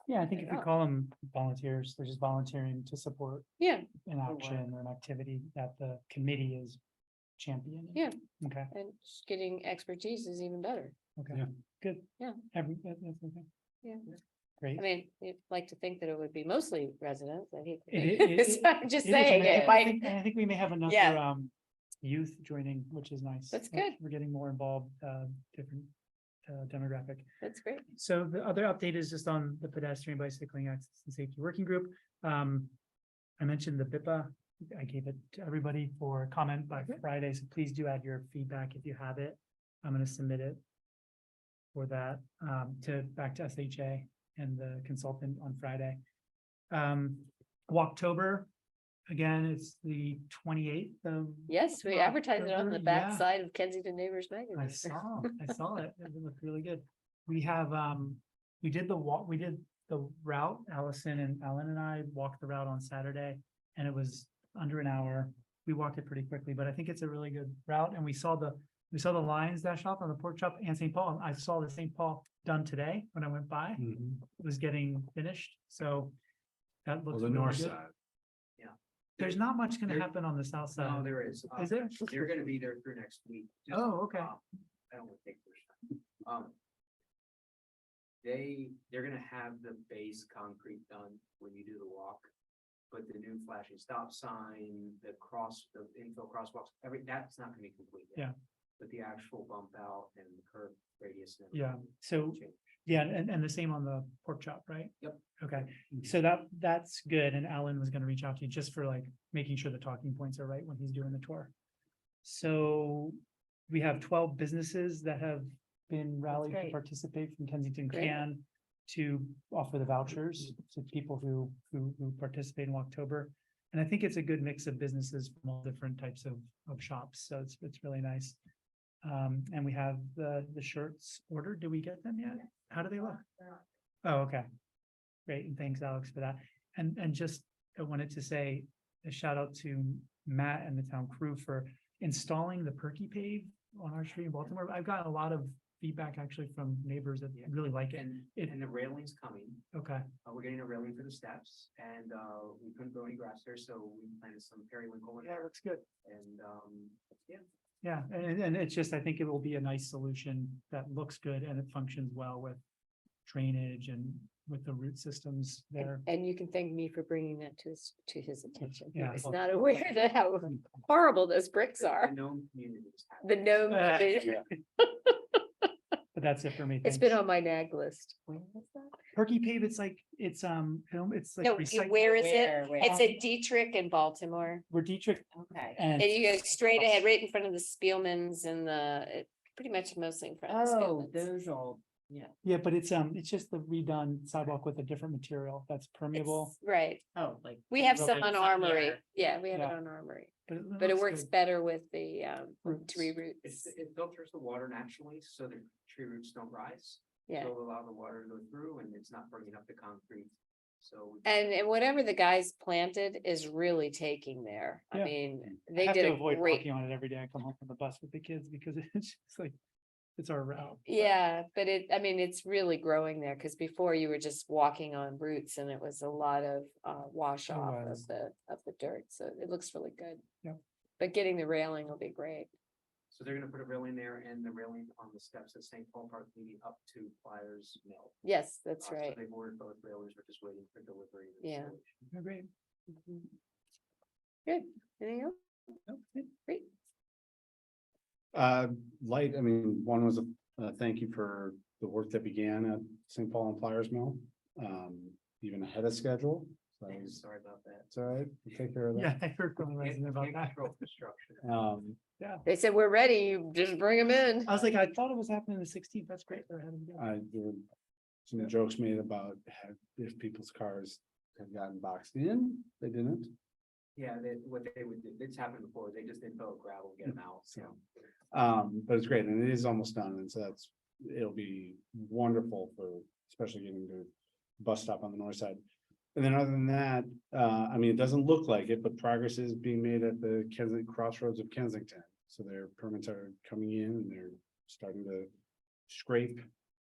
Yeah, I think if we call them volunteers, they're just volunteering to support Yeah, an action or an activity that the committee is championing. Yeah. Okay, and just getting expertise is even better. okay, Yeah. good. Yeah. That's okay. Yeah. Great. I mean, you'd like to think that it would be mostly residents. I hate to It- think it- this. it- I'm just It is, saying and it I might. think- and I think we may have another Yeah. youth joining, which is nice. That's good. We're getting more involved, different demographic. That's great. So the other update is just on the pedestrian bicycling access and safety working group. I mentioned the BIPA. I gave it to everybody for comment by Friday, so please do add your feedback if you have it. I'm gonna submit it for that, back to SHA and the consultant on Friday. Walktober, again, it's the 28th of. Yes, we advertised it on the October, back yeah. side of Kensington Neighbors I magazine. saw it. It looked really good. We have, we did the route, Allison and Alan and I walked the route on Saturday and it was under an hour. We walked it pretty quickly, but I think it's a really good route and we saw the Lions dash off on the pork chop and St. Paul. I saw the St. Paul done today when I went by. Mhm. It was getting finished, so that Well, looks the really north good. side. There's not much gonna There- happen on the south side. No, there is. Is there? They're gonna be there through next week. Just, Oh, okay. I don't want to take first time. They're gonna have the base concrete done when you do the walk. But the new flashing stop sign, the infill crosswalks, that's not gonna be complete yet. Yeah. But the actual bump out and the curve radius. And Yeah, everything so- will change. Yeah, and the same on the pork chop, right? Yep. Okay, so that's good, and Alan was gonna reach out to you just for like making sure the talking points are right when he's doing the tour. So we have 12 businesses that have been rallied to great. participate from Kensington Great. Can to offer the vouchers to people who participate in October. And I think it's a good mix of businesses from all different types of shops, so it's really nice. And we have the shirts ordered. Did we get them yet? How do they look? Oh, okay. Great, and thanks, Alex, for that. And just, I wanted to say a shout out to Matt and the town crew for installing the Perky Pave on our street in Baltimore. I've gotten a lot of feedback actually from neighbors that really like it. And the railing's coming. Okay, We're getting a railing for the steps and, we couldn't grow any grass there, so we planted some periwinkle in yeah, there. looks good. And, yeah. Yeah, and it's just, I think it will be a nice solution that looks good and it functions well with drainage and with the root systems there. And you can thank me for bringing that to his attention. He Yeah. was not aware that how horrible those bricks are. The known communities. have The it. gnome. Yeah. But that's it for me. It's been thanks. on my nag list. When was that? Perky Pave, it's like, it's film, it's like No, recycled. where is Where- it? where? It's at Dietrich in Baltimore. We're Dietrich Okay. and. And you go straight ahead, right in front of the Spielmans and pretty much mostly in front of the Oh, Spielmans. those old, Yeah, but it's just the redone sidewalk with a different material that's permeable. It's- Right. oh, like. We have Well, some it's on not Armory. here. Yeah, we have it Yeah. on Armory, But but it looks works good. better with the Roots. tree roots. It filters the water naturally, so the tree roots don't rise. Yeah. So it'll allow the water to go through and it's not bringing up the concrete So. And whatever the guys planted is really taking there. I Yeah. mean, I they have did to a avoid great. walking on it every day. I come home from the bus with the kids because it's just like, it's our route. Yeah, but I mean, it's really growing there, because before you were just walking on roots and it was a lot of wash It off was. of the dirt, so it looks really good. Yep. But getting the railing will be great. So they're gonna put a railing there and the railing on the steps at St. Paul Park leading up to Flyers Mill. Yes, that's So right. They've ordered both railings, we're just waiting for delivery. and Yeah. installation. Oh, great. Mhm. Good. Anything else? Okay. Great. Light, I mean, one was a thank you for the work that began at St. Paul and Flyers Mill, even ahead of schedule. So that was- Sorry about that. it's all right, we'll take care of that. Yeah, I heard from the resident about Can't that. control construction. Yeah. They said, we're ready, you just bring them in. I was like, I thought it was happening the 16th. That's great. They're having it. There were some jokes made about if people's cars had gotten boxed in, they didn't. Yeah, what they would do, it's happened before, they just didn't fill with gravel, get them out, so. But it's great, and it is almost done, and so it'll be wonderful for, especially getting to bus stop on the north side. And then other than that, I mean, it doesn't look like it, but progress is being made at the Kensington crossroads of Kensington. So their permits are coming in and they're starting to scrape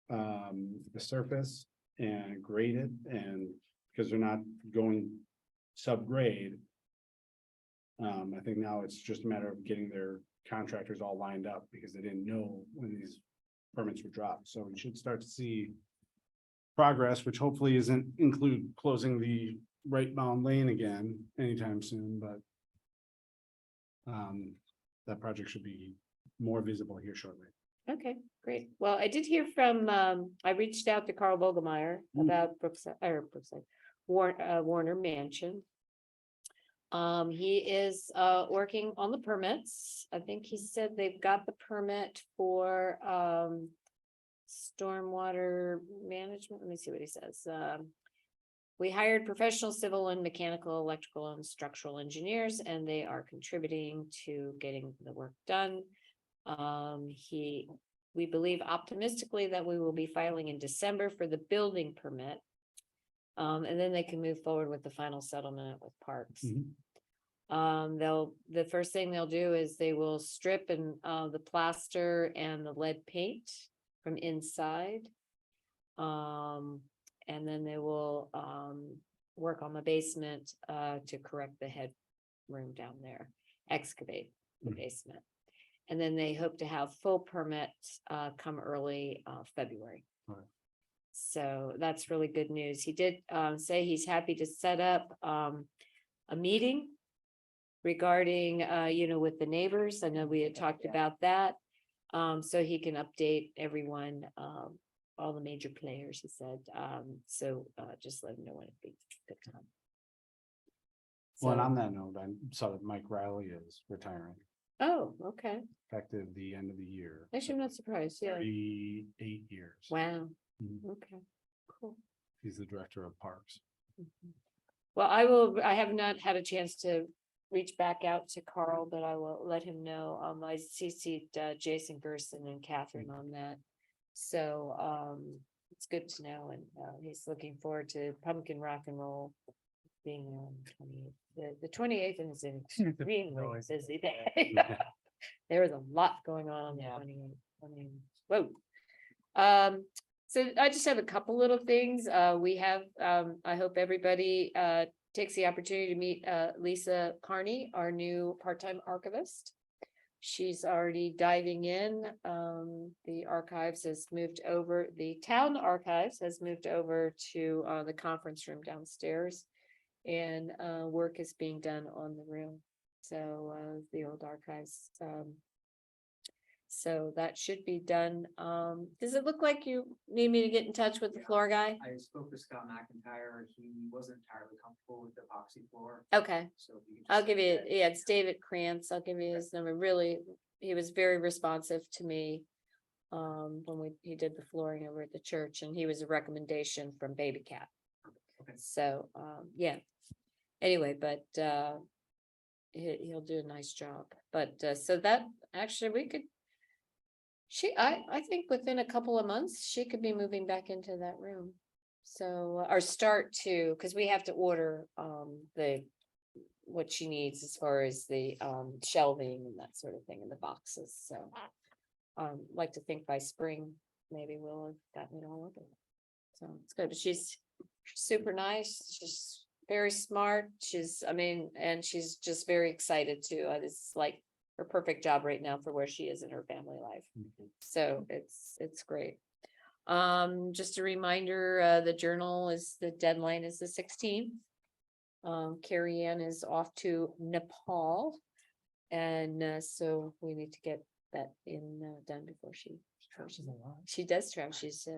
the surface and grade it, and because they're not going subgrade. I think now it's just a matter of getting their contractors all lined up because they didn't know when these permits were dropped. So we should start to see progress, which hopefully isn't include closing the right bound lane again anytime soon, but that project should be more visible here shortly. Okay, great. Well, I did hear from, I reached out to Carl Vogelmeyer about Warner Mansion. He is working on the permits. I think he said they've got the permit for stormwater management. Let me see what he says. We hired professional civil and mechanical, electrical and structural engineers, and they are contributing to getting the work done. We believe optimistically that we will be filing in December for the building permit. And then they can move forward with the final settlement with Parks. The first thing they'll do is they will strip and the plaster and the lead paint from inside. And then they will work on the basement to correct the headroom down there, excavate the basement. And then they hope to have full permits come early February. Right. So that's really good news. He did say he's happy to set up a meeting regarding, with the neighbors. I know we had talked about that. So he can update everyone, all the major players, he said. So just let him know when it'd be a good time. Well, and So- on that note, I saw that Mike Riley is retiring Oh, okay. effective the end of the year. Actually, I'm not surprised. Yeah. 38 years. Wow. Mhm. Okay, cool. He's the director of parks. Well, I have not had a chance to reach back out to Carl, but I will let him know. I CC'd Jason Gerson and Catherine on that. So, it's good to know, and he's looking forward to Pumpkin Rock and Roll being on 28th. The 28th is an extremely busy day. There is a lot going on the Yeah. 28th. I mean, whoa. So I just have a couple little things. We have, I hope everybody takes the opportunity to meet Lisa Carney, our new part-time archivist. She's already diving in. The archives has moved over, the town archives has moved over to the conference room downstairs. And work is being done on the room. So the old archives. So that should be done. Does it look like you need me to get in touch with the floor guy? I spoke with Scott McIntyre, he wasn't entirely comfortable with the epoxy floor, Okay, so. if you could I'll just give you, send that- yeah, it's David Krantz. I'll give you his number. Really, he was very responsive to me. When he did the flooring over at the church, and he was a recommendation from Baby Cat. Okay. So, yeah. Anyway, but he'll do a nice job. But so that actually we could. I think within a couple of months, she could be moving back into that room. So, or start to, because we have to order, what she needs as far as the, shelving and that sort of thing in the boxes, so. Like to think by spring, maybe we'll have gotten it all over. So it's good, but she's super nice, she's very smart, and she's just very excited too. It's like her perfect job right now for where she is in her family life. So it's great. Just a reminder, the deadline is the 16th. Carrie Ann is off to Nepal. And so we need to get that done before she does travel. She's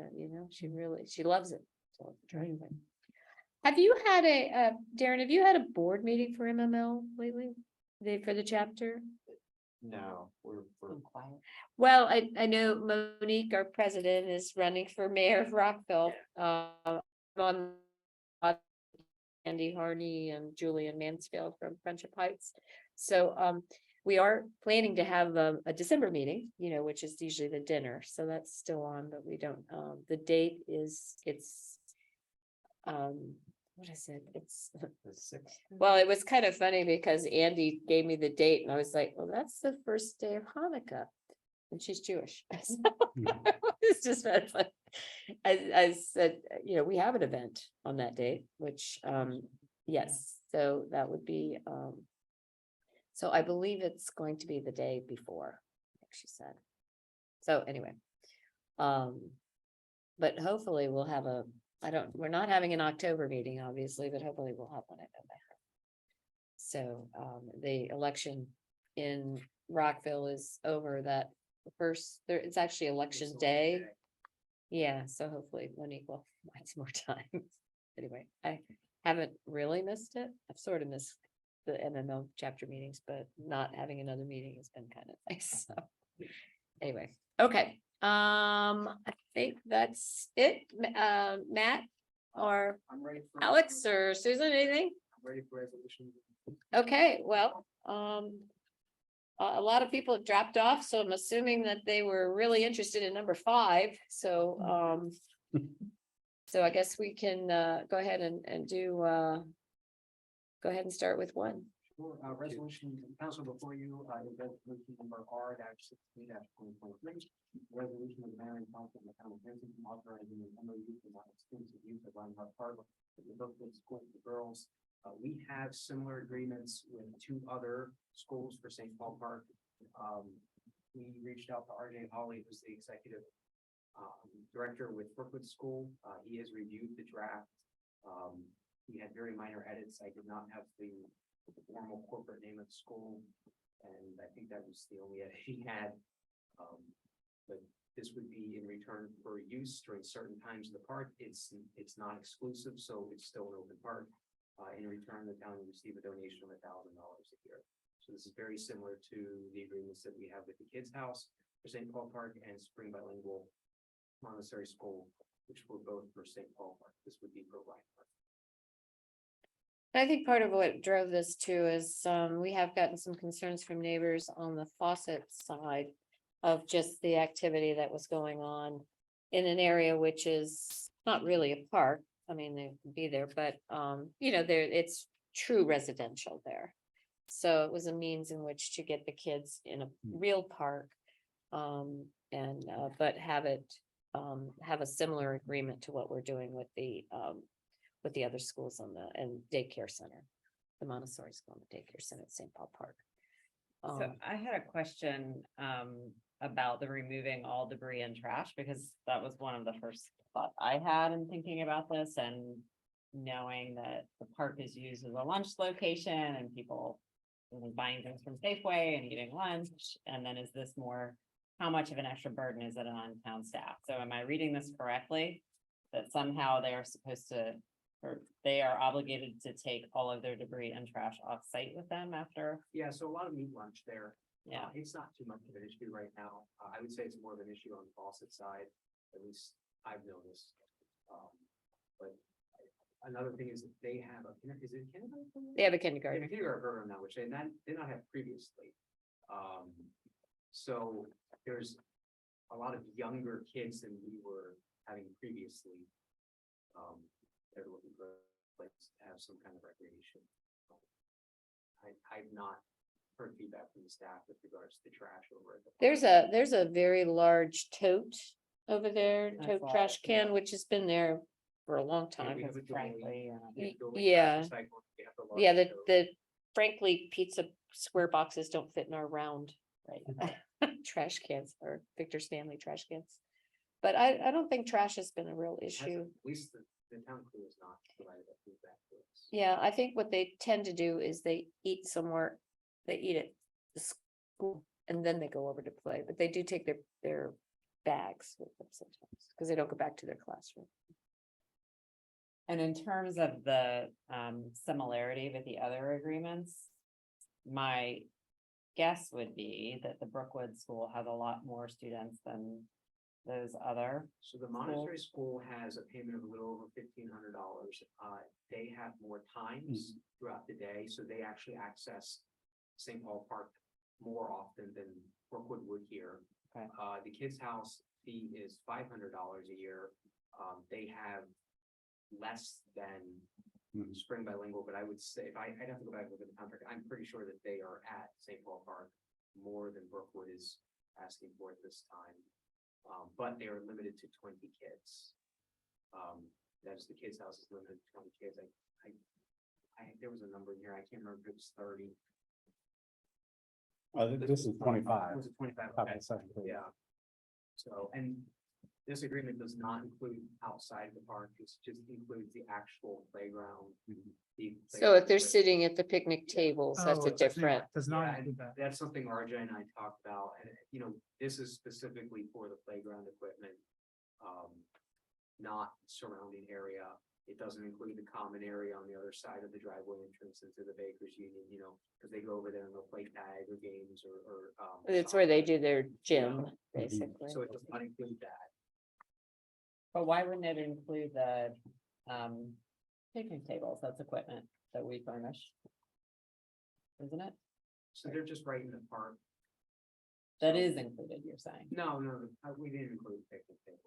she loves it. So anyway. Have you had Darren, have you had a board meeting for MML lately? For the chapter? No, we're Well, I know Monique, our president, is running for mayor of Rockville. On Andy Harney and Julian Mansfield from Friendship Heights. So we are planning to have a December meeting, which is usually the dinner. So that's still on, but we don't, the date it's what is it? It's the 6th. well, it was kind of funny because Andy gave me the date and I was like, well, that's the first day of Hanukkah. And she's Jewish. So it's just that's like I said, we have an event on that date, which yes, so that would be so I believe it's going to be the day before, like she said. So anyway, but hopefully we'll have we're not having an October meeting, obviously, but hopefully we'll have one in November. So the election in Rockville is over it's actually election day. Yeah, so hopefully Monique will find some more time. Anyway, I haven't really missed it. I've sort of missed the MML chapter meetings, but not having another meeting has been kind of nice. So anyway, okay. I think that's it. Matt or I'm ready for. Alex or Susan, anything? I'm ready for resolution. Okay, well, a lot of people have dropped off, so I'm assuming that they were really interested in number 5. So, so I guess we can go ahead and do. Go ahead and start with 1. Sure, resolution, council before you, is resolution number R-16-2023. Resolution of the mayor and council of the town of Kensington authorizing the MOU for non-exclusive use of Reinhardt Park for the local school for girls. We have similar agreements with 2 other schools for St. Paul Park. We reached out to RJ Hawley, who's the executive director with Brookwood School. He has reviewed the draft. He had very minor edits. I did not have the formal corporate name of the school, and I think that was the only edit he had. But this would be in return for use during certain times of the park. It's not exclusive, so it's still an open park. In return, the town will receive a donation of $1,000 a year. So this is very similar to the agreements that we have with the Kids House for St. Paul Park and Spring Bilingual Montessori School, which were both for St. Paul Park. This would be for Ryan Park. I think part of what drove this too is we have gotten some concerns from neighbors on the faucet side of just the activity that was going on in an area which is not really a park. I mean, they can be there, but it's true residential there. So it was a means in which to get the kids in a real park, but have a similar agreement to what we're doing with the other schools and daycare center, the Montessori school and the daycare center at St. Paul Park. So I had a question about the removing all debris and trash, because that was one of the first thoughts I had in thinking about this, and knowing that the park is used as a lunch location and people buying things from Safeway and eating lunch. And then is this how much of an extra burden is it on town staff? So am I reading this correctly? That somehow they are supposed to, or they are obligated to take all of their debris and trash off site with them after? Yeah, so a lot of meat lunch there. Yeah. It's not too much of an issue right now. I would say it's more of an issue on the faucet side, at least I've noticed. But another thing is that they have is it kindergarten? They have a They have a kindergarten. kindergarten program now, which they did not have previously. So there's a lot of younger kids than we were having previously. They're looking for a place to have some kind of recreation. I've not heard feedback from the staff with regards to trash over at the. There's a very large tote over there, I tote saw trash it, yeah. can, which has been there for a long Yeah, time. we have a Frankly, Yeah. Yeah, the the frankly, pizza square boxes don't fit in our round, right? Trash cans or Victor's family trash cans. But I don't think trash has been a real issue. At least the town crew has not provided that feedback to us. Yeah, I think what they tend to do is they eat somewhere, they eat at the school and then they go over to play, but they do take their bags with them sometimes, because they don't go back to their classroom. And in terms of the similarity with the other agreements, my guess would be that the Brookwood School has a lot more students than those other. So the Montessori school has a payment of a little over $1,500. They have more times throughout the day, so they actually access St. Paul Park more often than Brookwood would here. Okay. The kids' house fee is $500 a year. They have less than Spring Bilingual, but I would say, I'd have to go back and look at the contract. I'm pretty sure that they are at St. Paul Park more than Brookwood is asking for at this time. But they are limited to 20 kids. That's the kids' house is limited to 20 kids. There was a number here. I can't remember if it was 30. This is 25. Was it 25? Top of Okay. the second page. Yeah. So, and this agreement does not include outside the park. It just includes the actual playground. the So playground if they're equipment. sitting at the picnic tables, that's Oh, a different. Does Yeah, not and include that. that's something RJ and I talked about, and this is specifically for the playground equipment. Not surrounding area. It doesn't include the common area on the other side of the driveway entrance into the Bakers Union, because they go over there and they'll play tag or games or. It's where they do their gym, Yeah. basically. So it does not include that. But why wouldn't it include the picnic tables? That's equipment that we furnish. Isn't it? So they're just right in the park. That So- is included, you're saying. No, we didn't include picnic tables.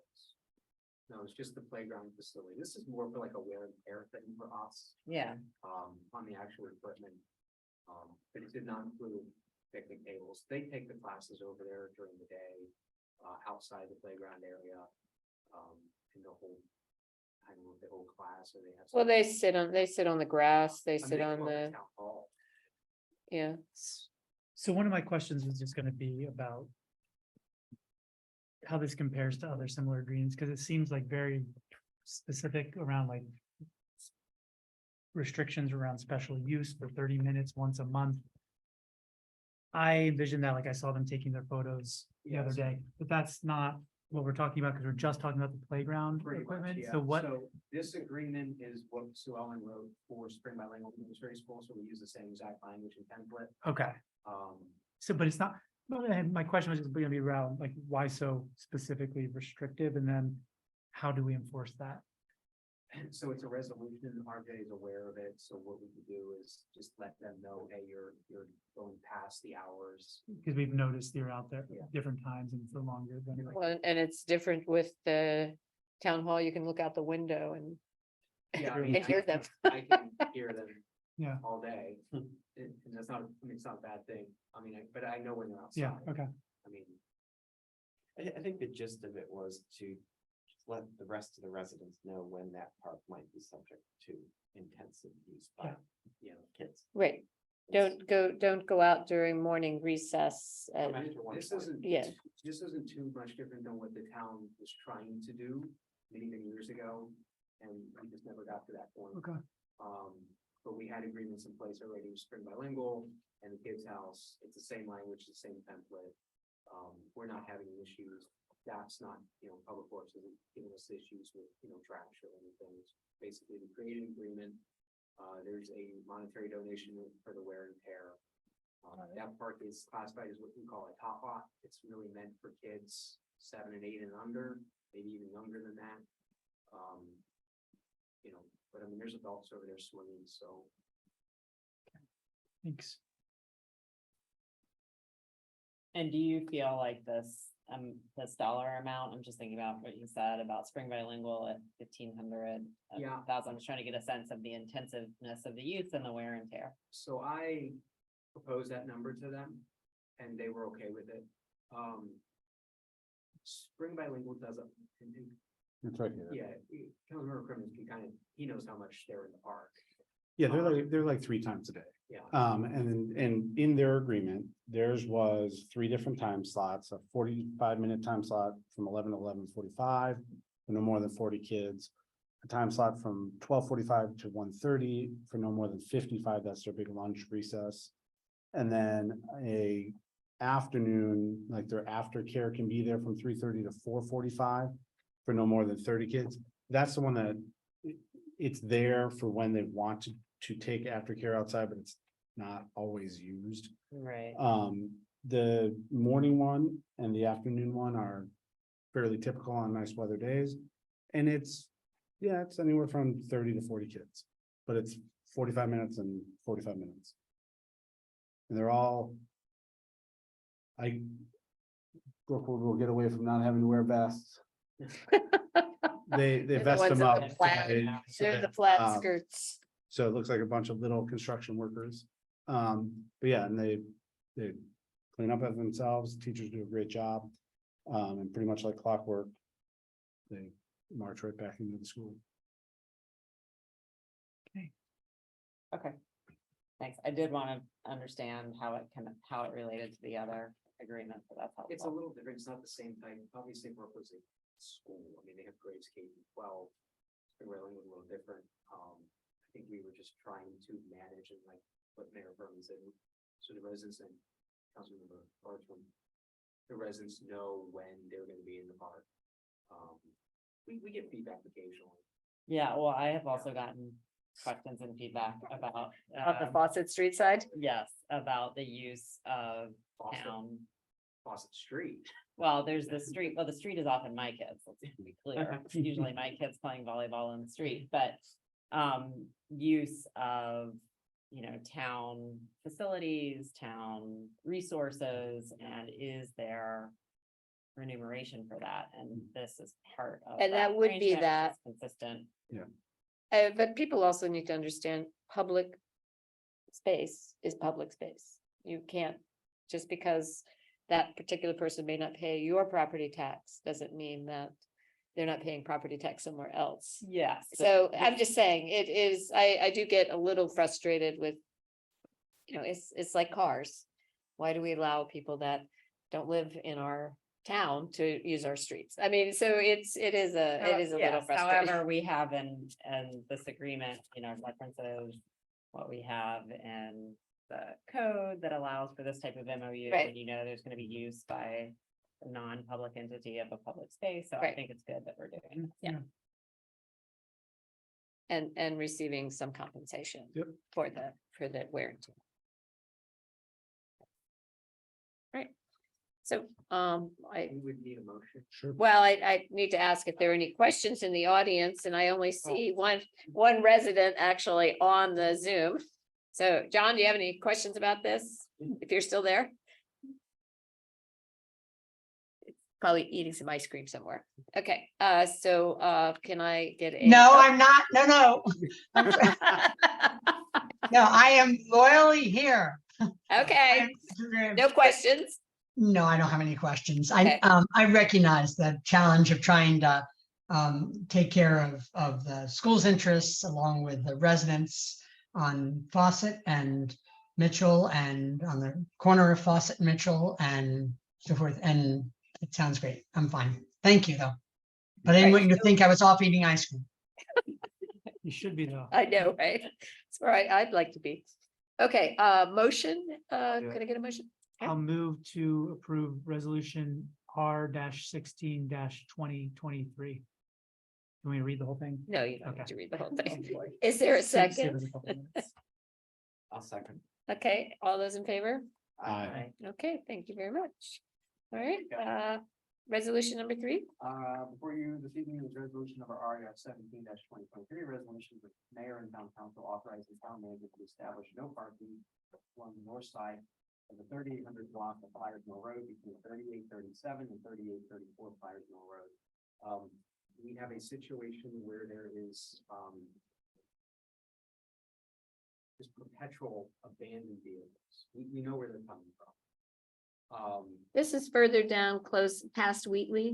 No, it's just the playground facility. This is more for like a wear and tear thing for us, Yeah, on the actual equipment. But it did not include picnic tables. They take the classes over there during the day, outside the playground area. And the whole, I don't know, the whole class, or they have. Well, they sit on the grass, they I mean, sit they on come over to the, town hall. yeah. So one of my questions was just gonna be about how this compares to other similar agreements, because it seems like very specific around like restrictions around special use for 30 minutes once a month. I envisioned that, like I saw them taking their photos the other Yes. day, but that's not what we're talking about, because we're just talking about the playground Pretty much, equipment. yeah. So what, So this agreement is what Sue Ellen wrote for Spring Bilingual Military School, so we use the same exact language and template. okay, so, but it's not, no, and my question was just gonna be around, like, why so specifically restrictive, and then how do we enforce that? So it's a resolution, RJ is aware of it, so what we could do is just let them know, hey, you're going past the hours. Because we've noticed they're out there Yeah. at different times and for longer than like. Well, and it's different with the town hall. You can look out the window and Yeah, I and hear them. I can hear them Yeah. all day, and that's not, it's not a bad thing, but I know when they're Yeah, outside. okay. I mean, I think the gist of it was to let the rest of the residents know when that park might be subject to intensive use by, kids. Right, don't go out during morning recess. Come after one this point. isn't, Yeah. this isn't too much different than what the town was trying to do many years ago, and we just never got to that point. Okay. But we had agreements in place already with Spring Bilingual and the kids' house. It's the same language, the same template. We're not having issues. That's not, Public Works isn't giving us issues with, trash or anything. It's basically we created an agreement. There's a monetary donation for the wear and tear. That park is classified as what we call a top lot. It's really meant for kids 7 and 8 and under, maybe even younger than that. But there's adults over there swimming, so. Thanks. and do you feel like this this dollar amount, I'm just thinking about what you said about spring bilingual at 1,500. Yeah. 1,000. I'm just trying to get a sense of the intensiveness of the use and the wear and tear. So I proposed that number to them and they were okay with it. Spring bilingual does a, It's right here. yeah, Councilmember Crimmins can kind of, he knows how much they're in the park. Yeah, they're like 3 times a day. Yeah. And in their agreement, theirs was 3 different time slots, a 45-minute time slot from 11 to 11:45, for no more than 40 kids. A time slot from 12:45 to 1:30 for no more than 55, that's their big lunch recess. And then a afternoon, like their aftercare can be there from 3:30 to 4:45 for no more than 30 kids. That's the one that it's there for when they want to take aftercare outside, but it's not always used. Right. The morning one and the afternoon one are fairly typical on nice weather days. And it's anywhere from 30 to 40 kids, but it's 45 minutes and 45 minutes. And they're all. Brookwood will get away from not having to wear vests. They They're the vest ones them with up. the flat- They're the flat skirts. So it looks like a bunch of little construction workers. But yeah, and they clean up after themselves. Teachers do a great job. And pretty much like clockwork, they march right back into the school. Okay. Thanks. I did want to understand how it related to the other agreement, but that's helpful. It's a little different. It's not the same type. Obviously, Brookwood's a school. I mean, they have grades K through 12. Spring Valley was a little different. I think we were just trying to manage and like what Mayor Berman said, so the residents and Councilmember Bartram, the residents know when they're gonna be in the park. We get feedback occasionally. Yeah, well, I have also gotten questions and feedback about. On the Fawcett Street side. Yes, about the use of town. Fawcett Street. Well, there's the street, well, the street is often my kids, let's be clear. It's usually my kids playing volleyball in the street, but use of, town facilities, town resources, and is there remuneration for that? And this is part of. And that would be arrangement, that. which is consistent. But people also need to understand public space is public space. You can't, just because that particular person may not pay your property tax, doesn't mean that they're not paying property tax somewhere else. Yes. So I'm just saying, it is, I do get a little frustrated with, it's like cars. Why do we allow people that don't live in our town to use our streets? I mean, so it is a little Yes, frustrating. however, we have in this agreement, references what we have in the code that allows for this type of MOU. Right. And there's gonna be use by a non-public entity of a public space, so I Right. think it's good that we're doing this. Yeah. And receiving some compensation. Yep. For the wear and tear. Right. So, We would need a motion. Sure. well, I need to ask if there are any questions in the audience, and I only see one resident actually on the Zoom. So, John, do you have any questions about this? If you're still there? Probably eating some ice cream somewhere. Okay, so can I get a? No, I'm not. No. No, I am loyally here. Okay, no questions. No, I don't have any questions. Okay. I recognize the challenge of trying to take care of the school's interests along with the residents on Fawcett and Mitchell and on the corner of Fawcett and Mitchell and so forth. And it sounds great. I'm fine. Thank you, though. But I didn't want you to think I was off eating ice cream. You should be though. I know, right? It's where I'd like to be. Okay, motion, can I get a motion? I'll move to approve resolution R-16-2023. Can we read the whole thing? No, you don't Okay. have to read the whole thing. Is there a Save it second? a couple minutes. I'll second. Okay, all those in favor? Aye. Okay, thank you very much. All right, resolution number 3. Before you this evening is resolution number R-17-2023, resolution with mayor and town council authorizing town manager to establish no parking along the north side of the 3800 block of Flyers Mill Road between 3837 and 3834 Flyers Mill Road. We have a situation where there is, just perpetual abandoned vehicles. We know where they're coming from. This is further down, close past Wheatley.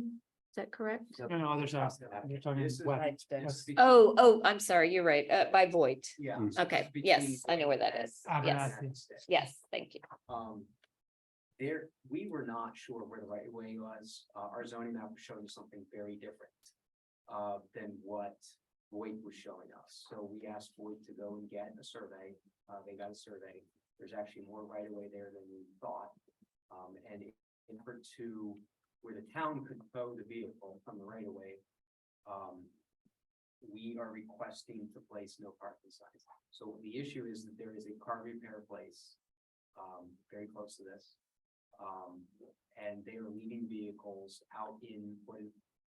Is that correct? No, other side. You're talking This is west. this west. is Oh, I'm sorry, you're right, by Voight. Yeah. Okay, Between yes, I know where that Voight is. and Yes, Abernathy. yes, thank you. There, we were not sure where the right of way was. Our zoning map was showing something very different than what Voight was showing us. So we asked Voight to go and get a survey. They got a survey. There's actually more right of way there than we thought. And in order to, where the town could tow the vehicle from the right of way, we are requesting to place no parking signs. So the issue is that there is a car repair place very close to this. And they are leaving vehicles out in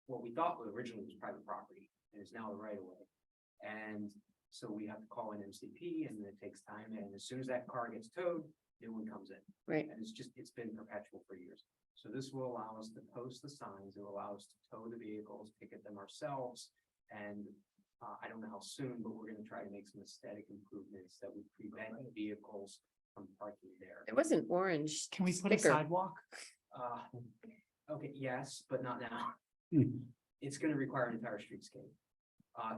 what we thought was originally was private property and is now the right of way. And so we have to call an MCP and it takes time. And as soon as that car gets towed, new one comes in. Right. And it's been perpetual for years. So this will allow us to post the signs. It will allow us to tow the vehicles, ticket them ourselves. And I don't know how soon, but we're going to try to make some aesthetic improvements that would prevent vehicles from parking there. There was an orange Can we put a sticker. sidewalk? Okay, yes, but not now. Hmm. It's gonna require an entire streetscape.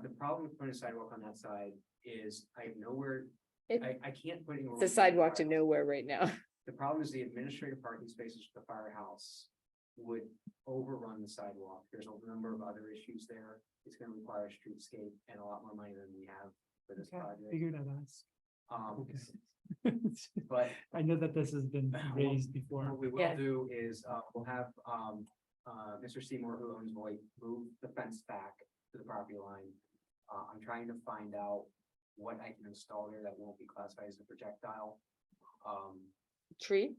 The problem with putting a sidewalk on that side is I have nowhere, It- I can't put it. It's a sidewalk to nowhere right now. The problem is the administrative parking spaces for the firehouse would overrun the sidewalk. There's a number of other issues there. It's gonna require a streetscape and a lot more money than we have for this project. Figured I'd ask. Um, Okay. but I know that this has been raised before. what we will Yeah. do is, we'll have, Mr. Seymour, who owns Voight, move the fence back to the property line. I'm trying to find out what I can install there that won't be classified as a projectile. Tree,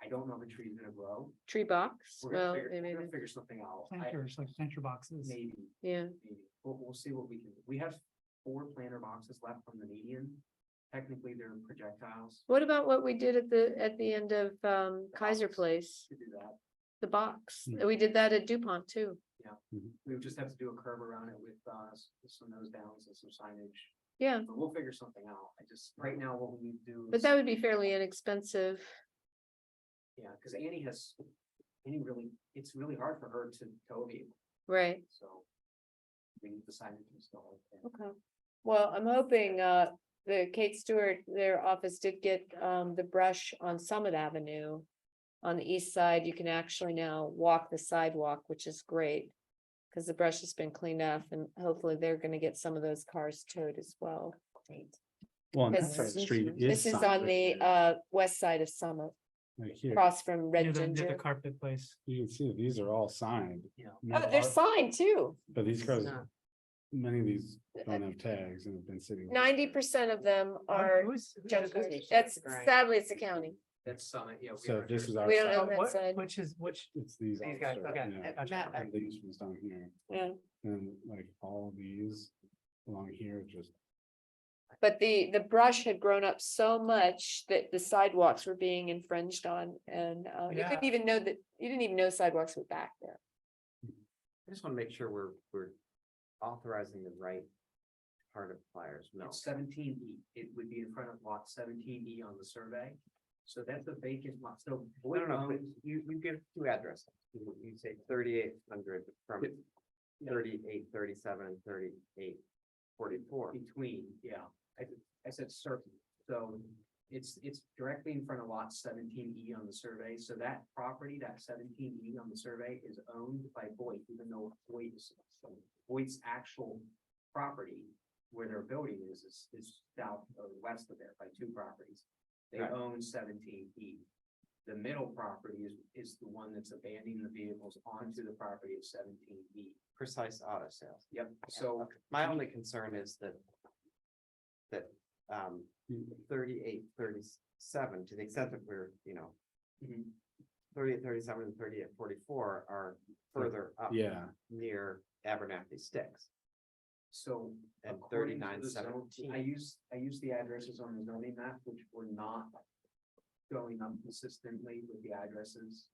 I don't know if the tree's gonna grow. tree box. We're Well, gonna figure, we're maybe, gonna figure something out. Planters, like planter boxes. Maybe, yeah. maybe. We'll see what we can do. We have 4 planter boxes left from the median. Technically, they're projectiles. What about what we did at the end of Kaiser Place, To do that. the box? Hmm. We did that at DuPont too. We would just have to do a curb around it with some nose downs and some signage. Yeah, But we'll figure something out. I just, right now, what we need to do. but is- that would be fairly inexpensive. Yeah, because Annie really, it's really hard for her to tow a vehicle, Right. so. We need the signage installed. Okay. Well, I'm hoping the Kate Stewart, their office did get the brush on Summit Avenue. On the east side, you can actually now walk the sidewalk, which is great. Because the brush has been cleaned off and hopefully they're gonna get some of those cars towed as well. Well, and that Because side of the street This is signed on right the there, west side of Summit, right here. across from Near Red the Ginger. carpet place. You can see these are all signed. Yeah. Oh, they're signed too. But these cars, not. many of these don't have tags and have been sitting. 90% of them are Who's junk. those? That's Right. sadly, it's the county. That's Summit, yeah. So this is our. We don't side. know that What- side. Which is, which, It's these. These guys, also, okay. yeah. Gotcha. And these ones down here, Yeah. and like all these along here, just. But the brush had grown up so much that the sidewalks were being infringed on and you couldn't Yeah. even know that, you didn't even know sidewalks were back there. I just want to make sure we're authorizing the right part of Flyers Mill. It's 17E. It would be in front of lot 17E on the survey. So that's a vacant lot, so. No, no, but you give 2 addresses. You say 3800 from Yeah. 3837 and 3844. Between, yeah, I said certain, so it's directly in front of lot 17E on the survey, so that property, that 17E on the survey is owned by Voight, even though Voight's actual property where their building is south or west of there by 2 properties. They Right. own 17E. The middle property is the one that's abandoning the vehicles onto the property of 17E. Precise auto sales. Yep, so Okay. My only concern is that 3837, to the extent that we're, mhm. 3837 and 3844 are further up Yeah, near Abernathy Sticks. So. And according to the zone- 3917. I use the addresses on the zoning map, which were not going up consistently with the addresses.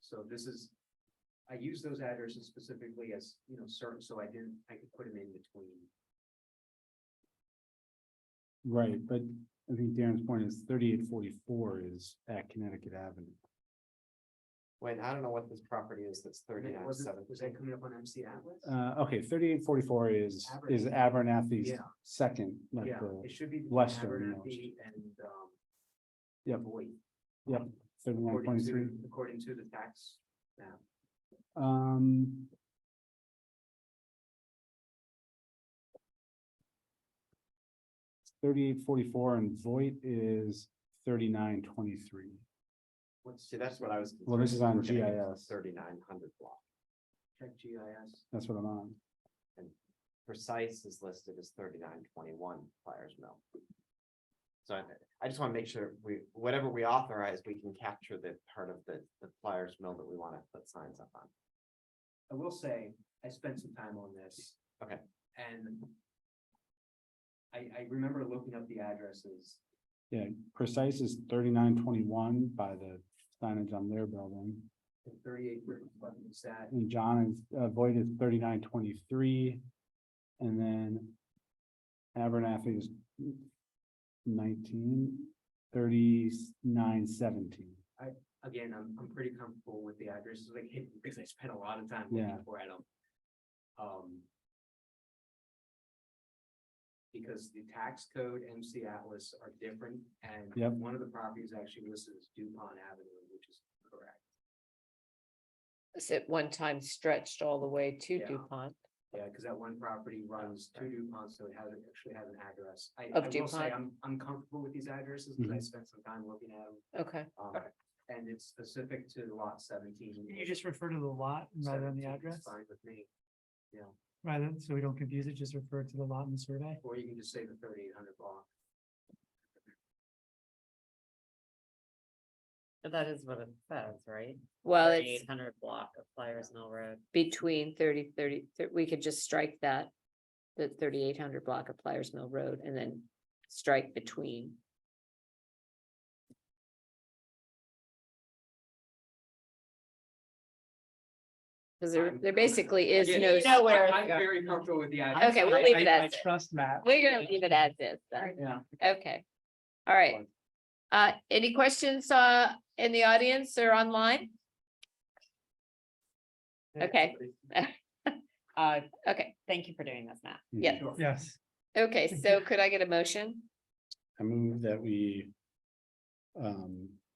So this is, I use those addresses specifically as, certain, so I could put them in between. Right, but I think Darren's point is 3844 is at Connecticut Avenue. Wait, I don't know what this property is that's Was 3917. that coming up on MC Atlas? Okay, 3844 is Abernathy's Yeah. second, like Yeah, the, it should be between westernmost. Abernathy and, Yep. Voight, yep, according 3923. according to the tax map. Um. Thirty-eight forty-four and Voight is 3923. See, that's what I was. Well, this is on concerned. We're gonna get GIS. 3900 block. Check GIS. That's what I'm on. Precise is listed as 3921 Flyers Mill. So I just want to make sure whatever we authorize, we can capture the part of the Flyers Mill that we want to put signs up on. I will say, I spent some time on this. Okay. And I remember looking up the addresses. Yeah, Precise is 3921 by the signage on their building. 38, what is that? And John is, Voight is 3923. And then Abernathy is 3917. Again, I'm pretty comfortable with the addresses I gave you because I spent a lot of time Yeah. looking for them. Because the tax code MC Atlas are different, and Yep. one of the properties actually listed as DuPont Avenue, which is correct. It's at one time stretched all the way to Yeah. DuPont. Yeah, because that one property runs to DuPont, so it actually has an address. I Of will say DuPont. I'm comfortable with these addresses because I Mhm. spent some time looking at them. Okay, And it's specific to lot 17. Can you just refer to the lot rather than the 17 is address? Fine with me. Yeah, Rather, so we don't confuse it, just refer to the lot in the survey. or you can just say the 3800 block. But that is what it says, right? well, it's 3800 block of Flyers Mill Road. between 30, we could just strike that. The 3800 block of Pliers Mill Road and then strike between. Cause there basically is Again, no. you know where I'm very comfortable with the address. Okay, we'll leave it I as is. trust Matt. We're gonna leave it as is then. Yeah. Okay. All right. Any questions, in the audience or online? Okay. Okay, Thank you for doing this, Matt. yeah. Sure. Yes. Okay, so could I get a motion? I move that we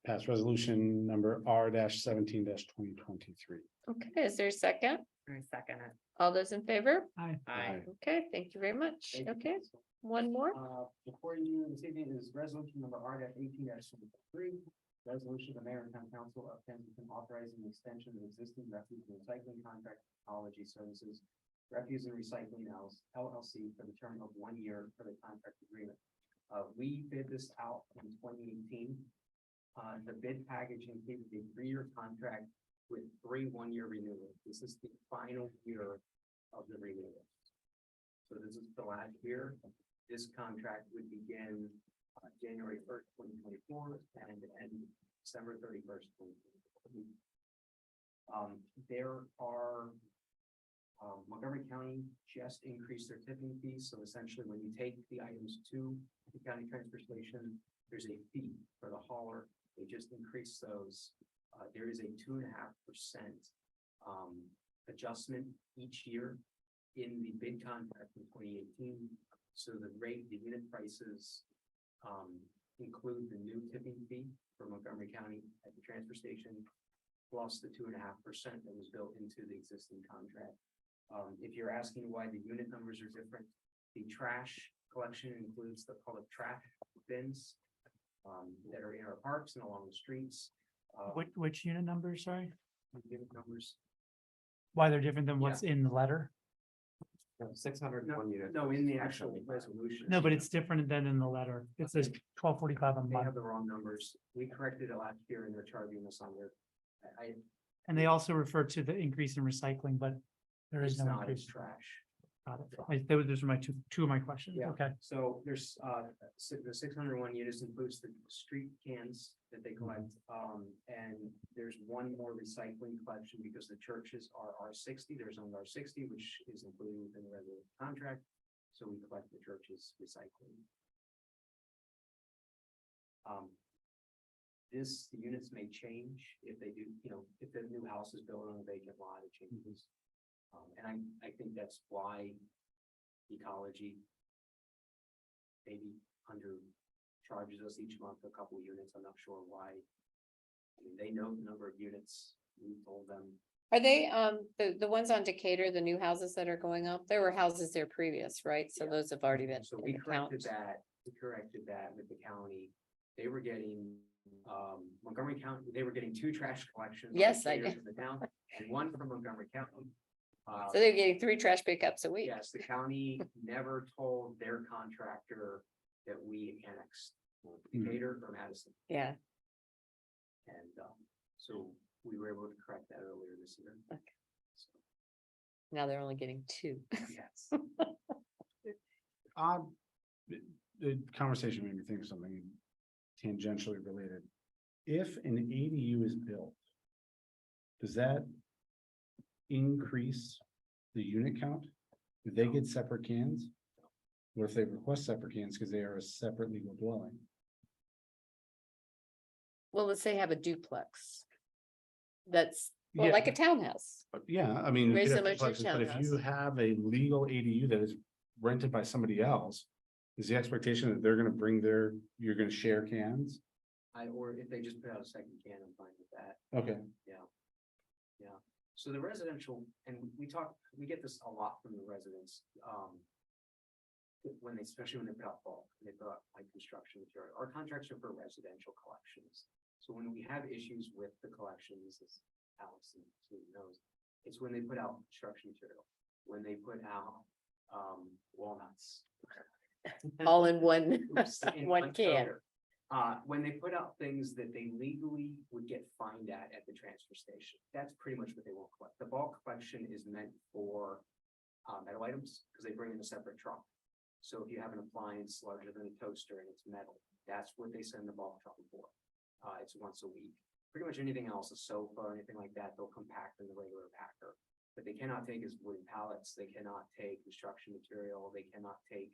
pass resolution number R-17-2023. Okay, is there a second? I second it. All those in favor? Hi. Aye. Okay, thank you very much. Thank you. Okay, one more. Before you, this evening is resolution number R-18-73. Resolution of the mayor and town council of Kensington authorizing the extension of existing refuse and recycling contract technology services. Refuse and Recycling LLC for the term of 1 year for the contract agreement. We bid this out in 2018. The bid package included a 3-year contract with 3 1-year renewals. This is the final year of the renewal. So this is the last year. This contract would begin January 1st, 2024 and end December 31st, 2024. There are Montgomery County just increased their tipping fees. So essentially, when you take the items to the county transfer station, there's a fee for the hauler. They just increased those. There is a 2.5% adjustment each year in the bid contract in 2018. So the unit prices include the new tipping fee for Montgomery County at the transfer station, plus the 2.5% that was built into the existing contract. If you're asking why the unit numbers are different, the trash collection includes the public trash bins that are in our parks and along the streets. Which unit number, sorry? Unit numbers. Why they're different than what's in the letter? 601 units. No, in the actual resolution. No, but it's different than in the letter. It says 1245 a They month. have the wrong numbers. We corrected it last year and they're charging us on their. And they also refer to the increase in recycling, but there is It's no not, it's increase. trash. Those are my two of my questions. Yeah. Okay. So there's, the 601 units includes the street cans that they collect. And there's one more recycling collection because the churches are R60, there's only R60, which is included within the regular contract. So we collect the churches recycling. The units may change if they do, if the new house is built on a vacant lot, it changes. And I think that's why ecology maybe charges us each month a couple of units. I'm not sure why. I mean, they know the number of units. We told them. Are they, the ones on Decatur, the new houses that are going up, there were houses there previous, right? So Yeah. those have already been. So in we the corrected count. that, with the county. They were getting, Montgomery County, they were getting 2 trash collections. on Yes, I Decatur did. from the town, and 1 from Montgomery County. So they're getting 3 trash pickups a week. Yes, the county never told their contractor that we annexed Decatur or Madison. Yeah, And, so we were able to correct that earlier this year. Okay. So, now they're only getting 2. yes. Odd, the conversation made me think of something tangentially related. If an ADU is built, does that increase the unit count? Do they get separate cans? What if they request separate cans because they are a separate legal dwelling? Well, let's say have a duplex. That's, well, Yeah. like a townhouse. Yeah, I mean. you Very could have similar to a duplexes, but if you townhouse. have a legal ADU that is rented by somebody else, is the expectation that they're gonna bring you're gonna share cans? Or if they just put out a second can, I'm fine with that. Okay. So the residential, and we get this a lot from the residents, especially when they put out bulk, and they put out like construction material. Our contracts are for residential collections. So when we have issues with the collections, as Allison knows, it's when they put out construction material, when they put out walnuts. All in one, Oops, in one can. toter. When they put out things that they legally would get fined at the transfer station, that's pretty much what they won't collect. The bulk collection is meant for metal items, because they bring in a separate truck. So if you have an appliance larger than a toaster and it's metal, that's what they send the bulk truck for. It's once a week. Pretty much anything else, a sofa or anything like that, they'll compact in the regular packer. But they cannot take is wooden pallets, they cannot take construction material, they cannot take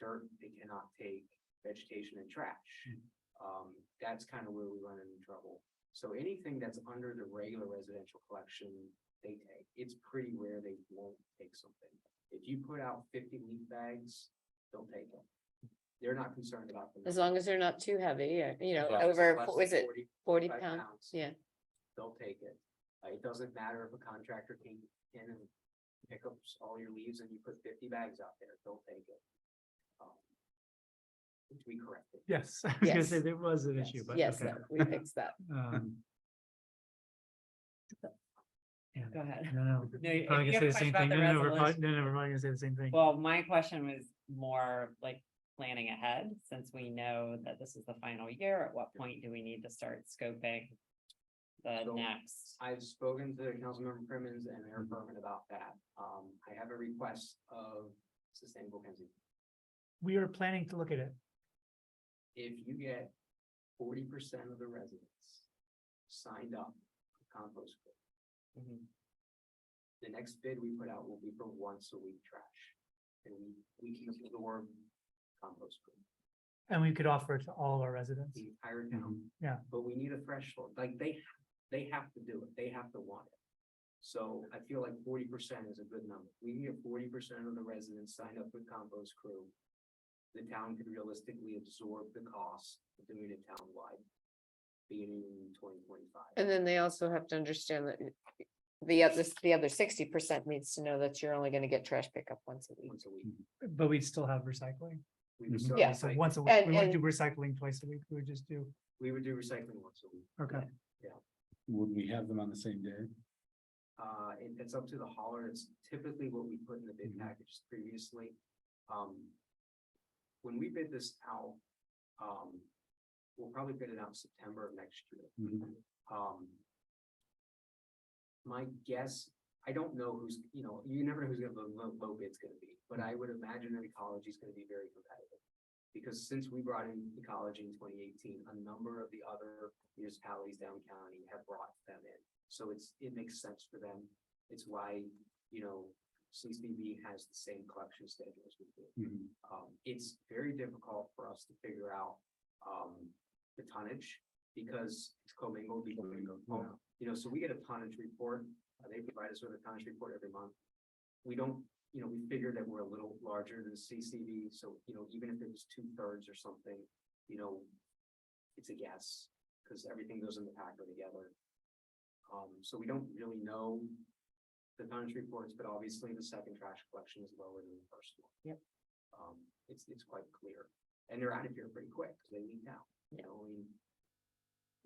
dirt, they cannot take vegetation and trash. That's kind of where we run into trouble. So anything that's under the regular residential collection, they take. It's pretty rare they won't take something. If you put out 50 leaf bags, they'll take them. They're not concerned about them. As long as they're not too heavy, Yeah, over, less what was than it, 40 45 pounds? Yeah. They'll take it. It doesn't matter if a contractor came in and pick up all your leaves and you put 50 bags out there, they'll take it. Which we corrected. Yes, I was gonna Yes. say there was an issue, but. Yes, okay. no, we fixed that. Yeah. Go ahead. No, no. No, if Probably you gonna have say a the question same about thing. the No, no, we're resolution- probably, no, we're probably gonna say the same thing. Well, my question was more like planning ahead, since we know that this is the final year. At what point do we need to start scoping the So, next? I've spoken to Councilmember Crimmins and Mayor Berman about that. I have a request of Sustainable Kensington. We are planning to look at it. If you get 40% of the residents signed up for compost pit, Mhm. the next bid we put out will be for once a week trash. And we can absorb compost pit, And we could offer it to all our residents. the entire town. Yeah. But we need a threshold, like they have to do it, they have to want it. So I feel like 40% is a good number. We need 40% of the residents signed up with compost crew. The town could realistically absorb the cost of doing it townwide, beginning in 2025. And then they also have to understand that the other 60% needs to know that you're only gonna get trash pickup once a week. Once a week. But we'd still have recycling. We would Mhm. still Yeah. So recycle- once a week, And- we wouldn't and- do recycling twice a week. We would just do, we would do recycling once a week. okay. Would we have them on the same day? It's up to the hauler. It's typically what we put in the bid Mhm. package previously. When we bid this out, we'll probably bid it out in September of next year. Mhm. My guess I don't know who's, you know, you never know who's gonna, low bid's gonna be, but I would imagine that ecology is gonna be very competitive. Because since we brought in ecology in 2018, a number of the other municipalities down county have brought them in. So it makes sense for them. It's why, you know, CCB has the same collection schedule as we do. It's very difficult for us to figure out the tonnage because it's commingled. You know, so we get a tonnage report. They provide us with a tonnage report every month. We don't, you know, we figure that we're a little larger than CCB. So, you know, even if it was 2/3 or something, you know, it's a guess because everything goes in the packer together. So we don't really know the tonnage reports, but obviously the second trash collection is lower than the first one. Yep. It's quite clear, and they're out of here pretty quick because they leave now. You know, I mean,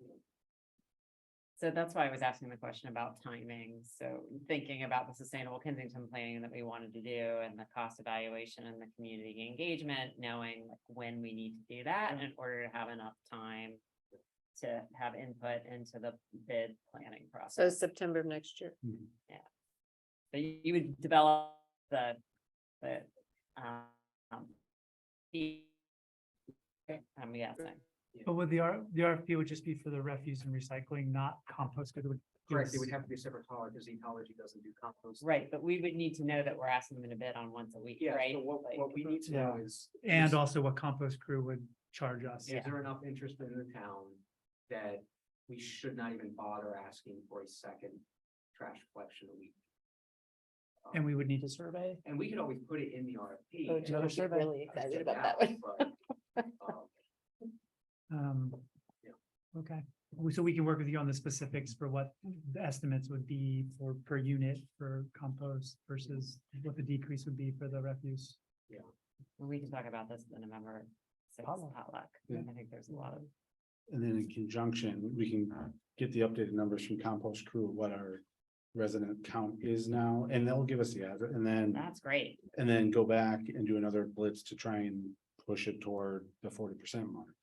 you know, So that's why I was asking the question about timing. So thinking about the sustainable Kensington planning that we wanted to do and the cost evaluation and the community engagement, knowing like when we need to do that in order to have enough time to have input into the bid planning So process. September of next year. So you would develop the, um, I'm guessing. But would the RFP would just be for the refuse and recycling, not compost? 'Cause it would give correct. It us- would have to be a separate collar because ecology doesn't do compost. Right, but we would need to know that we're asking them to bid on once a week, Yeah. right? So what Like- we need to know Yeah. is. And also what compost crew would charge us. Is there enough interest in the town that we should not even bother asking for a second trash collection a week? And we would need to survey. And we could always put it in the RFP. Oh, and Joe's just really excited about that one. but, Yeah. Okay, so we can work with you on the specifics for what the estimates would be for per unit for compost versus what the decrease would be for the refuse. We can talk about this in the November sixth Potluck. potluck. Yeah. I think there's a lot of, And then in conjunction, we can get the updated numbers from Compost Crew, what our resident count is now, and they'll give us the address, that's great. and then go back and do another blitz to try and push it toward the 40% mark.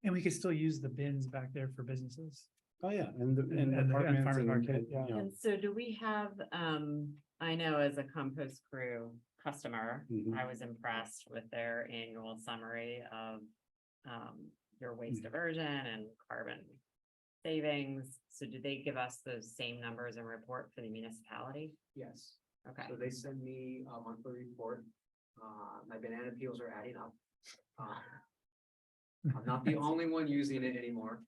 And we could still use the bins back there for businesses. Oh, yeah, and the And the apartments farmer's and, market, yeah. you know, And so do we have, I know as a compost crew customer, Mhm. I was impressed with their annual summary of your waste diversion and carbon savings. So do they give us those same numbers and report for the municipality? Yes, Okay, so they send me a monthly report. My banana peels are adding up. I'm not the only one using it anymore.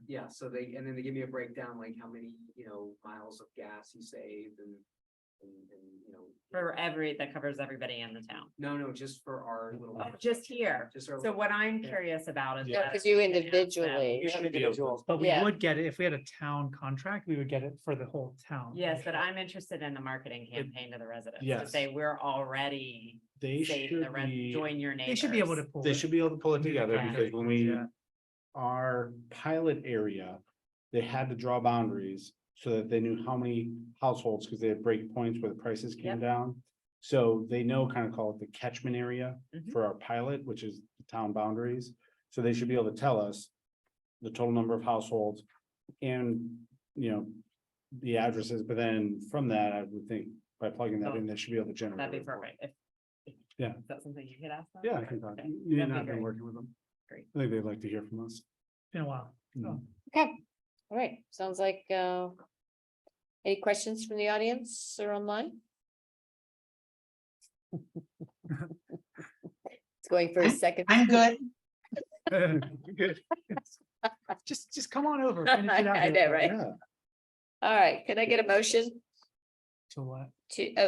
Yeah, so and then they give me a breakdown, like how many, you know, miles of gas you saved and, you know. that covers everybody in the town. No, just for our little. Just here. Just our. So what I'm Yeah. curious about is. Yeah, that because you we can ask them- individually. You should be able to- But we Yeah. would get it, if we had a town contract, we would get it for the whole town. Yes, but I'm interested in the marketing campaign to the residents, to Yes. say we're already They saving the should rest, be, join your neighbors. They should be able to pull. they it. should be able to pull it together Yeah. because when we, Yeah. our pilot area, they had to draw boundaries so that they knew how many households, because they had break points where the prices came Yep. down. So they know, kind of call it the catchment area Mhm. for our pilot, which is the town boundaries. So they should be able to tell us the total number of households and, you know, the addresses, but then from that, I would think by plugging that in, they should be able to generate. That'd a be report. perfect. Yeah. Is that something you could ask them? Yeah, I can talk. Okay. You That'd and be I've been great. working with them. Great. I think they'd like to hear from us. Been a while. Mhm. Okay, all right, sounds like, any questions from the audience or online? It's going for a second. I'm good. Good. Just come on over. finish it out I know, here. right? Yeah. All right, can I get a motion To what?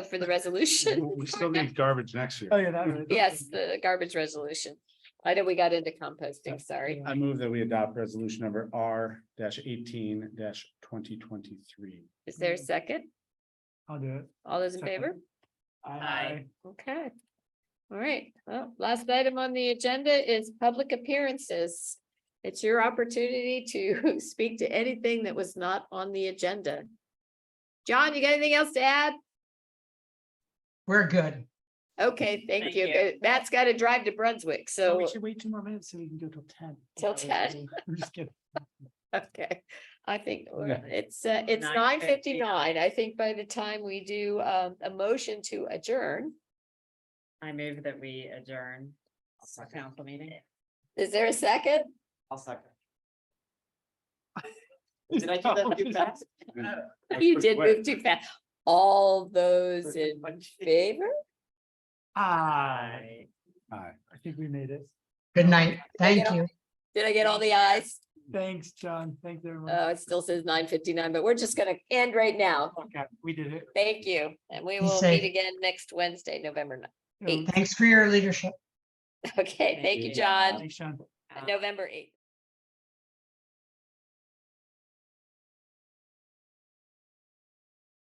for the resolution? We still need garbage next year. Oh, yeah, that. Yes, the garbage resolution. I know we got into composting, sorry. I move that we adopt resolution number R-18-2023. Is there a second? I'll do it. All those in Second. favor? Aye. Okay. All right, well, last item on the agenda is public appearances. It's your opportunity to speak to anything that was not on the agenda. John, you got anything else to add? We're good. Okay, thank Thank you. you. Good. Matt's got to drive to Brunswick, So so, we should wait 2 more minutes so we can go till 10. Till 10. I'm just kidding. okay. I think Yeah. it's 9:59. I think by the time we do a motion to adjourn, I move that we adjourn our council meeting. is there a second? I'll second. Did I do that too fast? You did move too fast. All those in favor? Aye. Aye. I think we made it. Good night. Thank get all- you. Did I get all the ayes? Thanks, John. Thanks, everyone. It still says 9:59, but we're just gonna end right now. Okay, we did it. Thank you. And we Be will safe. meet again next Wednesday, November 9th. Um, Eight. Thanks for your leadership. Okay, thank you, John. Thanks, Sean. November 8th.